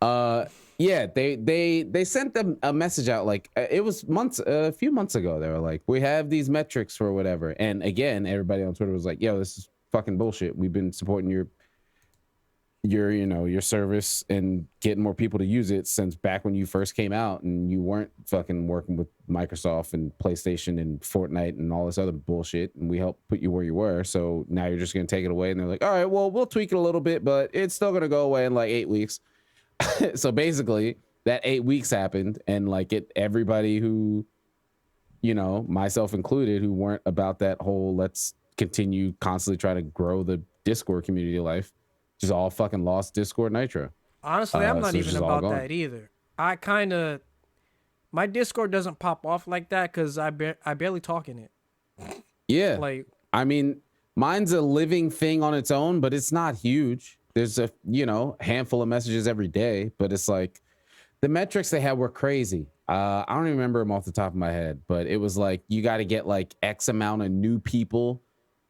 yeah, they sent them a message out like it was a few months ago. They were like, we have these metrics for whatever. And again, everybody on Twitter was like, yo, this is fucking bullshit. We've been supporting your service and getting more people to use it since back when you first came out and you weren't fucking working with Microsoft and PlayStation and Fortnite and all this other bullshit, and we helped put you where you were. So now you're just gonna take it away. And they're like, all right, well, we'll tweak it a little bit, but it's still gonna go away in like 8 weeks. So basically that 8 weeks happened, and like everybody who, myself included, who weren't about that whole let's continue constantly try to grow the Discord community life, just all fucking lost Discord Nitro. Honestly, I'm not so it's even just all about gone. that either. My Discord doesn't pop off like that because I barely talk in it. Yeah. Like, I mean, mine's a living thing on its own, but it's not huge. There's a, handful of messages every day, but it's like the metrics they had were crazy. I don't even remember them off the top of my head, but it was like, you got to get like X amount of new people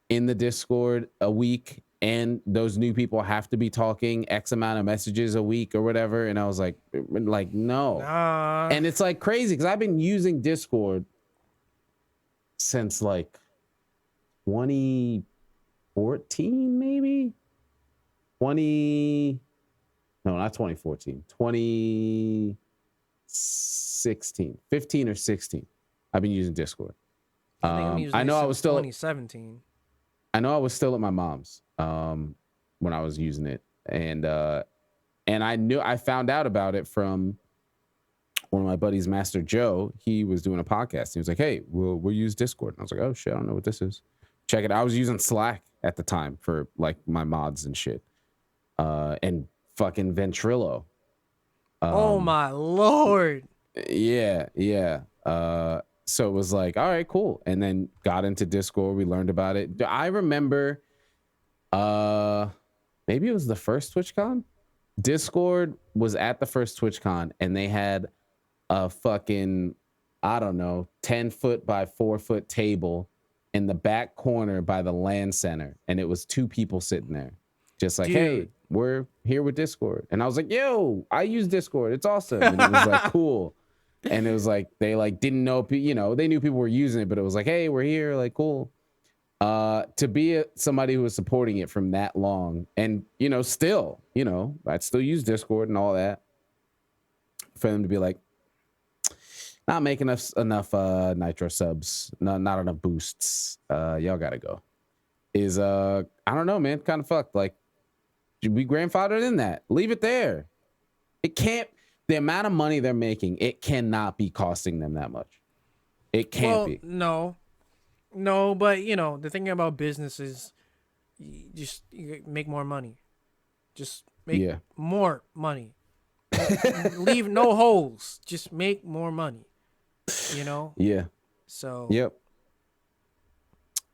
in the Discord a week. And those new people have to be talking X amount of messages a week or whatever. And I was like no. nah. And it's like crazy because I've been using Discord since like 2014, maybe. No, not 2014. 2016, 15 or 16. I've been using Discord. I think I'm using it I was since still 2017. I know I was still at my mom's when I was using it, and I found out about it from one of my buddies, Master Joe. He was doing a podcast. He was like, "Hey, we'll use Discord." And I was like, "Oh shit, I don't know what this is." Check it. I was using Slack at the time for like my mods and shit, and fucking Ventrilo. Oh my lord! Yeah. So it was like, all right, cool. And then got into Discord. We learned about it. I remember maybe it was the first TwitchCon. Discord was at the first TwitchCon and they had a fucking, I don't know, 10-foot by 4-foot table in the back corner by the LAN center. And it was 2 people sitting there. Just like, Dude. hey, we're here with Discord. And I was like, yo, I use Discord. It's awesome. And it was like, cool. And it was like, they like didn't know, you know, they knew people were using it, but it was like, hey, we're here. Like, cool. To be somebody who was supporting it from that long and, you know, still, you know, I'd still use Discord and all that. For them to be like, not making us enough Nitro subs, not enough boosts. Y'all gotta go. Is I don't know, man, kind of fucked. Like, we grandfathered in that. Leave it there. It can't. The amount of money they're making, it cannot be costing them that much. It can't be. No, but you know the thing about business is, you make more money. Just make more money. Leave no holes. Just make more money. You know. Yeah. So. Yep.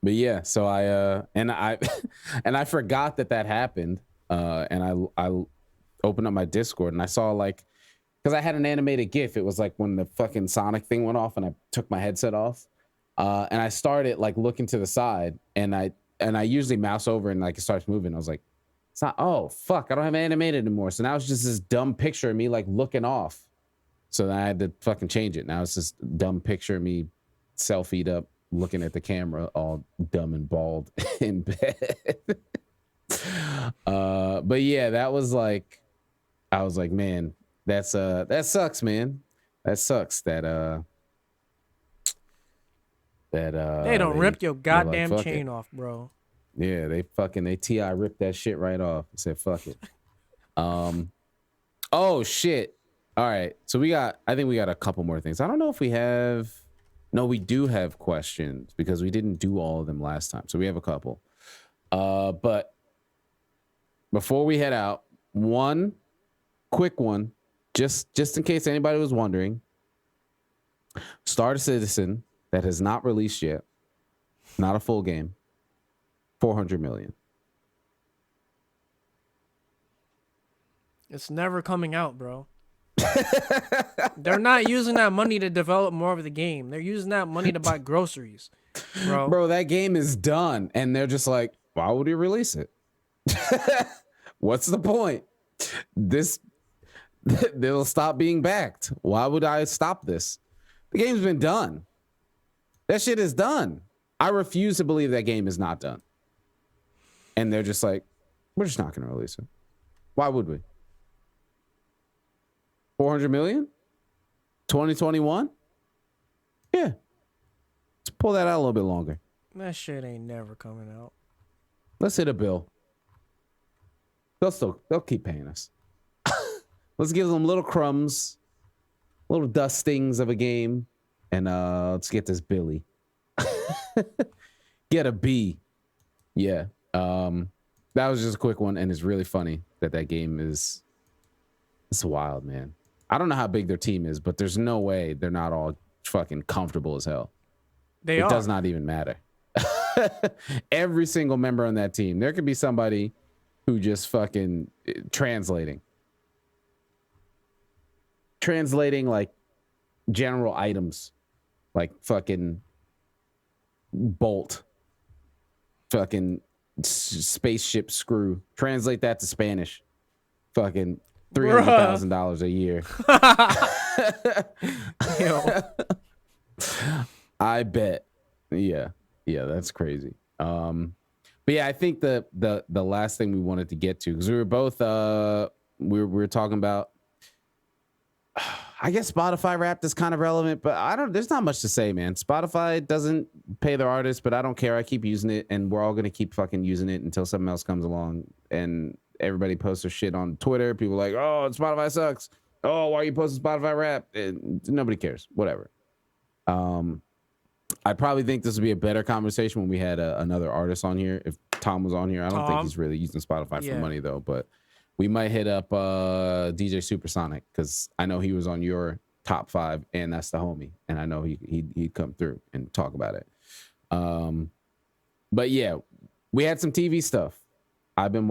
But yeah, so I and I forgot that happened. And I opened up my Discord and I saw like, because I had an animated GIF. It was like when the fucking Sonic thing went off and I took my headset off. And I started like looking to the side and I usually mouse over and like it starts moving. I was like, it's not, oh fuck, I don't have animated anymore. So now it's just this dumb picture of me like looking off. So then I had to fucking change it. Now it's this dumb picture of me selfied up looking at the camera all dumb and bald in bed. But yeah, that was like, I was like, man, that sucks, man. That sucks that they don't rip your goddamn like, chain off, bro. Yeah, they TI ripped that shit right off and said fuck it. Oh shit. All right. So I think we got a couple more things. I don't know if we have. No, we do have questions because we didn't do all of them last time. So we have a couple. But before we head out, one quick one, just in case anybody was wondering. Star Citizen that has not released yet, not a full game, 400 million. It's never coming out, bro. They're not using that money to develop more of the game. They're using that money to buy groceries, bro. Bro, that game is done, and they're just like, why would we release it? What's the point? They'll stop being backed. Why would I stop this? The game's been done. That shit is done. I refuse to believe that game is not done. And they're just like, we're just not going to release it. Why would we? 400 million? 2021? Yeah. Let's pull that out a little bit longer. That shit ain't never coming out. Let's hit a bill. They'll keep paying us. Let's give them little crumbs, little dustings of a game, and let's get this Billy. Get a B. Yeah. That was just a quick one, and it's really funny that game is. It's wild, man. I don't know how big their team is, but there's no way they're not all fucking comfortable as hell. It does not even matter. Every single member on that team. There could be somebody who just fucking translating like general items, like fucking bolt, fucking spaceship screw. Translate that to Spanish. Fucking $300,000 a year. I bet. Yeah, that's crazy. But yeah, I think the last thing we wanted to get to, because we were both we were talking about, I guess Spotify Wrapped is kind of relevant, but there's not much to say, man. Spotify doesn't pay their artists, but I don't care. I keep using it, and we're all gonna keep fucking using it until something else comes along. And everybody posts their shit on Twitter. People are like, oh, Spotify sucks. Oh, why are you posting Spotify Wrapped? And nobody cares. Whatever. I probably think this would be a better conversation when we had another artist on here. If Tom was on here, I don't think he's really using Spotify for money though, but we might hit up DJ Supersonic, because I know he was on your top 5, and that's the homie. And I know he'd come through and talk about it. But yeah, we had some TV stuff. I've been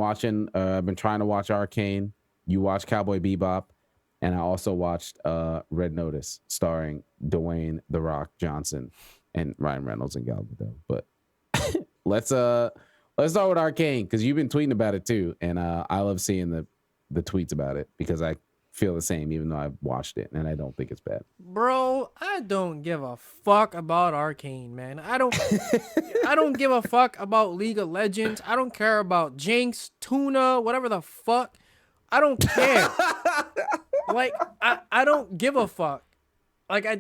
trying to watch Arcane. You watched Cowboy Bebop, and I also watched Red Notice, starring Dwayne The Rock Johnson and Ryan Reynolds and Gal Gadot. But let's start with Arcane, because you've been tweeting about it too, and I love seeing the tweets about it because I feel the same, even though I've watched it and I don't think it's bad. Bro, I don't give a fuck about Arcane, man. I don't give a fuck about League of Legends. I don't care about Jinx, Tuna, whatever the fuck. I don't care. Like, I don't give a fuck. Like, I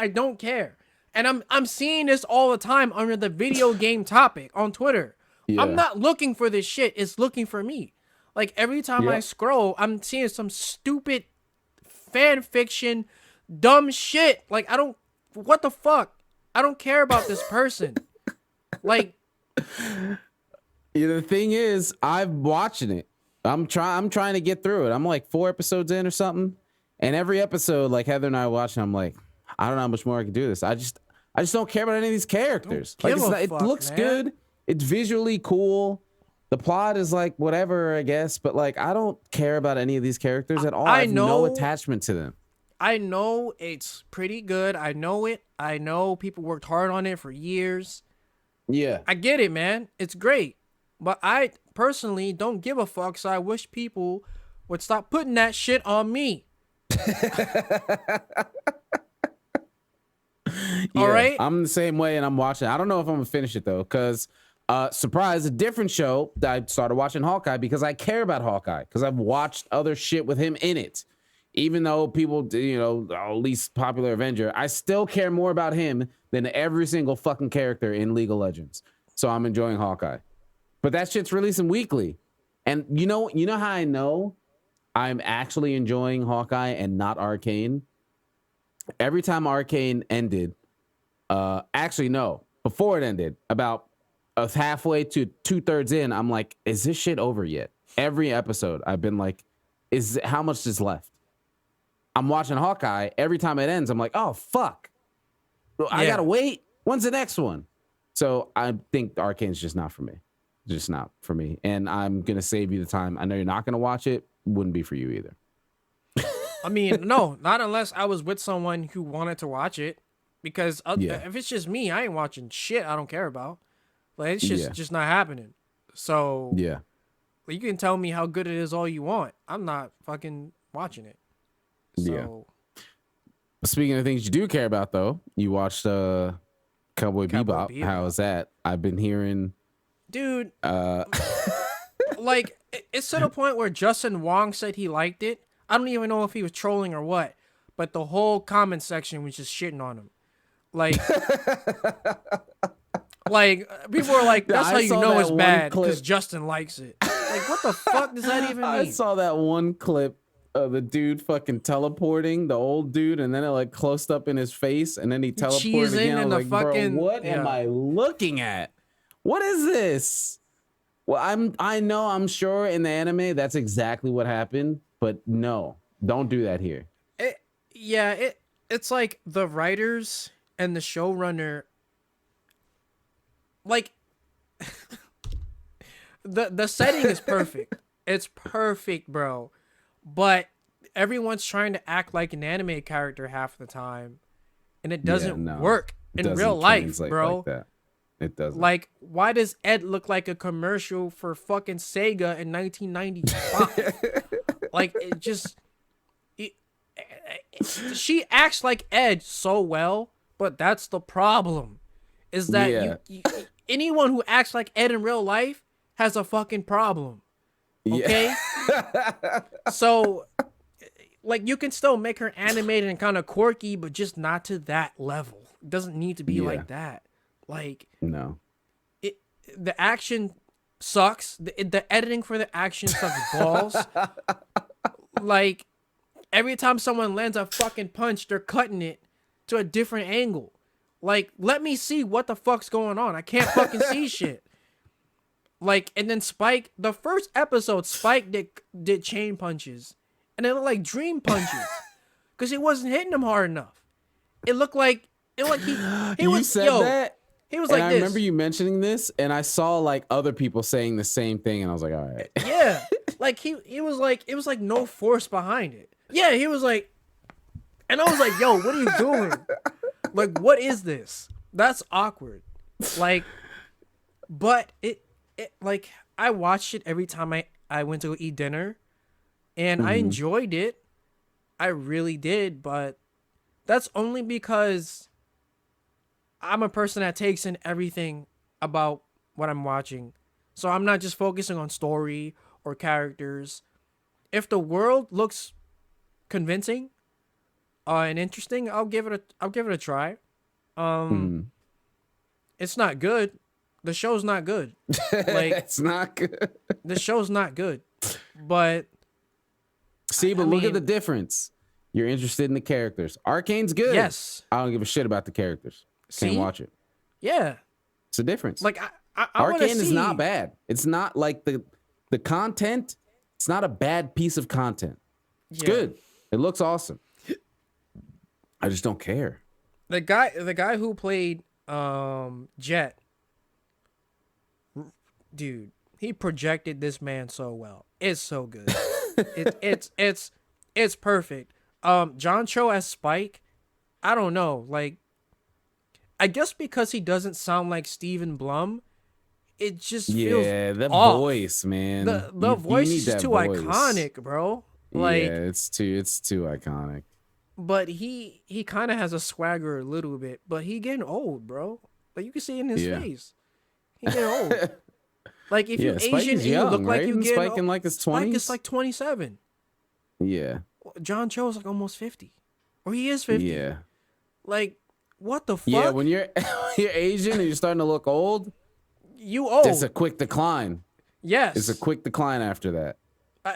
don't care. And I'm seeing this all the time under the video game topic on Twitter. Yeah. I'm not looking for this shit. It's looking for me. Like, every time I scroll, I'm seeing some stupid fan fiction, dumb shit. Like, what the fuck? I don't care about this person. Like, the thing is, I'm watching it. I'm trying to get through it. I'm like 4 episodes in or something. And every episode, like Heather and I are watching, I'm like, I don't know how much more I can do this. I just don't care about any of these characters. Like, it looks good. It's visually cool. The plot is like whatever, I guess, but like I don't care about any of these characters at all. I have no attachment to them. I know it's pretty good. I know it. I know people worked hard on it for years. Yeah. I get it, man. It's great. But I personally don't give a fuck, so I wish people would stop putting that shit on me. All right? I'm the same way, and I'm watching. I don't know if I'm going to finish it, though, because... surprise, a different show that I started watching, Hawkeye, because I care about Hawkeye, because I've watched other shit with him in it. Even though people, least popular Avenger, I still care more about him than every single fucking character in League of Legends. So I'm enjoying Hawkeye. But that shit's releasing weekly. And you know how I know I'm actually enjoying Hawkeye and not Arcane? Every time Arcane ended, before it ended, about halfway to 2/3 in, I'm like, is this shit over yet? Every episode I've been like, how much is left? I'm watching Hawkeye. Every time it ends, I'm like, oh fuck, I gotta wait. When's the next one? So I think Arcane's just not for me. And I'm gonna save you the time. I know you're not gonna watch it. Wouldn't be for you either. I mean, no, not unless I was with someone who wanted to watch it, because if it's just me, I ain't watching shit I don't care about. Like, it's just not happening. So you can tell me how good it is all you want. I'm not fucking watching it. So speaking of things you do care about, though, you watched Cowboy Bebop. How is that? I've been hearing, dude. Like, it's to the point where Justin Wong said he liked it. I don't even know if he was trolling or what, but the whole comment section was just shitting on him. Like. Like, people are like, that's how you know it's bad, because Justin likes it. Like, what the fuck does that even mean? I saw that one clip of the dude fucking teleporting, the old dude, and then it like closed up in his face, and then he teleported again. I was like, bro, what am I looking at? What is this? Well, I'm sure in the anime that's exactly what happened, but no, don't do that here. It's like the writers and the showrunner. Like, the setting is perfect. It's perfect, bro. But everyone's trying to act like an anime character half the time, and it doesn't work in real life, bro. Like that. It doesn't. Like, why does Ed look like a commercial for fucking Sega in 1995? Like, she acts like Ed so well, but that's the problem. Is that anyone who acts like Ed in real life has a fucking problem. Okay? So, like, you can still make her animated and kind of quirky, but just not to that level. It doesn't need to be like that. Like, no. The action sucks. The editing for the action sucks balls. Like, every time someone lands a fucking punch, they're cutting it to a different angle. Like, let me see what the fuck's going on. I can't fucking see shit. Like, and then Spike, the first episode, Spike did chain punches. And they look like dream punches. because he wasn't hitting him hard enough. It looked like he You was said yo, that? He was And like I this. remember you mentioning this, and I saw like other people saying the same thing, and I was like, all right. Yeah, like he was like, it was like no force behind it. Yeah, he was like, and I was like, yo, what are you doing? Like, what is this? That's awkward. Like, but it like I watched it every time I went to go eat dinner, and I enjoyed it. I really did, but that's only because I'm a person that takes in everything about what I'm watching. So I'm not just focusing on story or characters. If the world looks convincing and interesting, I'll give it a try. It's not good. The show's not good. Like It's not good. the show's not good. But See, but I look at mean- the difference. You're interested in the characters. Arcane's good. yes. I don't give a shit about the characters. Can't See? watch it. Yeah. It's a difference. Like I wanna Arcane is see- not bad. It's not like the content. It's not a bad piece of content. It's Yeah. good. It looks awesome. I just don't care. The guy who played Jet, dude, he projected this man so well. It's so good. It's perfect. John Cho as Spike, I don't know. Like, I guess because he doesn't sound like Steven Blum, it just feels The off. voice, man. The You voice need is just that too voice. iconic, bro. Like, yeah, it's too iconic. but he kind of has a swagger a little bit, but he getting old, bro. Like you can see it in his Yeah. face. He getting old. Like if Yeah, you Spike Asian is and you look young, like right? you Isn't getting Spike in like his Spike 20s? is like 27. Yeah. John Cho is like almost 50. Or he is 50. Yeah. Like, what the fuck? Yeah, when you're you're Asian and you're starting to look old, you old. it's a quick decline. Yes. It's a quick decline after that.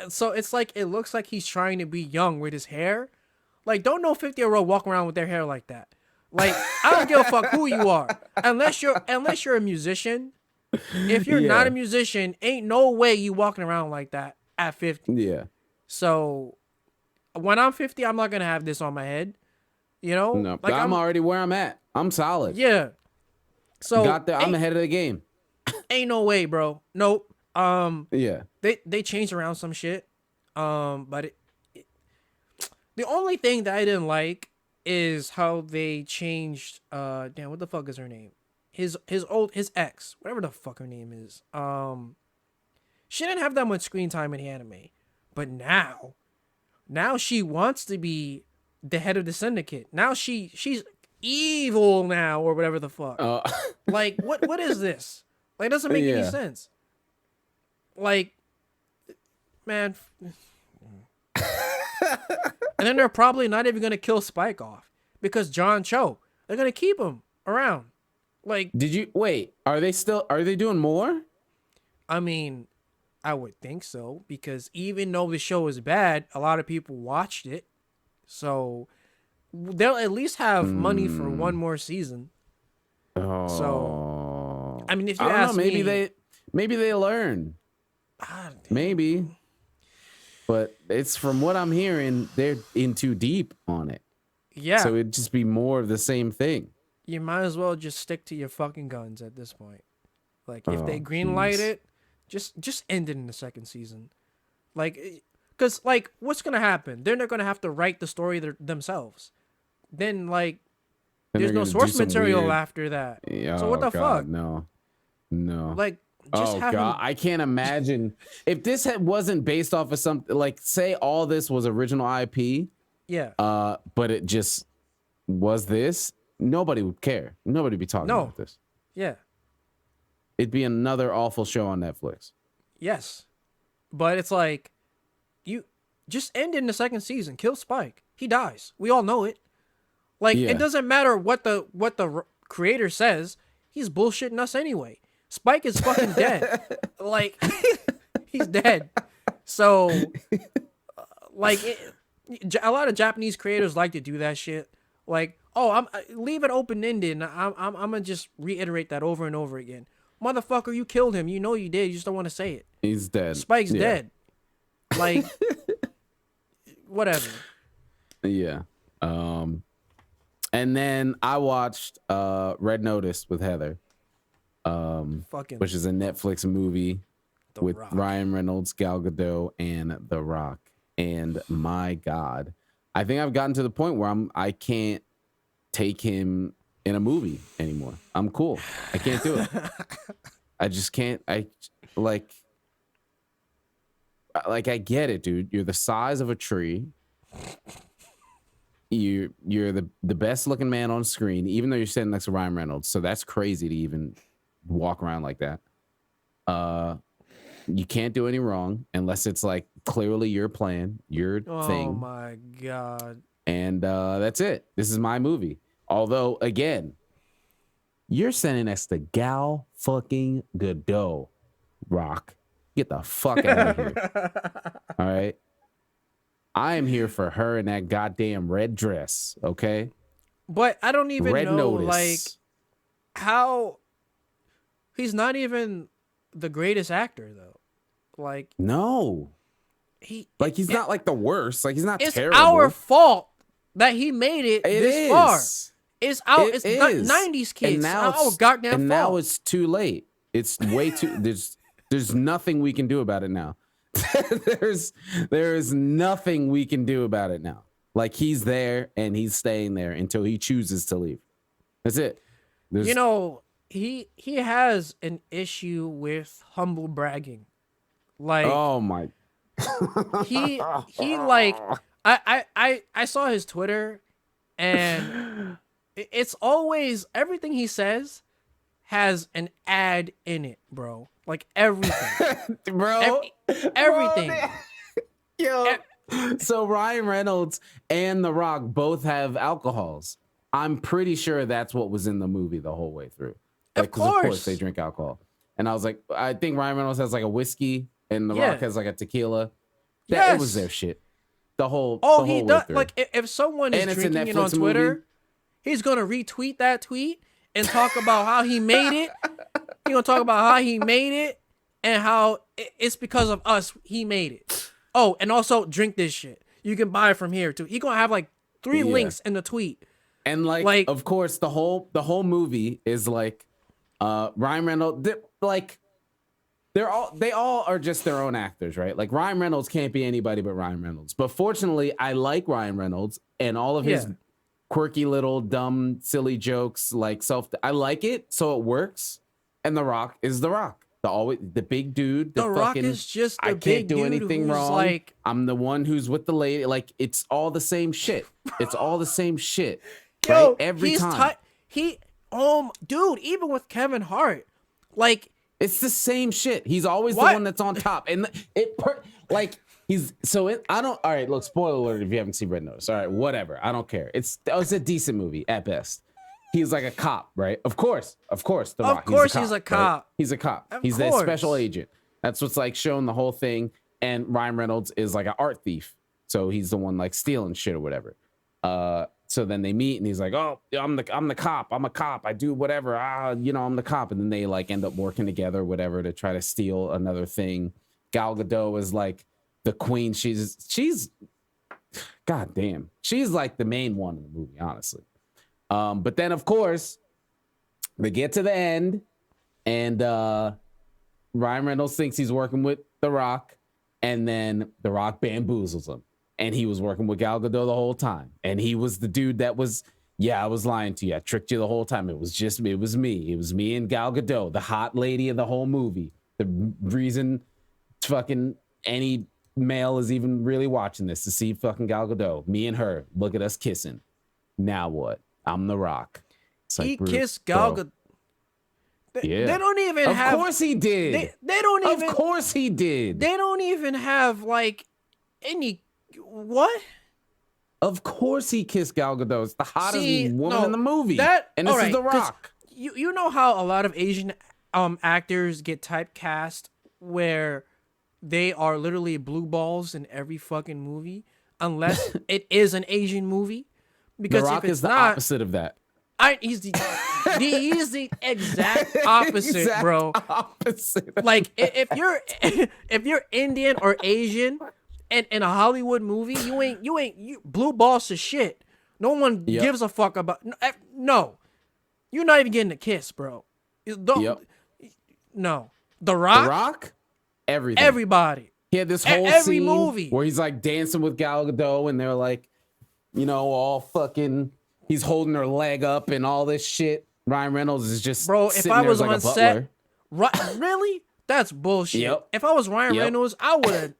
So it's like, it looks like he's trying to be young with his hair. Like, don't no 50-year-old walk around with their hair like that. Like, I don't give a fuck who you are. Unless you're a musician. If you're not a Yeah. musician, ain't no way you walking around like that at 50. Yeah. So when I'm 50, I'm not gonna have this on my head. You know? No, Like I'm already where I'm at. I'm solid. yeah. So Got there. I'm ain't, ahead of the game. ain't no way, bro. Nope. Yeah. They changed around some shit. But the only thing that I didn't like is how they changed damn, what the fuck is her name? His ex, whatever the fuck her name is. She didn't have that much screen time in the anime. But now she wants to be the head of the syndicate. Now she's evil now or whatever the fuck. Like what is this? Like it doesn't make any Yeah. sense. Like, man. And then they're probably not even gonna kill Spike off because John Cho. They're gonna keep him around. Like, Did you wait? Are they doing more? I mean, I would think so because even though the show is bad, a lot of people watched it, so they'll at least have money for one more season. Oh. I mean, if you I don't ask know, me, maybe they learn. Maybe. But it's from what I'm hearing, they're in too deep on it. yeah, So it'd just be more of the same thing. you might as well just stick to your fucking guns at this point. Like, if they Oh, greenlight jeez. it, just end it in the second season. Like, because, like, what's going to happen? They're not going to have to write the story themselves. Then, like, Then there's they're no gonna do source some material weird- after that. Yeah, So what the fuck? No. Like, just Oh have god, him... I can't imagine if this wasn't based off of something like, say all this was original IP, Yeah. but it just was this, nobody would care. Nobody would be talking No. about this. Yeah. It'd be another awful show on Netflix. Yes. But it's like, you just end it in the second season. Kill Spike. He dies. We all know it. Like, Yeah. it doesn't matter what the creator says. He's bullshitting us anyway. Spike is fucking dead. Like, he's dead. So, a lot of Japanese creators like to do that shit. Like, oh, leave it open ended. I'm gonna just reiterate that over and over again. Motherfucker, you killed him. You know you did. You just don't want to say it. He's dead. Spike's Yeah. dead. Like, whatever. Yeah. And then I watched Red Notice with Heather, Fucking which is a Netflix movie The with Rock. Ryan Reynolds, Gal Gadot, and The Rock. And my God, I think I've gotten to the point where I can't take him in a movie anymore. I'm cool. I can't do it. I just can't. I get it, dude. You're the size of a tree. You're the best looking man on screen, even though you're sitting next to Ryan Reynolds. So that's crazy to even walk around like that. You can't do any wrong unless it's like clearly your plan, your thing. Oh my God. And that's it. This is my movie. Although, again, you're sitting next to Gal fucking Gadot, Rock. Get the fuck out of here. All right. I am here for her in that goddamn red dress. Okay. But I don't even Red know, Notice. like, how he's not even the greatest actor, though. Like, No. He's not like the worst. Like, he's not it's terrible. our fault that he made it this far. It's our It it's is. 90s kids. And now Our it's, goddamn and fault. now it's too late. It's way too. There's nothing we can do about it now. there's nothing we can do about it now. Like, he's there and he's staying there until he chooses to leave. That's it. You know, he has an issue with humble bragging. Like, oh my. he like I saw his Twitter, and it's always everything he says has an ad in it, bro. Like everything. Bro. Everything. Bro, yo. So Ryan Reynolds and The Rock both have alcohols. I'm pretty sure that's what was in the movie the whole way through. Like, Of course. Of course they drink alcohol. And I was like, I think Ryan Reynolds has like a whiskey and The Yeah. Rock has like a tequila. That Yes. It was their shit. The whole He way does. through. Like, if someone is And it's a drinking it on Netflix Twitter, movie. he's gonna retweet that tweet and talk about how he made it. He's gonna talk about how he made it and how it's because of us he made it. Oh, and also drink this shit. You can buy it from here too. He gonna have like 3 Yeah. links in the tweet. And like, of course, the whole movie is like Ryan Reynolds. They all are just their own actors, right? Like, Ryan Reynolds can't be anybody but Ryan Reynolds. But fortunately, I like Ryan Reynolds and all of his quirky little dumb silly jokes. Like, I like it, so it works. And The Rock is The Rock, the big dude. The Rock fucking, is just the I big can't do dude anything who's wrong. like, I'm the one who's with the lady. Like, it's all the same shit. It's all the same shit. yo, Right? Every time. Dude, even with Kevin Hart, like, It's the same shit. He's always What? the one that's on top. And I don't, all right, look, spoiler alert if you haven't seen Red Notice. All right, whatever. I don't care. It's a decent movie at best. He's like a cop, right? Of course. The Rock. He's a cop. Right? He's a cop. Of He's that course. special agent. That's what's like showing the whole thing. And Ryan Reynolds is like an art thief. So he's the one like stealing shit or whatever. So then they meet and he's like, oh, I'm the cop. I'm a cop. I do whatever. I'm the cop. And then they like end up working together, or whatever, to try to steal another thing. Gal Gadot is like the queen. She's God damn. She's like the main one in the movie, honestly. But then of course they get to the end and Ryan Reynolds thinks he's working with The Rock, and then The Rock bamboozles him. And he was working with Gal Gadot the whole time. And he was the dude that was, I was lying to you. I tricked you the whole time. It was me. It was me and Gal Gadot, the hot lady of the whole movie. The reason fucking any male is even really watching this, to see fucking Gal Gadot. Me and her. Look at us kissing. Now what? I'm The Rock. It's he like, kissed Gal Gadot. Yeah. They don't even have. Of course he did. They don't even. Of course he did. They don't even have like any. What? Of course he kissed Gal Gadot. It's the hottest woman in the movie. And this is The Rock. You know how a lot of Asian actors get typecast where they are literally blue balls in every fucking movie, unless it is an Asian movie. Because The Rock if it's is the not, opposite of that. he's the exact opposite, bro. Opposite. Like if you're Indian or Asian and in a Hollywood movie, you blue balls to shit. No one Yep. gives a fuck about. No, you're not even getting a kiss, bro. Yep. No, The The Rock. Rock, everything. Everybody. He had this whole Every scene movie. where he's like dancing with Gal Gadot, and they're like, you know, all fucking. He's holding her leg up and all this shit. Ryan Reynolds is just Bro, if sitting I there was like on a set, butler. really? That's bullshit. Yep. If I was Ryan Yep. Reynolds, I would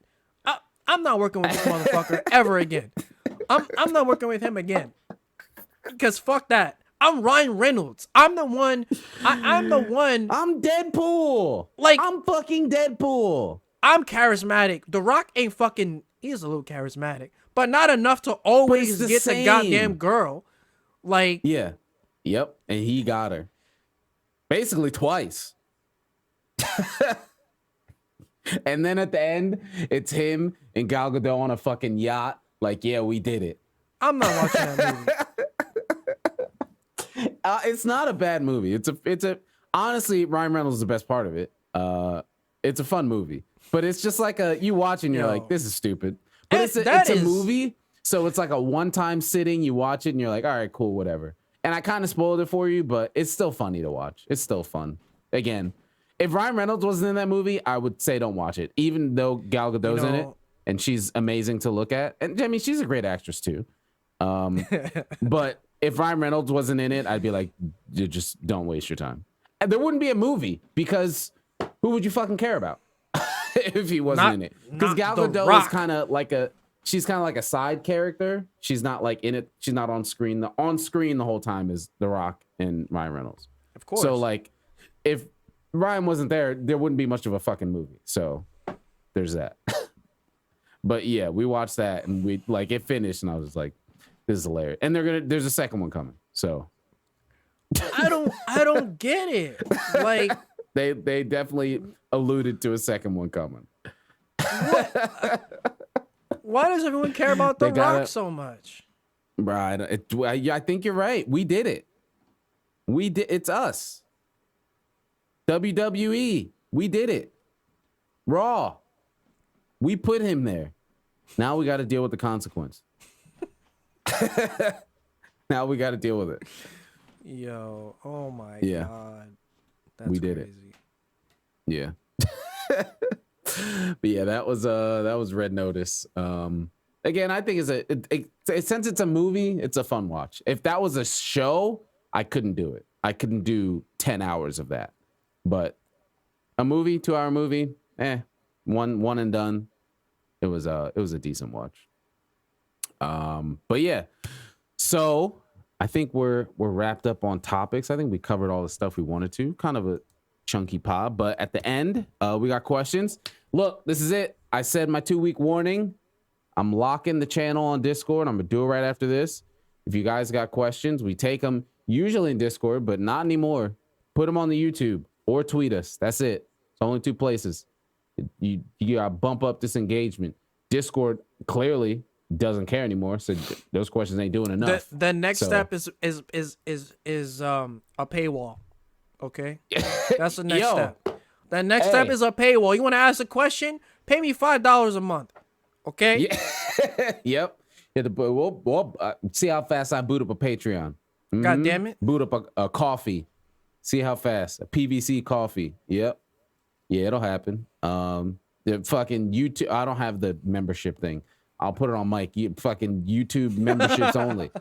have. I'm not working with this motherfucker ever again. I'm not working with him again. Because fuck that. I'm Ryan Reynolds. I'm the one. I'm the one. I'm Deadpool. Like, I'm fucking Deadpool. I'm charismatic. The Rock ain't fucking. He's a little charismatic, but not enough to always the get the same. goddamn girl. Like, Yeah. Yep. And he got her. Basically twice. And then at the end, it's him and Gal Gadot on a fucking yacht. Like, yeah, we did it. I'm not watching that movie. It's not a bad movie. It's a honestly, Ryan Reynolds is the best part of it. It's a fun movie, but it's just like you watch and you're like, this is stupid. But it's a movie, so it's like a one-time sitting. You watch it and you're like, all right, cool, whatever. And I kind of spoiled it for you, but it's still funny to watch. It's still fun. Again, if Ryan Reynolds wasn't in that movie, I would say don't watch it, even though Gal Gadot's in it and she's amazing to look at. And I mean, she's a great actress too. But if Ryan Reynolds wasn't in it, I'd be like, you just don't waste your time. And there wouldn't be a movie because who would you fucking care about if he wasn't in it? Because Gal Gadot is kind of like she's kind of like a side character. She's not like in it. She's not on screen. The on screen the whole time is The Rock and Ryan Reynolds. Of course. So like, if Ryan wasn't there, there wouldn't be much of a fucking movie. So there's that. But yeah, we watched that and we like it finished, and I was just like, this is hilarious. And there's a second one coming. So I don't get it. Like, they definitely alluded to a second one coming. Why does everyone care about The Rock so much? Right. I think you're right. We did it. It's us. WWE. We did it. Raw. We put him there. Now we got to deal with the consequence. Now we got to deal with it. Yo, oh my god. That's we did crazy. It. Yeah. But yeah, that was Red Notice. Again, I think since it's a movie, it's a fun watch. If that was a show, I couldn't do it. I couldn't do 10 hours of that. But a movie, 2-hour movie, one and done. It was a decent watch. But yeah, so I think we're wrapped up on topics. I think we covered all the stuff we wanted to. Kind of a chunky pod, but at the end, we got questions. Look, this is it. I said my 2-week warning. I'm locking the channel on Discord. I'm gonna do it right after this. If you guys got questions, we take them usually in Discord, but not anymore. Put them on the YouTube or tweet us. That's it. It's only 2 places. You gotta bump up this engagement. Discord clearly doesn't care anymore, so those questions ain't doing enough. The next step is a paywall. Okay, that's the next step. The next step is a paywall. You want to ask a question? Pay me $5 a month. Okay. Yeah. Yep. Yeah, we'll see how fast I boot up a Patreon. God damn it. Boot up a coffee. See how fast. A PVC coffee. Yep. Yeah, it'll happen. The fucking YouTube. I don't have the membership thing. I'll put it on Mike. Fucking YouTube memberships only.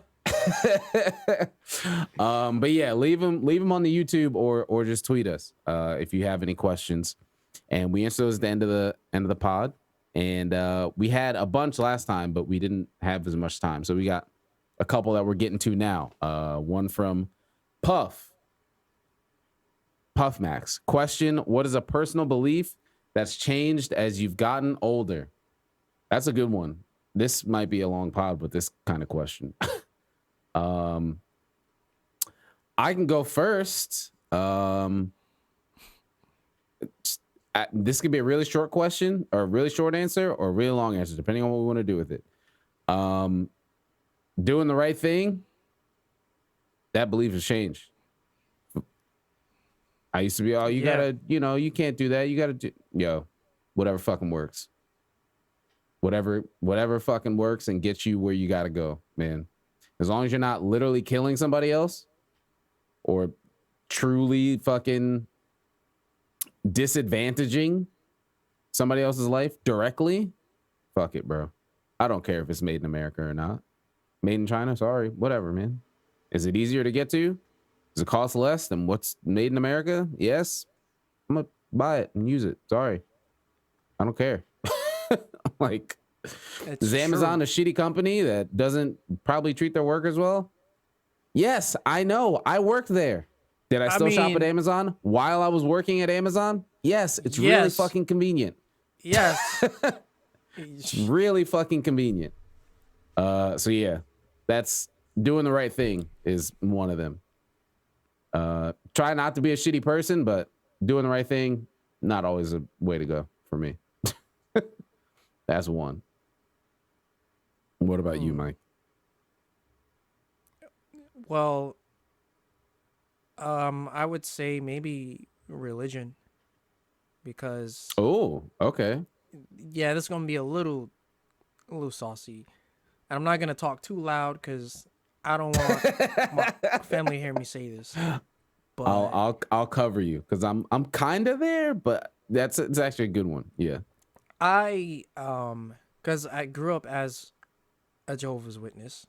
But yeah, leave them on the YouTube or just tweet us if you have any questions, and we answer those at the end of the pod. And we had a bunch last time, but we didn't have as much time, so we got a couple that we're getting to now. One from Puff Max. Question: what is a personal belief that's changed as you've gotten older? That's a good one. This might be a long pod with this kind of question. I can go first. This could be a really short question or a really short answer or a really long answer, depending on what we want to do with it. Doing the right thing, that belief has changed. I used to be, gotta, you can't do that. You gotta do, whatever fucking works. Whatever fucking works and gets you where you gotta go, man. As long as you're not literally killing somebody else or truly fucking disadvantaging somebody else's life directly, fuck it, bro. I don't care if it's made in America or not. Made in China, sorry, whatever, man. Is it easier to get to? Does it cost less than what's made in America? Yes. I'm gonna buy it and use it. Sorry. I don't care. Like, is Amazon a shitty company that doesn't probably treat their workers well? Yes, I know. I worked there. Did I still shop at Amazon while I was working at Amazon? Yes, it's really fucking convenient. Yes. It's really fucking convenient. So yeah, that's doing the right thing is one of them. Try not to be a shitty person, but doing the right thing, not always a way to go for me. That's one. What about you, Mike? Well, I would say maybe religion, because okay. Yeah, this is gonna be a little saucy, and I'm not gonna talk too loud because I don't want my family to hear me say this. But I'll cover you because I'm kind of there, but it's actually a good one. Yeah. Because I grew up as a Jehovah's Witness,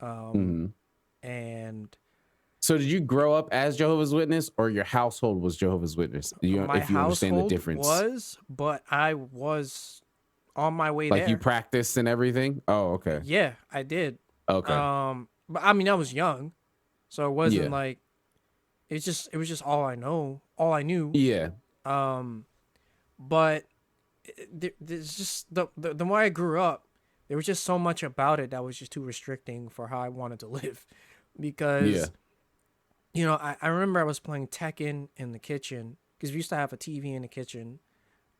and so did you grow up as Jehovah's Witness, or your household was Jehovah's Witness? my if you understand the household difference, was, but I was on my way like there. you practiced and everything. Oh, okay. Yeah, I did. Okay. But I mean, I was young, so it wasn't Yeah. like it was just all I knew. Yeah. But there's just the more I grew up, there was just so much about it that was just too restricting for how I wanted to live, because you know, I remember I was playing Tekken in the kitchen because we used to have a TV in the kitchen.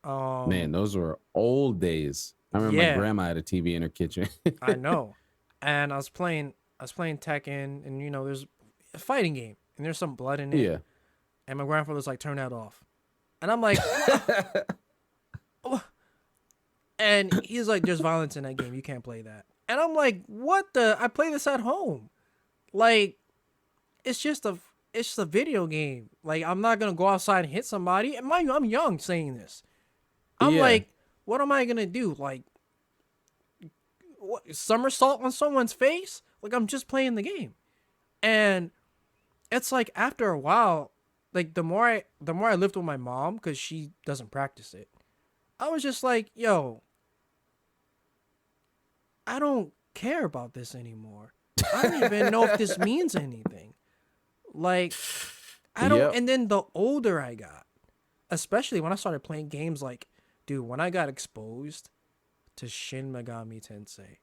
Man, those were old days. I remember my grandma had a TV in her kitchen. I know, and I was playing Tekken, and you know, there's a fighting game, and there's some blood in it. Yeah. And my grandfather's like, "Turn that off," and I'm like, and he's like, "There's violence in that game. You can't play that." And I'm like, "What the? I play this at home. Like, it's just a video game. Like, I'm not gonna go outside and hit somebody." And mind you, I'm young saying this. I'm like, what am I gonna do? Like, what, somersault on someone's face? Like, I'm just playing the game. And it's like after a while, like the more I lived with my mom, because she doesn't practice it, I was just like, yo, I don't care about this anymore. I don't even know if this means anything. Like, I don't. And then the older I got, especially when I started playing games like, dude, when I got exposed to Shin Megami Tensei,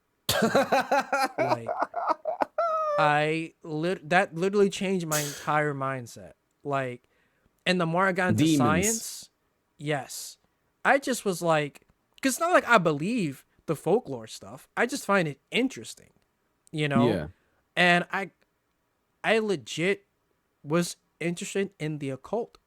like, that literally changed my entire mindset. Like, and the more I got into science, yes, I just was like, because it's not like I believe the folklore stuff. I just find it interesting, you know? Yeah. And I legit was interested in the occult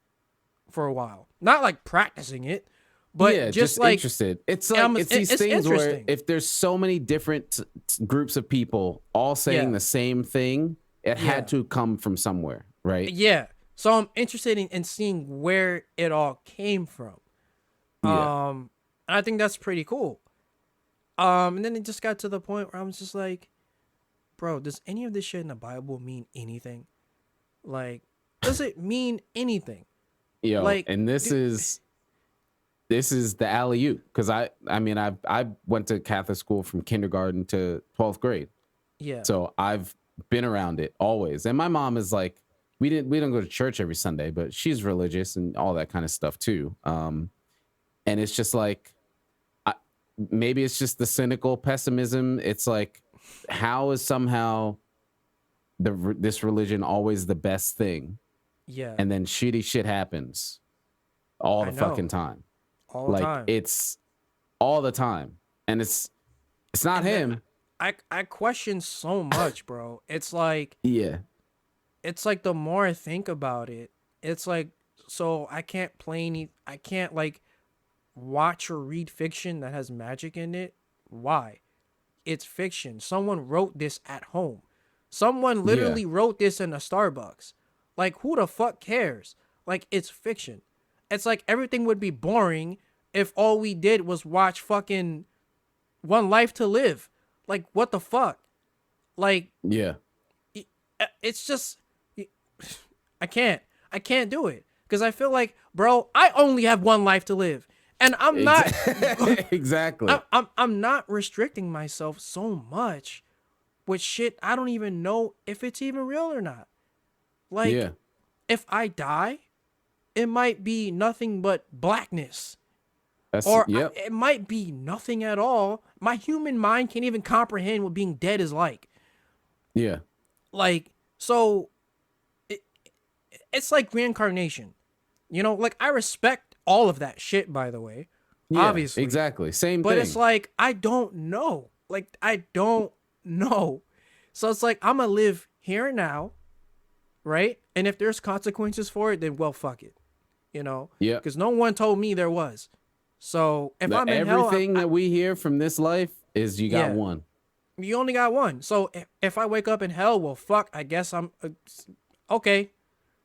for a while. Not like practicing it, but just like interested. It's like it's these things where if there's so many different groups of people all saying the same thing, it had to come from somewhere, right? Yeah. So I'm interested in seeing where it all came from. And I think that's pretty cool. And then it just got to the point where I was just like, bro, does any of this shit in the Bible mean anything? Like, does it mean anything? Yo, like, and this is the alley-oop, because I mean I went to Catholic school from kindergarten to 12th grade. Yeah. So I've been around it always. And my mom is like, we don't go to church every Sunday, but she's religious and all that kind of stuff too. And it's just like, maybe it's just the cynical pessimism. It's like, how is somehow this religion always the best thing? Yeah. And then shitty shit happens all the fucking time. All the time. It's all the time. And it's not him. I question so much, bro. It's like, it's like the more I think about it, it's like, so I can't like watch or read fiction that has magic in it. Why? It's fiction. Someone wrote this at home. Someone literally wrote this in a Starbucks. Like, who the fuck cares? Like, it's fiction. It's like everything would be boring if all we did was watch fucking One Life to Live. Like, what the fuck? Like, Yeah. it's just, I can't do it. Because I feel like, bro, I only have one life to live. And I'm not exactly. I'm not restricting myself so much with shit I don't even know if it's even real or not. Like, if I die, it might be nothing but blackness. It might be nothing at all. My human mind can't even comprehend what being dead is like. Yeah. Like, so it's like reincarnation. You know, like, I respect all of that shit, by the way. Yeah, obviously. Exactly. Same but thing. But it's like, I don't know. Like, I don't know. So it's like, I'm going to live here and now, right? And if there's consequences for it, then, well, fuck it. You know? Yeah. Because no one told me there was. So if I'm in hell... Everything that we hear from this life is you got one. You only got one. So if I wake up in hell, well, fuck, I guess I'm... okay.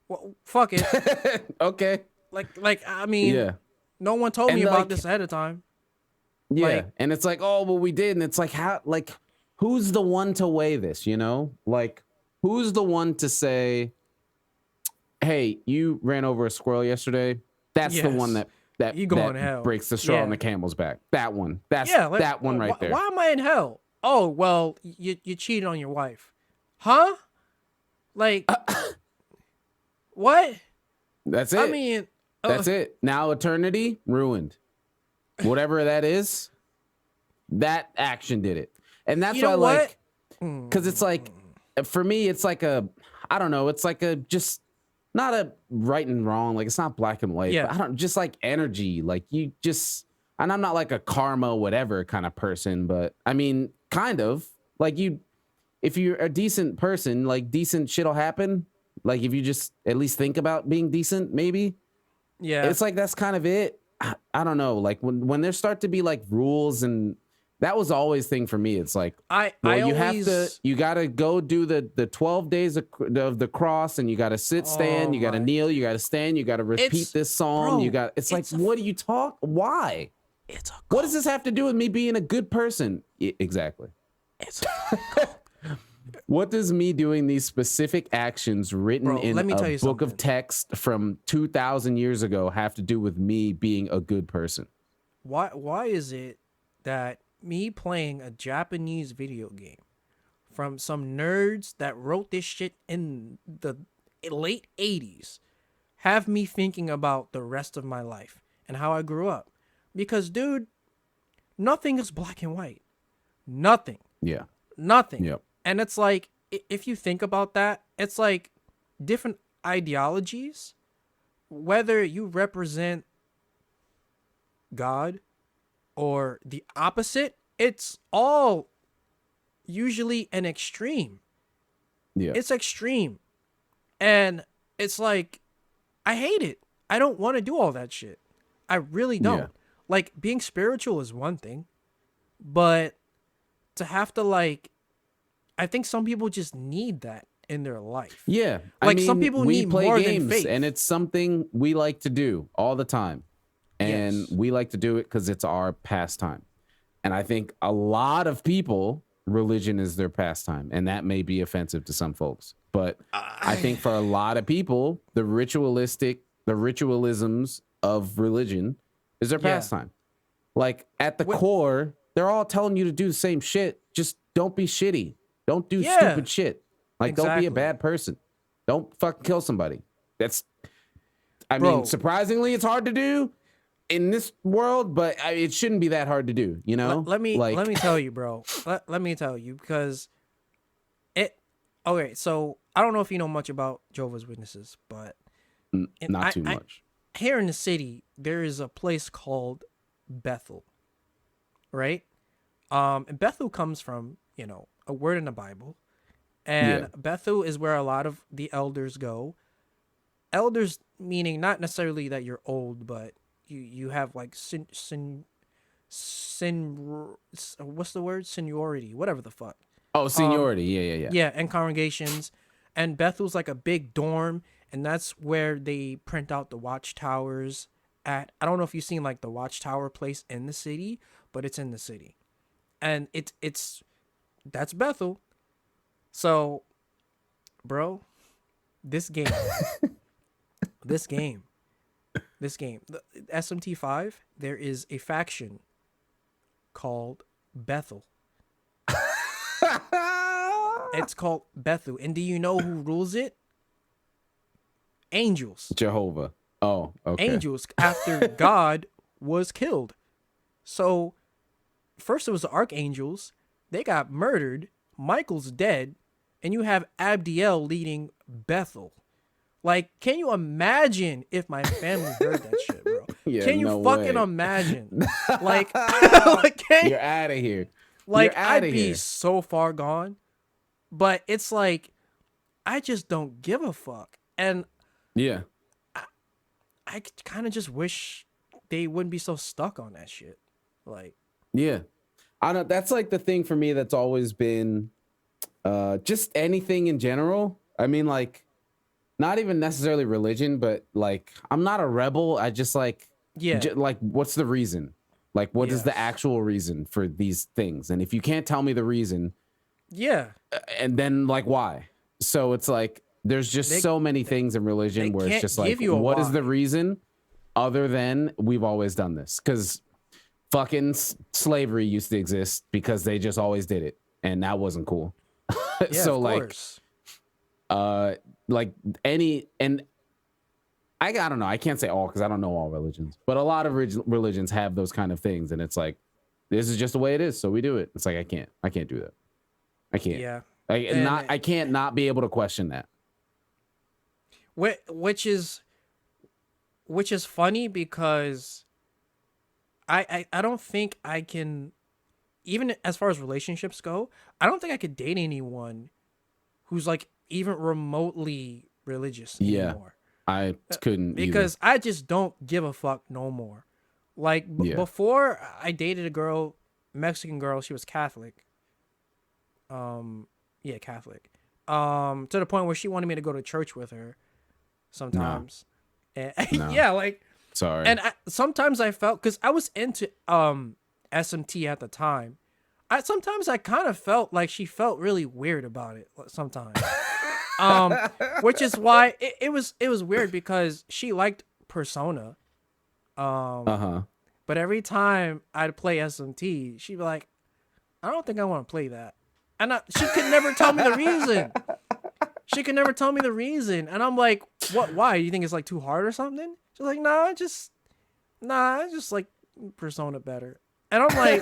Well, fuck it. Okay. Like I mean, no one told me about this ahead of time. Yeah, like, and it's like, oh, well, we did, and it's like, how? Like, who's the one to weigh this? You know, like, who's the one to say, hey, you ran over a squirrel yesterday? That's the one that you going to hell. Breaks the straw on the camel's back. That one. That's like, that one right there. Why am I in hell? Oh, well, you cheated on your wife, huh? Like. What? That's it. I mean, that's it. Now eternity ruined. Whatever that is, that action did it. And that's why, like, because it's like, for me, it's like I don't know, it's like just not a right and wrong. Like, it's not black and white. Yeah. But just like energy. Like, you just, and I'm not like a karma, whatever kind of person, but I mean, kind of. Like, if you're a decent person, like, decent shit'll happen. Like, if you just at least think about being decent, maybe. Yeah. It's like, that's kind of it. I don't know. Like, when there start to be like rules, and that was always thing for me. It's like, you got to go do the 12 days of the cross, and you got to stand, you got to kneel, you got to stand, you got to repeat this psalm. Bro, what do you talk? Why? What does this have to do with me being a good person? Exactly. What does me doing these specific actions written in a book of text from 2,000 years ago have to do with me being a good person? Why is it that me playing a Japanese video game from some nerds that wrote this shit in the late 80s have me thinking about the rest of my life and how I grew up? Because, dude, nothing is black and white. Nothing. Yeah. Nothing. Yep. And it's like, if you think about that, it's like different ideologies, whether you represent God or the opposite, it's all usually an extreme. Yeah. It's extreme. And it's like, I hate it. I don't want to do all that shit. I really don't. Yeah. Like, being spiritual is one thing, but to have to, like, I think some people just need that in their life. Yeah. Like, some people need more than faith. And it's something we like to do all the time. And we like to do it because it's our pastime. And I think a lot of people, religion is their pastime. And that may be offensive to some folks. But I think for a lot of people, the ritualisms of religion is their pastime. Like, at the core, they're all telling you to do the same shit. Just don't be shitty. Don't do stupid shit. Like, don't be a bad person. Don't fucking kill somebody. I mean, surprisingly, it's hard to do in this world, but it shouldn't be that hard to do, you know? Let me tell you, bro. Let me tell you, because okay, so I don't know if you know much about Jehovah's Witnesses, but not too much. Here in the city, there is a place called Bethel, right? And Bethel comes from, a word in the Bible, and Bethel is where a lot of the elders go. Elders meaning not necessarily that you're old, but you have like what's the word? Seniority, whatever the fuck. Oh, seniority. Yeah. Yeah, and congregations. And Bethel's like a big dorm, and that's where they print out the watchtowers at. I don't know if you've seen like the watchtower place in the city, but it's in the city. And it's that's Bethel. So, bro, this game, this game, the SMT5, there is a faction called Bethel. It's called Bethel. And do you know who rules it? Angels. Jehovah. Oh, okay. Angels after God was killed. So first it was the archangels. They got murdered. Michael's dead. And you have Abdiel leading Bethel. Like, can you imagine if my family heard that shit, bro? Yeah, can you no fucking way. imagine? Like, You're out of here. Like, You're I'd outta be here. so far gone. But it's like, I just don't give a fuck. And Yeah. I kind of just wish they wouldn't be so stuck on that shit. Like, Yeah. I don't, that's like the thing for me that's always been just anything in general. I mean, like, not even necessarily religion, but like, I'm not a rebel. I just like, yeah, like, what's the reason? Like, what is the Yes. actual reason for these things? And if you can't tell me the reason, yeah. and then like, why? So it's like, there's just so many things in religion where it's can't just like, give you a what is the why. reason other than we've always done this? Because fucking slavery used to exist because they just always did it. And that wasn't cool. Yeah, So of like, course. like any, and I don't know, I can't say all because I don't know all religions, but a lot of religions have those kind of things, and it's like, this is just the way it is, so we do it. It's like, I can't do that. I can't. Yeah. I can't not be able to question that. Which is funny because I don't think I can, even as far as relationships go, I don't think I could date anyone who's like even remotely religious Yeah. anymore. I couldn't Because I just don't give a fuck no more. Like before I dated a girl, Mexican girl, she was Catholic. Yeah, Catholic. To the point where she wanted me to go to church with her sometimes. And No. yeah, like, Sorry. and sometimes I felt, because I was into SMT at the time, sometimes I kind of felt like she felt really weird about it sometimes. Which is why it was weird because she liked Persona. But every time I'd play SMT, she'd be like, I don't think I want to play that. And she could never tell me the reason. She could never tell me the reason. And I'm like, what? Why? You think it's like too hard or something? She's like, I just like Persona better. And I'm like,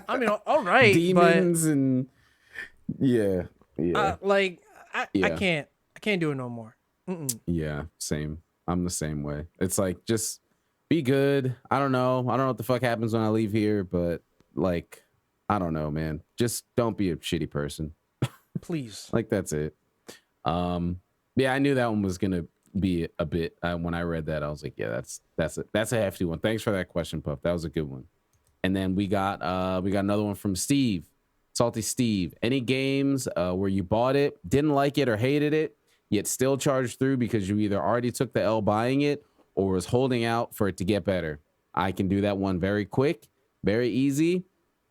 I mean, all right, demons and yeah. like I can't do it no more. Yeah, same. I'm the same way. It's like, just be good. I don't know what the fuck happens when I leave here, but like, I don't know, man. Just don't be a shitty person. Please. Like, that's it. Yeah, I knew that one was gonna be a bit. When I read that, I was like, yeah, that's a hefty one. Thanks for that question, Puff. That was a good one. And then we got another one from Steve, Salty Steve. Any games where you bought it, didn't like it or hated it, yet still charged through because you either already took the L buying it or was holding out for it to get better? I can do that one very quick, very easy.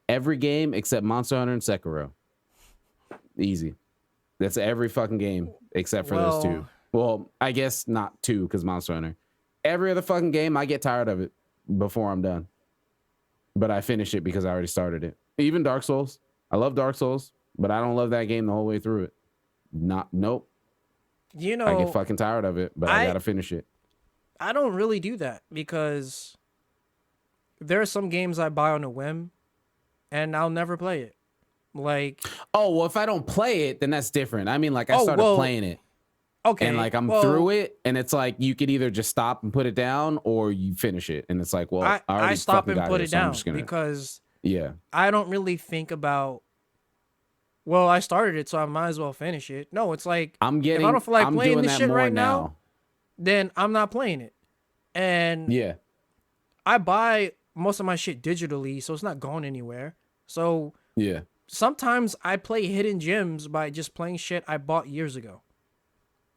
Every game except Monster Hunter and Sekiro. Easy. That's every fucking game except for those two. Well, I guess not two because Monster Hunter. Every other fucking game, I get tired of it before I'm done. But I finish it because I already started it. Even Dark Souls. I love Dark Souls, but I don't love that game the whole way through it. Nope. You know, I get fucking tired of it, but I gotta finish it. I don't really do that because there are some games I buy on a whim and I'll never play it. Like, oh, well, if I don't play it, then that's different. I mean, like, I started playing it. Okay. And like, I'm through it, and it's like, you could either just stop and put it down or you finish it. And it's like, well, I stop and put it down gonna, because yeah, I don't really think about, well, I started it, so I might as well finish it. No, it's like, if I don't feel like playing this shit right now, then I'm not playing it. And yeah, I buy most of my shit digitally, so it's not going anywhere. So yeah, sometimes I play hidden gems by just playing shit I bought years ago.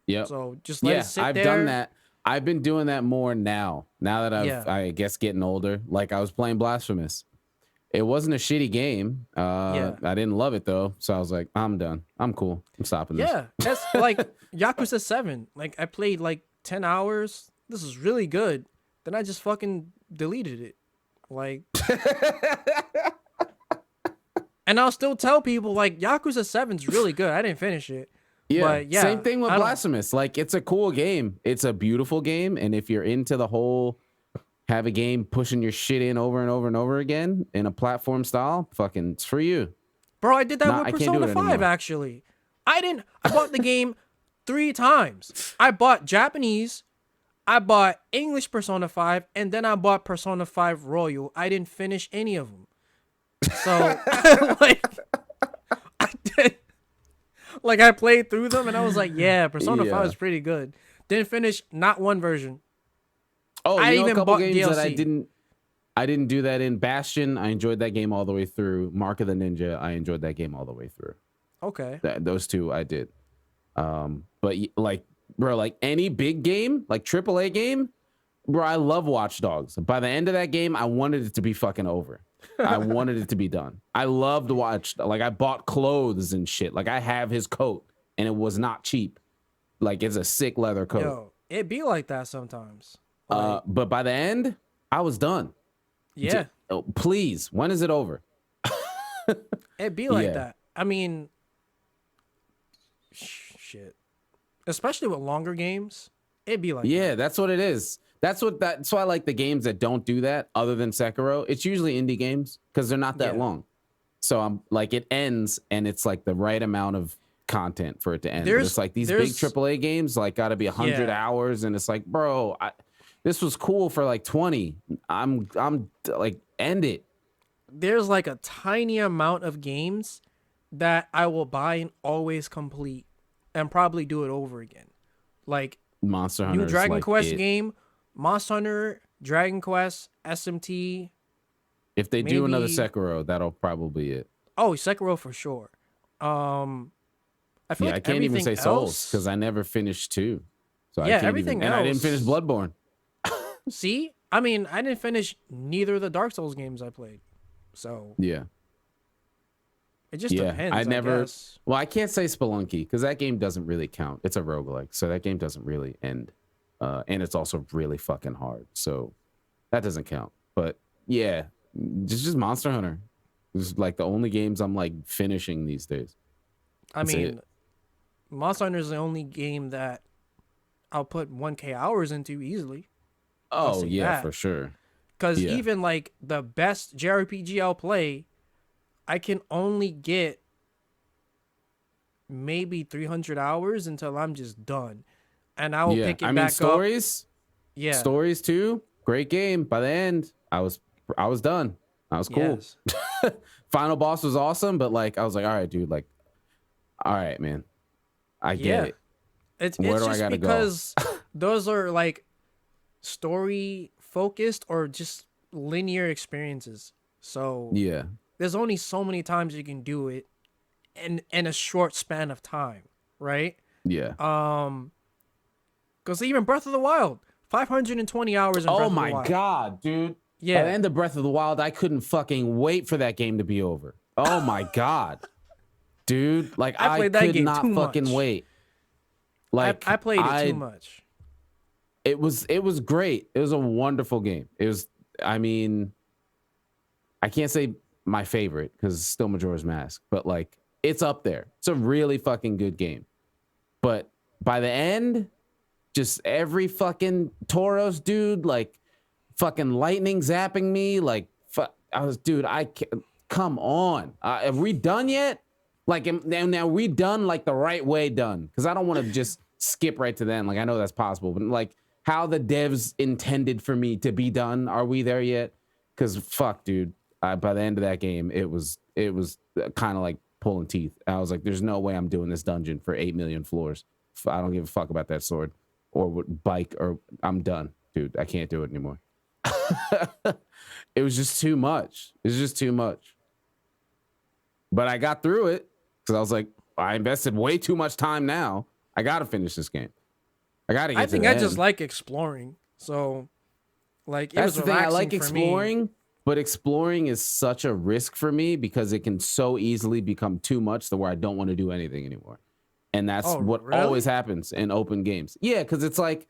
Yep. So just let Yeah, it sit I've there. done that. I've been doing that more now. Now that Yeah. I guess, getting older. Like, I was playing Blasphemous. It wasn't a shitty game. Yeah. I didn't love it though, so I was like, I'm done. I'm cool. I'm stopping this. Yeah, that's like Yakuza 7. Like I played like 10 hours. This is really good. Then I just fucking deleted it. Like and I'll still tell people like Yakuza 7's really good. I didn't finish it. Yeah. But yeah, Same thing with I don't- Blasphemous. Like, it's a cool game. It's a beautiful game, and if you're into the whole have a game pushing your shit in over and over and over again in a platform style, fucking, it's for you. Bro, I did that Nah, with I can't do Persona it 5 anymore. actually. I bought the game 3 times. I bought Japanese, I bought English Persona 5, and then I bought Persona 5 Royal. I didn't finish any of them. So like I did like I played through them and I was like, yeah, Persona 5 is pretty good. Didn't finish not one version. Oh, I you know, even a couple bought games that DLC. I didn't do that in. Bastion, I enjoyed that game all the way through. Mark of the Ninja, I enjoyed that game all the way through. Okay. Those two I did. But like, bro, like any big game, like AAA game, bro, I love Watch Dogs. By the end of that game, I wanted it to be fucking over. I wanted it to be done. I loved like, I bought clothes and shit. Like, I have his coat, and it was not cheap. Like, it's a sick leather coat. Yo, it be like that sometimes. Like, But by the end, I was done. yeah. Oh, please, when is it over? It be like Yeah. that. I mean, shit. Especially with longer games, it'd be like Yeah, that. that's what it is. That's why I like the games that don't do that, other than Sekiro. It's usually indie games because they're not that Yeah. long. So I'm like, it ends and it's like the right amount of content for it to end. But it's like these big there's- AAA games like got to be 100 Yeah. hours, and it's like, bro, this was cool for like 20. I'm like, end it. There's like a tiny amount of games that I will buy and always complete and probably do it over again. Like Monster Hunter. new is Dragon like Quest it. game, Monster Hunter, Dragon Quest, SMT. If they do another maybe- Sekiro, that'll probably be it. Oh, Sekiro for sure. I feel Yeah, like I can't even say Souls else- because I never finished 2. So I Yeah, can't everything even, and I didn't finish else- Bloodborne. See, I mean, I didn't finish neither of the Dark Souls games I played, so Yeah. it just Yeah, depends. I never. guess. Well, I can't say Spelunky because that game doesn't really count. It's a roguelike, so that game doesn't really end. And it's also really fucking hard, so that doesn't count. But yeah, just Monster Hunter. It's like the only games I'm like finishing these days. I That's mean, it. Monster Hunter is the only game that I'll put 1K hours into easily. Oh say yeah, that. for sure. Because Yeah. even like the best JRPG I'll play, I can only get maybe 300 hours until I'm just done. And I will Yeah, pick it I mean back up. stories. Yeah. Stories too. Great game. By the end, I was done. I was cool. Yes. Final boss was awesome, but like I was like, all right, dude, like, all right, man, I get Yeah. it. It's Where do I just gotta go? because those are like story focused or just linear experiences. So Yeah, there's only so many times you can do it in a short span of time, right? yeah. Because even Breath of the Wild, 520 hours in Breath Oh of the my Wild. god, dude. Yeah. By the end of Breath of the Wild, I couldn't fucking wait for that game to be over. Oh my god, dude. Like I I played that could game not too fucking much. wait. Like I played it too much. It was great. It was a wonderful game. It was, I mean, I can't say my favorite because it's still Majora's Mask, but like it's up there. It's a really fucking good game. But by the end, just every fucking Tauros dude, like fucking lightning zapping me, like dude, I can't, come on. Have we done yet? Like, now we done like the right way done? Because I don't want to just skip right to the end. Like, I know that's possible, but like how the devs intended for me to be done, are we there yet? Because fuck, dude, by the end of that game, it was kind of like pulling teeth. I was like, there's no way I'm doing this dungeon for 8 million floors. I don't give a fuck about that sword or bike, or I'm done, dude. I can't do it anymore. It was just too much. It was just too much. but I got through it because I was like, I invested way too much time now. I got to finish this game. I got to get I to think the I end. just like exploring. So, like, it That's was the thing. I relaxing like for me. exploring, but exploring is such a risk for me because it can so easily become too much to where I don't want to do anything anymore. And that's Oh, what really? always happens in open games. Yeah, because it's like,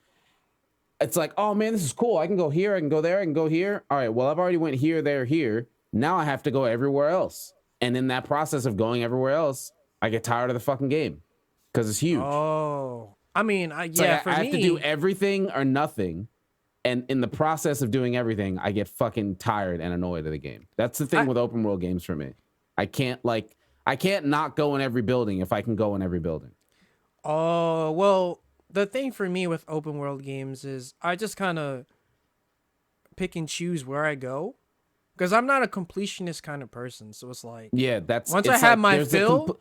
oh man, this is cool. I can go here, I can go there, I can go here. All right, well, I've already went here, there, here. Now I have to go everywhere else. And in that process of going everywhere else, I get tired of the fucking game because it's huge. Oh, I mean, It's like for I me, have to do everything or nothing. And in the process of doing everything, I get fucking tired and annoyed of the game. That's the thing with open world games for me. I can't not go in every building if I can go in every building. Oh, well, the thing for me with open world games is I just kind of pick and choose where I go because I'm not a completionist kind of person. So it's like, Yeah, once I have my fill,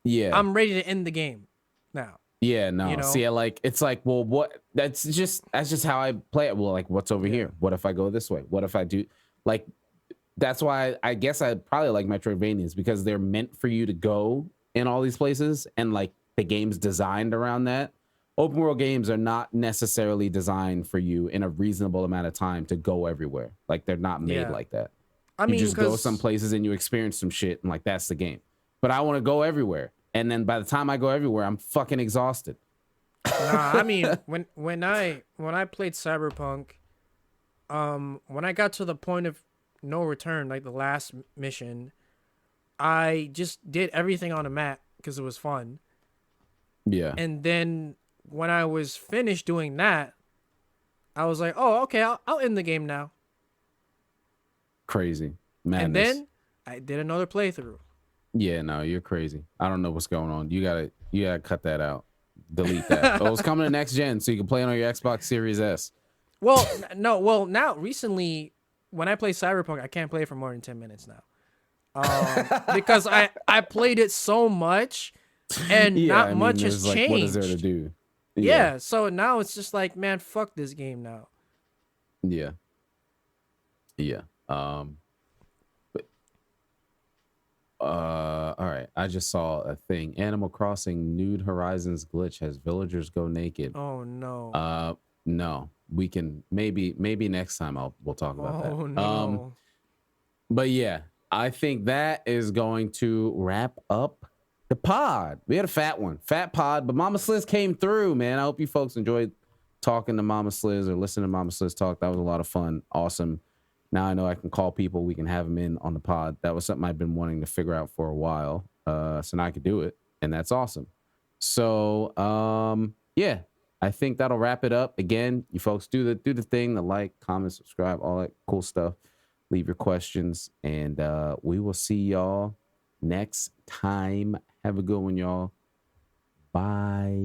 yeah, I'm ready to end the game now. yeah, no. You know? See, it's like, well, what? That's just how I play it. Well, like, what's over here? What if I go this way? What if I do? Like, that's why I guess I probably like Metroidvanias because they're meant for you to go in all these places, and like the game's designed around that. Open world games are not necessarily designed for you in a reasonable amount of time to go everywhere. Like they're not made like that. I You mean, just go some places and you experience some shit, and like that's the game. But I want to go everywhere, and then by the time I go everywhere, I'm fucking exhausted. Nah, I mean, when I played Cyberpunk, when I got to the point of no return, like the last mission, I just did everything on a map because it was fun. Yeah. And then when I was finished doing that, I was like, oh, okay, I'll end the game now. Crazy. Madness. And then I did another playthrough. Yeah, no, you're crazy. I don't know what's going on. You gotta cut that out. Delete that. Oh, it's coming to next gen, so you can play it on your Xbox Series S. Well, no, well now recently when I play Cyberpunk, I can't play for more than 10 minutes now. Because I played it so much and not much has changed. What is there to do? Yeah, so now it's just like, man, fuck this game now. Yeah. Yeah. All right. I just saw a thing. Animal Crossing Nude Horizons glitch has villagers go naked. Oh no. No. We can maybe next time we'll talk about that. Oh no. But yeah, I think that is going to wrap up the pod. We had a fat pod, but MamaSliz came through, man. I hope you folks enjoyed talking to MamaSliz or listening to MamaSliz talk. That was a lot of fun. Awesome. Now I know I can call people. We can have them in on the pod. That was something I've been wanting to figure out for a while. So now I could do it, and that's awesome. So yeah, I think that'll wrap it up. Again, you folks do the thing, the like, comment, subscribe, all that cool stuff. Leave your questions, and we will see y'all next time. Have a good one, y'all. Bye.